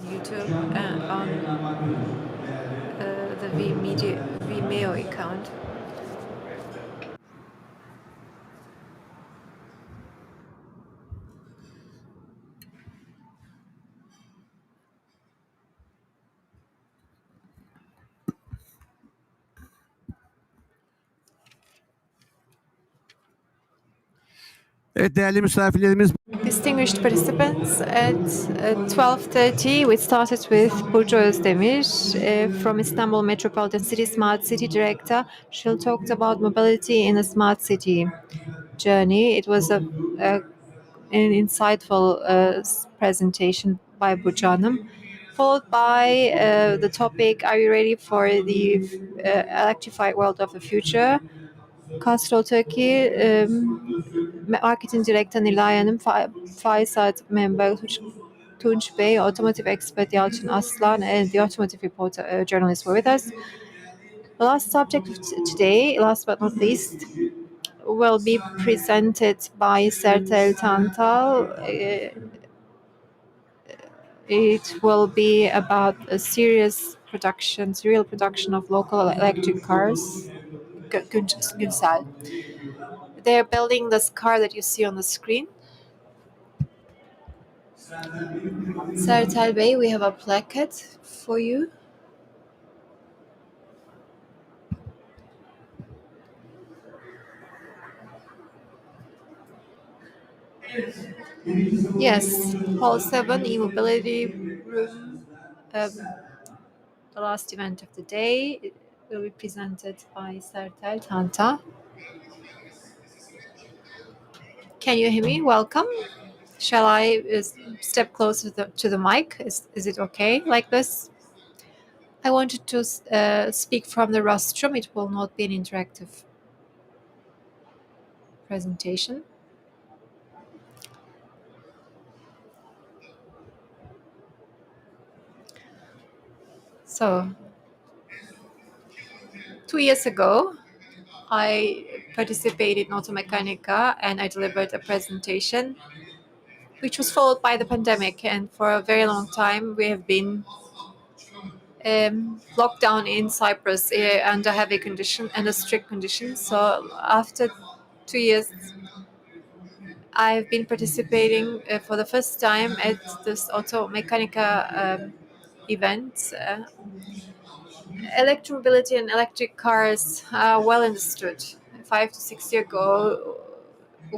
S3: YouTube and on the Vimeo account.
S5: Evet değerli misafirlerimiz.
S3: Distinguished participants, at 12:30 we started with Burcu Özdemir from Istanbul Metropolitan City Smart City Director. She talked about mobility in a smart city journey. It was an insightful presentation by Burcu Hanım, followed by the topic, are you ready for the electrified world of the future? Castro Turkey Marketing Director Nilay Hanım, Fireside member Tunç Bey, automotive expert Yalçın Aslan, and the automotive reporter journalist were with us. The last subject of today, last but not least, will be presented by Sertel Tantal. It will be about a serial production of local electric cars. Günsel. They're building this car that you see on the screen. Sertel Bey, we have a plaquette for you. Yes, Hall 7 e-mobility room. The last event of the day will be presented by Sertel Tanta. Can you hear me? Welcome. Shall I step closer to the mic? Is it okay like this? I wanted to speak from the rostrum. It will not be an interactive presentation. So, 2 years ago, I participated in Automechanika and I delivered a presentation, which was followed by the pandemic. And for a very long time, we have been locked down in Cyprus under heavy condition and a strict condition. So after 2 years, I've been participating for the first time at this Automechanika event. Electromobility and electric cars are well understood. 5 to 6 years ago,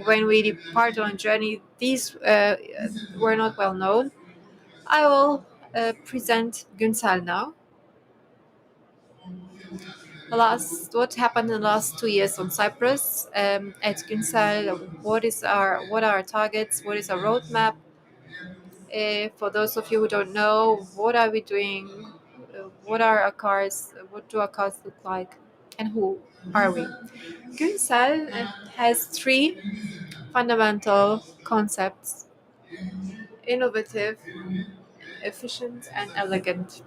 S3: when we departed on journey, these were not well known. I will present Günsel now. What happened in the last 2 years on Cyprus at Günsel? What are our targets? What is our roadmap? For those of you who don't know, what are we doing? What are our cars? What do our cars look like? And who are we? Günsel has three fundamental concepts: innovative, efficient, and elegant.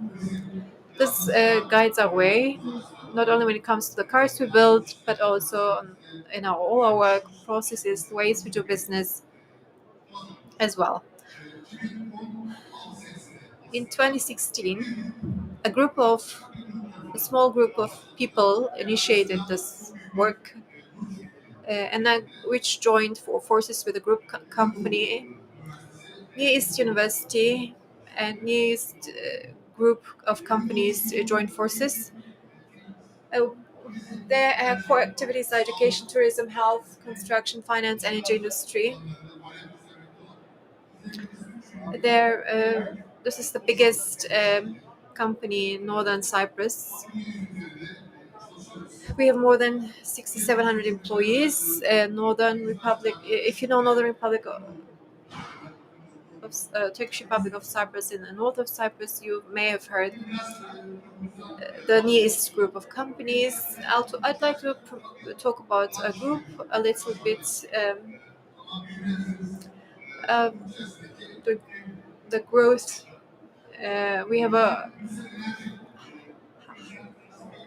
S3: This guides our way, not only when it comes to the cars we build, but also in all our work processes, ways we do business as well. In 2016, a small group of people initiated this work, which joined forces with a group company, Near East University, and Near East group of companies joined forces. Their core activities are education, tourism, health, construction, finance, energy industry. This is the biggest company in northern Cyprus. We have more than 6,700 employees. Northern Republic, if you know Northern Republic of Turkish Republic of Cyprus, in the north of Cyprus, you may have heard the Near East group of companies. I'd like to talk about a group a little bit. Uh, the growth. We have a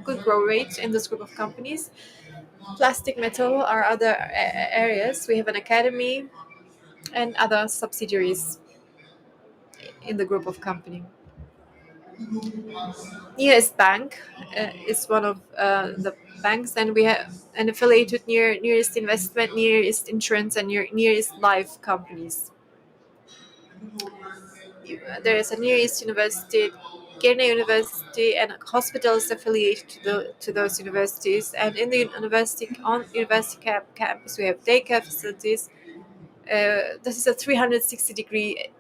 S3: good growth rate in this group of companies. Plastic, metal are other areas. We have an academy and other subsidiaries in the group of company. Nearest Bank is one of the banks, and we have an affiliate with Nearest Investment, Nearest Insurance, and Nearest Life companies. There is a Nearest University, Girne University, and hospitals affiliated to those universities. And in the university campus, we have daycare facilities. This is a 360-degree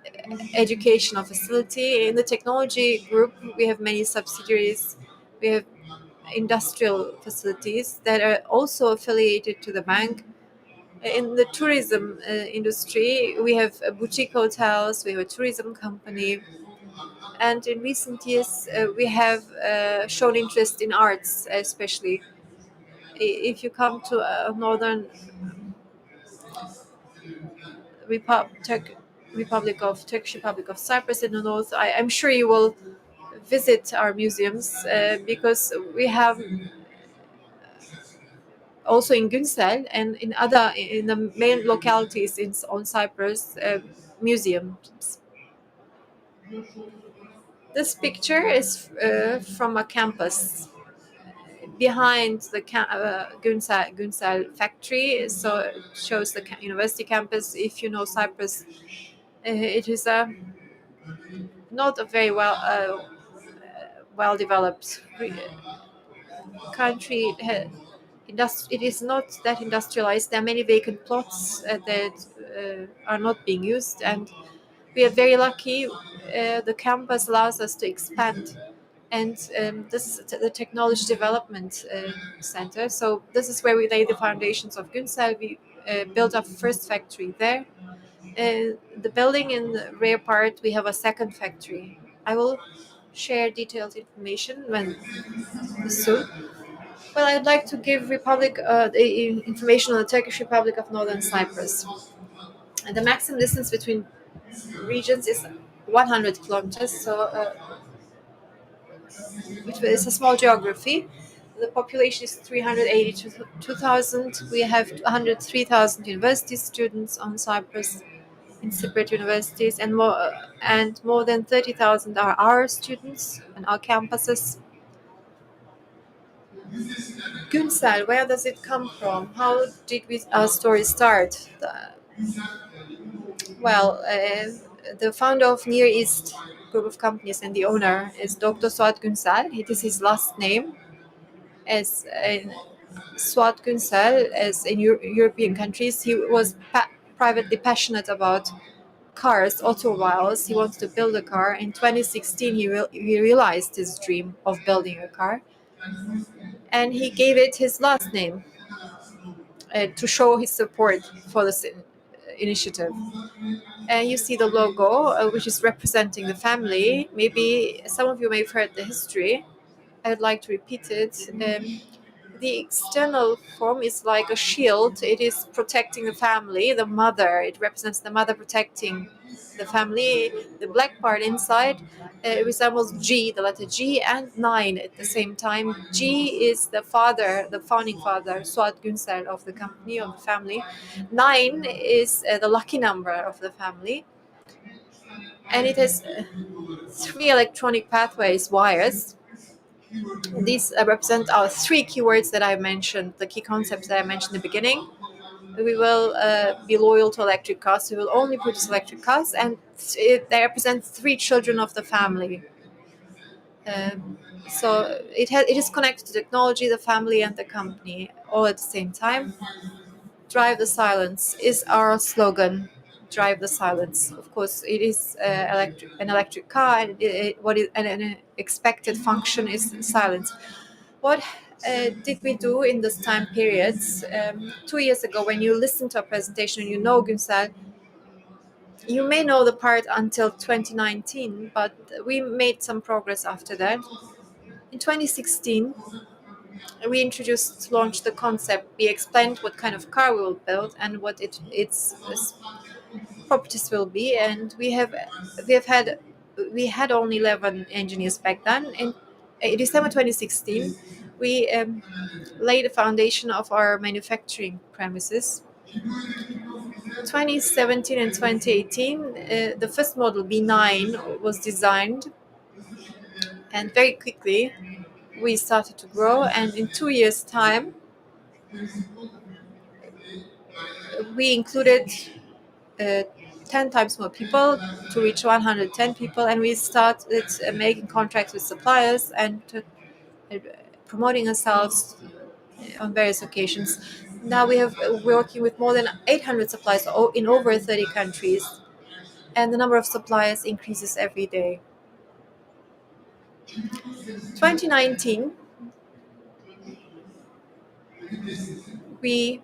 S3: educational facility. In the technology group, we have many subsidiaries. We have industrial facilities that are also affiliated to the bank. In the tourism industry, we have boutique hotels, we have a tourism company, and in recent years, we have shown interest in arts, especially. If you come to northern Turkish Republic of Cyprus in the north, I'm sure you will visit our museums because we have also in Günsel and in the main localities on Cyprus museums. This picture is from a campus behind the Günsel factory, so it shows the university campus. If you know Cyprus, it is a not a very well developed country. It is not that industrialized. There are many vacant plots that are not being used, and we are very lucky. The campus allows us to expand, and this is the technology development center. So this is where we lay the foundations of Günsel. We built our first factory there. The building in the rear part, we have a second factory. I will share detailed information when soon. Well, I'd like to give the information on the Turkish Republic of Northern Cyprus. And the maximum distance between regions is 100 kilometers, so which is a small geography. The population is 382,000. We have 103,000 university students on Cyprus in separate universities, and more than 30,000 are our students and our campuses. Günsel, where does it come from? How did our story start? The founder of Near East group of companies and the owner is Dr. Suat Günsel. It is his last name. As in Suat Günsel, as in European countries, he was privately passionate about cars, automobiles. He wanted to build a car. In 2016, he realized his dream of building a car, and he gave it his last name to show his support for this initiative. And you see the logo, which is representing the family. Maybe some of you may have heard the history. I would like to repeat it. The external form is like a shield. It is protecting the family, the mother. It represents the mother protecting the family. The black part inside resembles G, the letter G, and 9 at the same time. G is the father, the founding father, Suat Günsel, of the company, of the family. 9 is the lucky number of the family. And it has 3 electronic pathways, wires. These represent our 3 keywords that I mentioned, the key concepts that I mentioned in the beginning. We will be loyal to electric cars. We will only produce electric cars, and they represent 3 children of the family. So it is connected to technology, the family, and the company all at the same time. Drive the silence is our slogan. Drive the silence. Of course, it is an electric car, and an expected function is silence. What did we do in this time period? 2 years ago, when you listen to a presentation, you know Günsel, you may know the part until 2019, but we made some progress after that. In 2016, we launched the concept. We explained what kind of car we will build and what its properties will be, and we had only 11 engineers back then. In December 2016, we laid the foundation of our manufacturing premises. 2017 and 2018, the first model B9 was designed. And very quickly, we started to grow. And in 2 years' time, we included 10 times more people to reach 110 people. And we started making contracts with suppliers and promoting ourselves on various occasions. Now we're working with more than 800 suppliers in over 30 countries, and the number of suppliers increases every day. 2019, we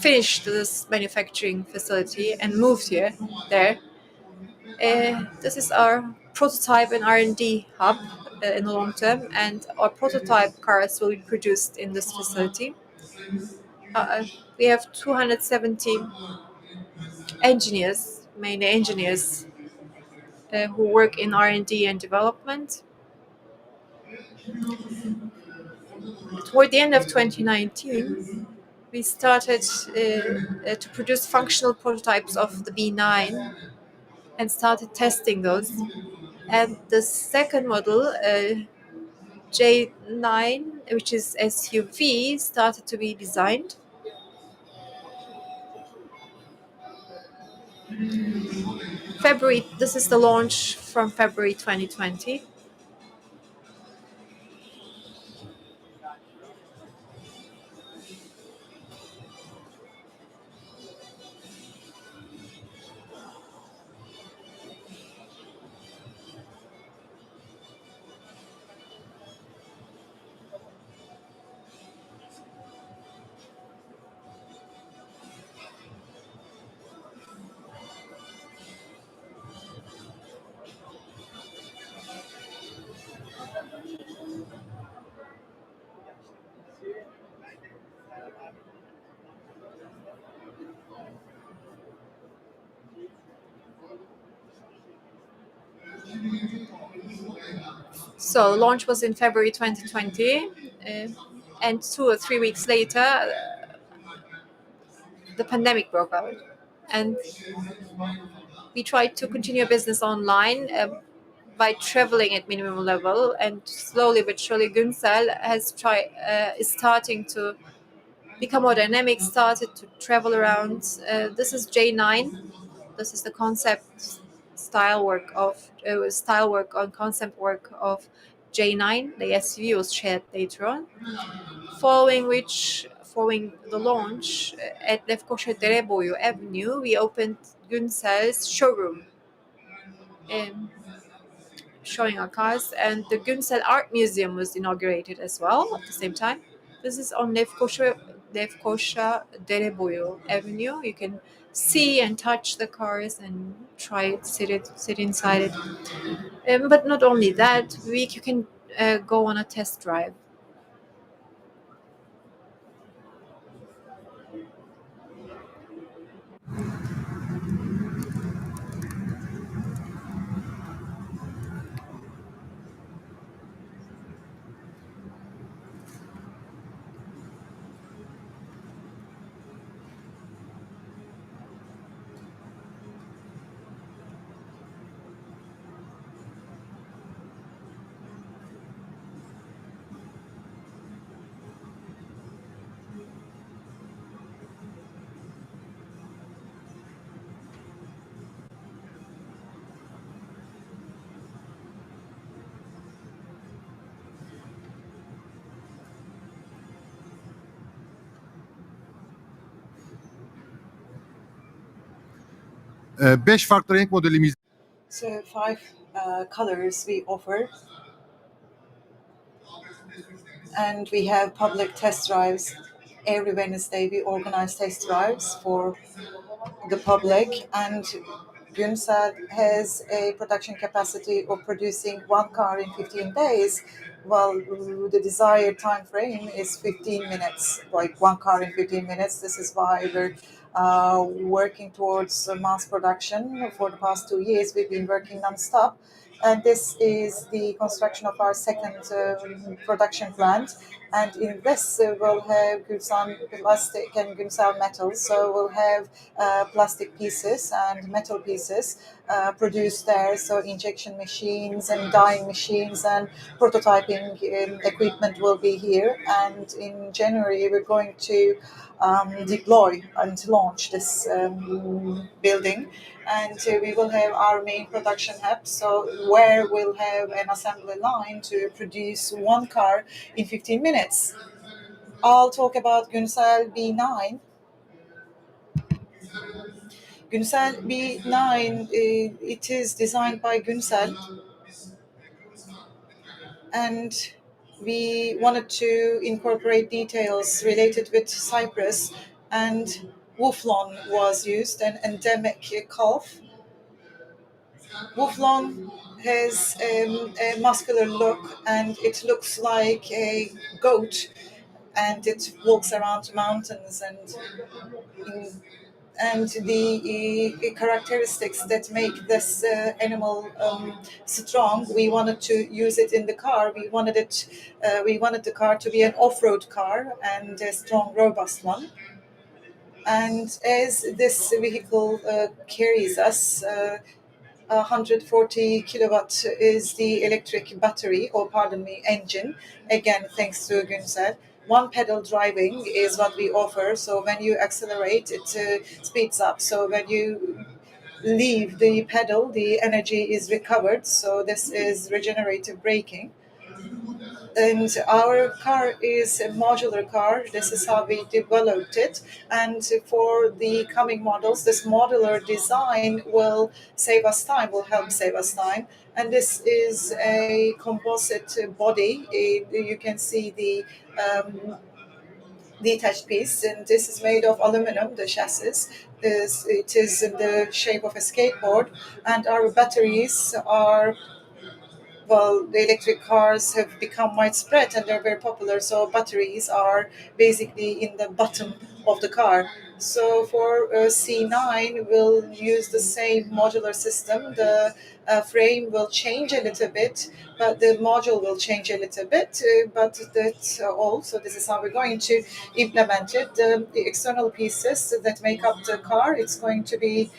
S3: finished this manufacturing facility and moved there. This is our prototype and R&D hub in the long term, and our prototype cars will be produced in this facility. We have 270 engineers, mainly engineers, who work in R&D and development. Toward the end of 2019, we started to produce functional prototypes of the B9 and started testing those. And the second model, J9, which is SUV, started to be designed. February, this is the launch from February 2020. So launch was in February 2020, and 2 or 3 weeks later, the pandemic broke out, and we tried to continue business online by traveling at minimum level. And slowly but surely, Günsel is starting to become more dynamic, started to travel around. This is J9. This is the concept style work on concept work of J9. The SUV was shared later on. Following the launch at Lefkoşa Dereboyu Avenue, we opened Günsel's showroom, showing our cars, and the Günsel Art Museum was inaugurated as well at the same time. This is on Lefkoşa Dereboyu Avenue. You can see and touch the cars and try it, sit inside it. But not only that, you can go on a test drive.
S5: Beş farklı renk modelimiz.
S2: So 5 colors we offer, and we have public test drives. Every Wednesday we organize test drives for the public, and Günsel has a production capacity of producing one car in 15 days, while the desired time frame is 15 minutes, like one car in 15 minutes. This is why we're working towards mass production. For the past 2 years, we've been working non-stop. And this is the construction of our second production plant. And in this, we'll have Gülsan plastic and Gülsan metal. So we'll have plastic pieces and metal pieces produced there. So injection machines and dyeing machines and prototyping equipment will be here. And in January, we're going to deploy and launch this building. And we will have our main production hub, so where we'll have an assembly line to produce one car in 15 minutes. I'll talk about Günsel B9. Günsel B9, it is designed by Günsel, and we wanted to incorporate details related with Cyprus, and Wolflon was used, an endemic calf. Wolflon has a muscular look, and it looks like a goat, and it walks around mountains and the characteristics that make this animal strong. We wanted to use it in the car. We wanted the car to be an off-road car and a strong, robust one. And as this vehicle carries us, 140 kilowatt is the electric battery, or pardon me, engine. Again, thanks to Günsel. One pedal driving is what we offer. So when you accelerate, it speeds up. So when you leave the pedal, the energy is recovered. So this is regenerative braking. And our car is a modular car. This is how we developed it. And for the coming models, this modular design will save us time, will help save us time. And this is a composite body. You can see the detached piece, and this is made of aluminum. The chassis it is in the shape of a skateboard, and our batteries are, well, the electric cars have become widespread and they're very popular. So batteries are basically in the bottom of the car. So for C9, we'll use the same modular system. The frame will change a little bit, but the module will change a little bit. But that's all. So this is how we're going to implement it. The external pieces that make up the car, it's going to be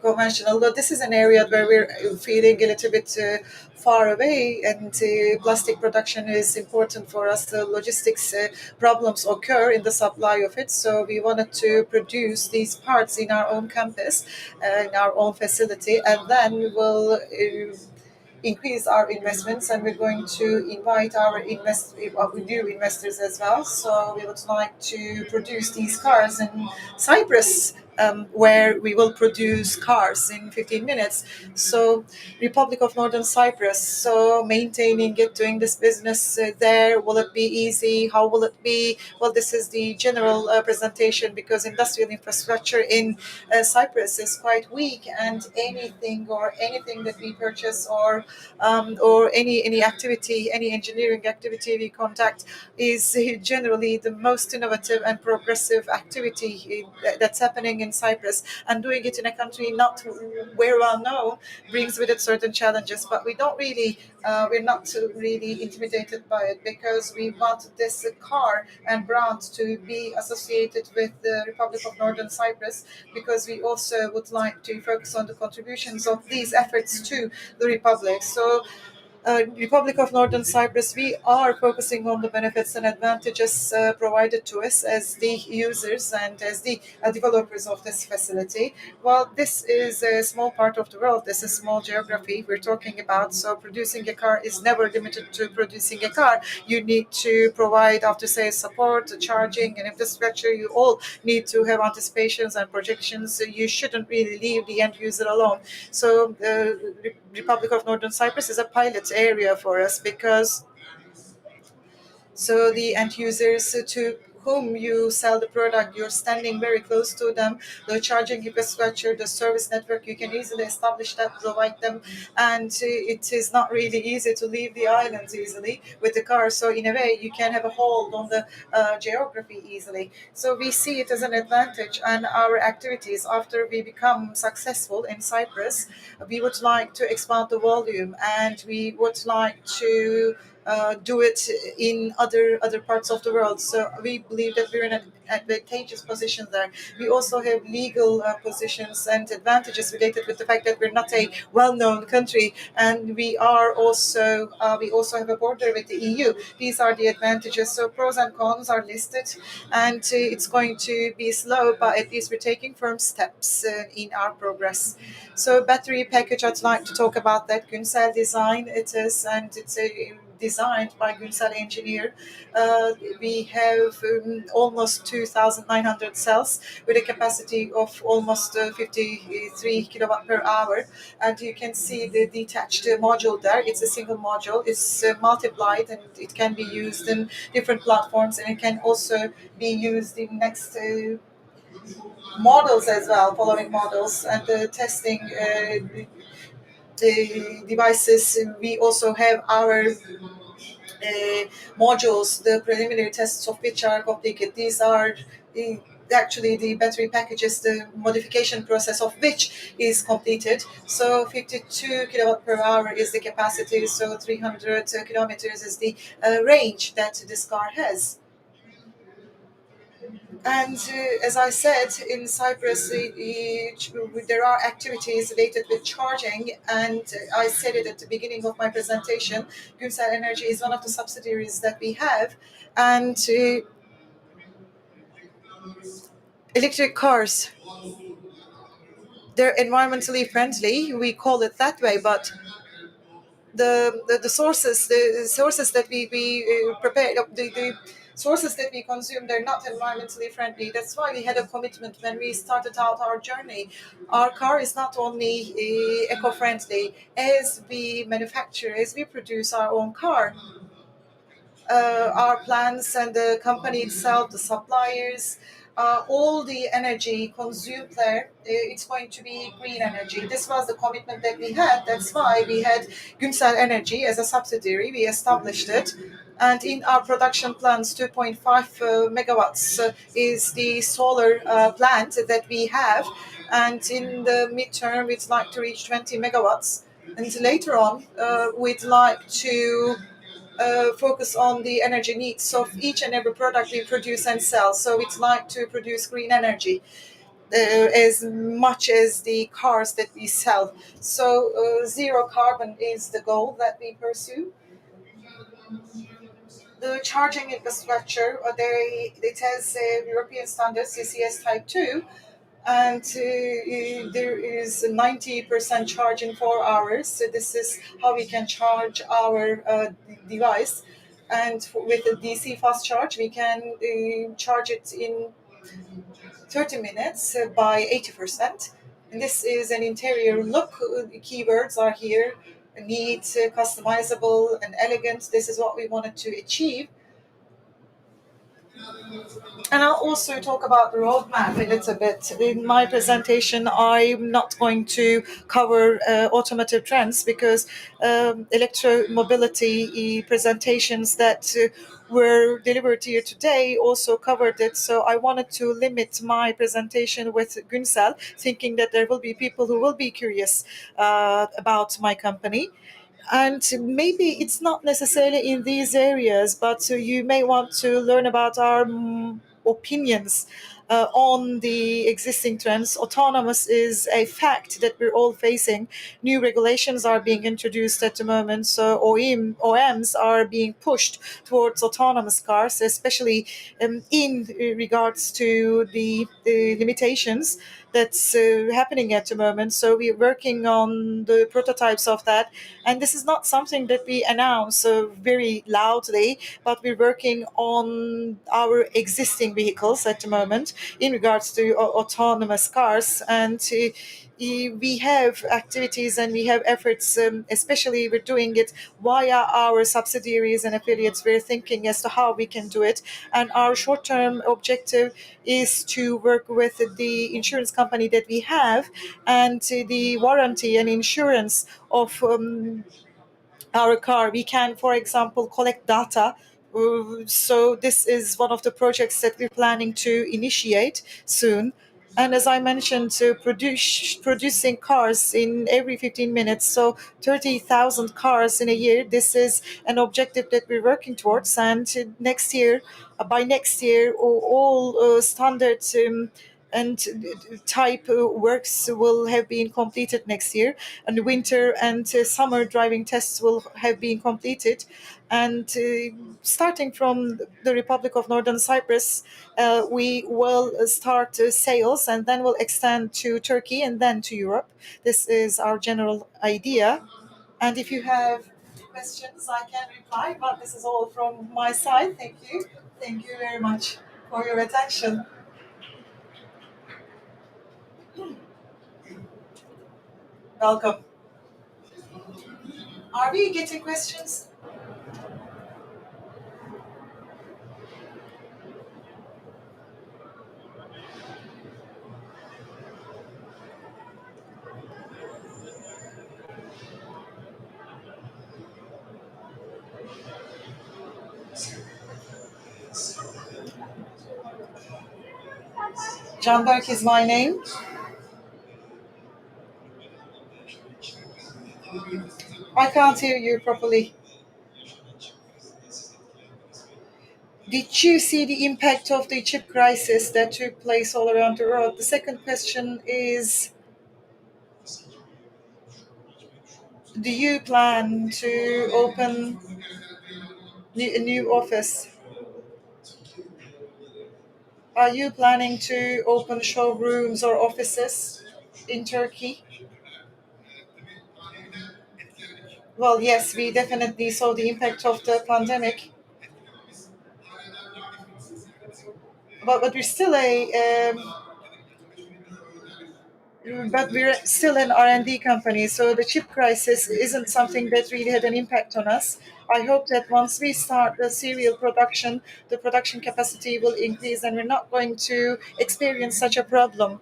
S2: conventional. Though this is an area where we're feeling a little bit far away, and plastic production is important for us. The logistics problems occur in the supply of it, so we wanted to produce these parts in our own campus, in our own facility, and then we'll increase our investments, and we're going to invite our new investors as well. So we would like to produce these cars in Cyprus, where we will produce cars in 15 minutes. So Republic of Northern Cyprus, so maintaining it, doing this business there, will it be easy? How will it be? Well, this is the general presentation, because industrial infrastructure in Cyprus is quite weak, and anything that we purchase, or any activity, any engineering activity we conduct, is generally the most innovative and progressive activity that's happening in Cyprus. And doing it in a country not very well known brings with it certain challenges. But we're not really intimidated by it, because we want this car and brand to be associated with the Republic of Northern Cyprus, because we also would like to focus on the contributions of these efforts to the Republic. So Republic of Northern Cyprus, we are focusing on the benefits and advantages provided to us as the users and as the developers of this facility. Well, this is a small part of the world. This is small geography we're talking about. So producing a car is never limited to producing a car. You need to provide after-sales support, charging, and infrastructure. You all need to have anticipations and projections. So you shouldn't really leave the end user alone. So the Republic of Northern Cyprus is a pilot area for us, because so the end users to whom you sell the product, you're standing very close to them. The charging infrastructure, the service network, you can easily establish that, provide them, and it is not really easy to leave the islands easily with the car. So in a way, you can have a hold on the geography easily. So we see it as an advantage, and our activities after we become successful in Cyprus, we would like to expand the volume, and we would like to do it in other parts of the world. So we believe that we're in an advantageous position there. We also have legal positions and advantages related with the fact that we're not a well-known country, and we also have a border with the EU. These are the advantages. So pros and cons are listed, and it's going to be slow, but at least we're taking firm steps in our progress. So battery package, I'd like to talk about that. Günsel design it is, and it's designed by Günsel engineer. We have almost 2,900 cells with a capacity of almost 53 kilowatt per hour, and you can see the detached module there. It's a single module. It's multiplied, and it can be used in different platforms, and it can also be used in next models as well, following models, and the testing the devices. We also have our modules, the preliminary tests of which are completed. These are actually the battery packages, the modification process of which is completed. So 52 kilowatt per hour is the capacity, so 300 kilometers is the range that this car has. And as I said, in Cyprus, there are activities related with charging. And I said it at the beginning of my presentation. Günsel Energy is one of the subsidiaries that we have. And electric cars, they're environmentally friendly. We call it that way, but the sources that we prepare the sources that we consume, they're not environmentally friendly. That's why we had a commitment when we started out our journey. Our car is not only eco-friendly. As we manufacture, as we produce our own car, our plants and the company itself, the suppliers, all the energy consumed there, it's going to be green energy. This was the commitment that we had. That's why we had Günsel Energy as a subsidiary. We established it. And in our production plants, 2.5 megawatts is the solar plant that we have. And in the midterm, we'd like to reach 20 megawatts. And later on, we'd like to focus on the energy needs of each and every product we produce and sell. So it's like to produce green energy as much as the cars that we sell. So zero carbon is the goal that we pursue. The charging infrastructure, it has European standards, CCS Type 2, and there is 90% charge in 4 hours. So this is how we can charge our device. And with a DC fast charge, we can charge it in 30 minutes by 80%. And this is an interior look. The keywords are here: neat, customizable, and elegant. This is what we wanted to achieve. And I'll also talk about the roadmap a little bit. In my presentation, I'm not going to cover automotive trends because electromobility presentations that were delivered here today also covered it. So I wanted to limit my presentation with Günsel, thinking that there will be people who will be curious about my company. And maybe it's not necessarily in these areas, but you may want to learn about our opinions on the existing trends. Autonomous is a fact that we're all facing. New regulations are being introduced at the moment, so OEMs are being pushed towards autonomous cars, especially in regards to the limitations that's happening at the moment. So we're working on the prototypes of that, and this is not something that we announce very loudly, but we're working on our existing vehicles at the moment in regards to autonomous cars. And we have activities and we have efforts, especially we're doing it via our subsidiaries and affiliates. We're thinking as to how we can do it. And our short term objective is to work with the insurance company that we have, and the warranty and insurance of our car. We can, for example, collect data. So this is one of the projects that we're planning to initiate soon. And as I mentioned, to producing cars in every 15 minutes, so 30,000 cars in a year. This is an objective that we're working towards. And next year, by next year, all standards and type works will have been completed next year, and winter and summer driving tests will have been completed. And starting from the Republic of Northern Cyprus, we will start sales and then we'll extend to Turkey and then to Europe. This is our general idea. And if you have questions, I can reply, but this is all from my side. Thank you. Thank you very much for your attention. Welcome. Are we getting questions? Canberk is my name. I can't hear you properly. Did you see the impact of the chip crisis that took place all around the world? The second question is, do you plan to open a new office? Are you planning to open showrooms or offices in Turkey? Well, yes, we definitely saw the impact of the pandemic, but we're still an R&D company, so the chip crisis isn't something that really had an impact on us. I hope that once we start the serial production, the production capacity will increase and we're not going to experience such a problem.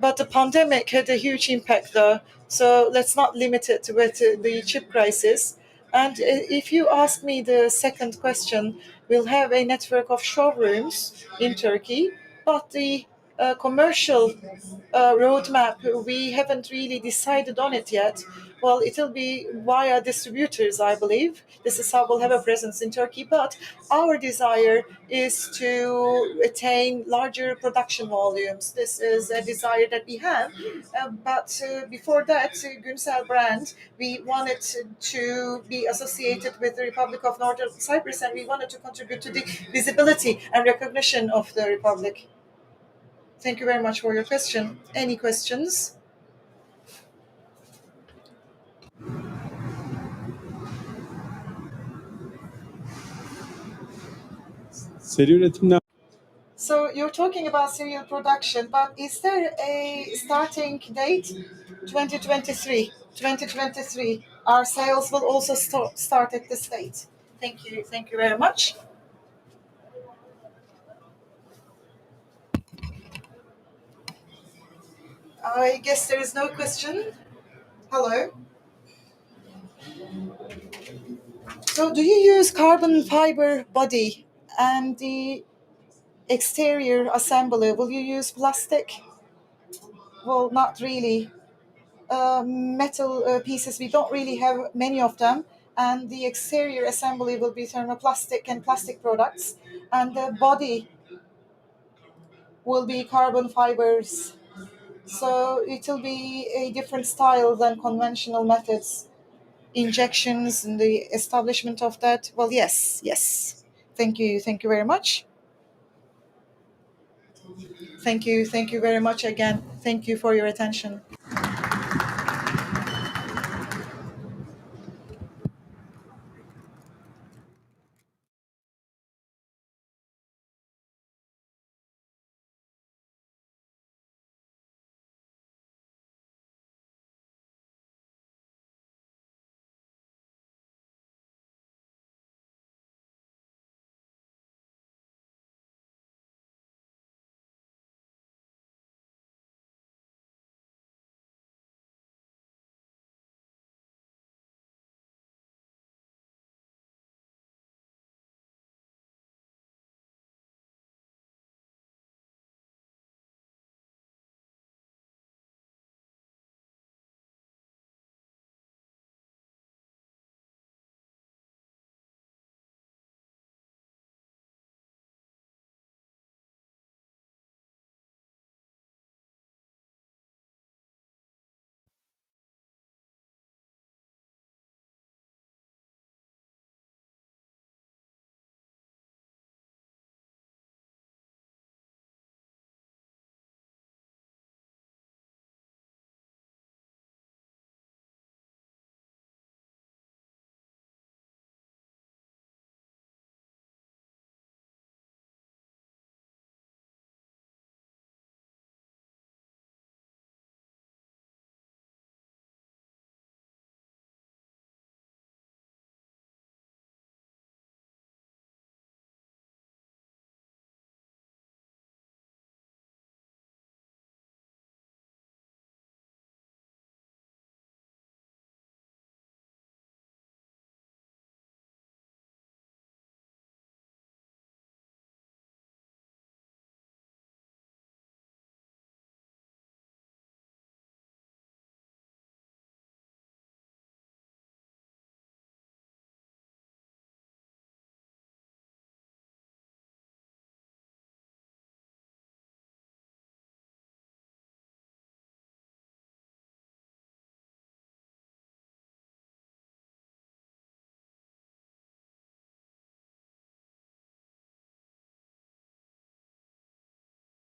S2: But the pandemic had a huge impact, though. So let's not limit it with the chip crisis. And if you ask me the second question, we'll have a network of showrooms in Turkey, but the commercial roadmap, we haven't really decided on it yet. Well, it'll be via distributors, I believe. This is how we'll have a presence in Turkey. But our desire is to attain larger production volumes. This is a desire that we have. But before that, Günsel brand, we wanted to be associated with the Republic of Northern Cyprus, and we wanted to contribute to the visibility and recognition of the Republic. Thank you very much for your question. Any questions?
S1: Seri üretimler.
S2: So you're talking about serial production, but is there a starting date? 2023. 2023. Our sales will also start at this date. Thank you. Thank you very much. I guess there is no question. Hello. So do you use carbon fiber body and the exterior assembly? Will you use plastic? Well, not really. Metal pieces, we don't really have many of them. And the exterior assembly will be thermoplastic and plastic products. And the body will be carbon fibers. So it will be a different style than conventional methods. Injections and the establishment of that. Well, yes, yes. Thank you. Thank you very much. Thank you. Thank you very much again. Thank you for your attention.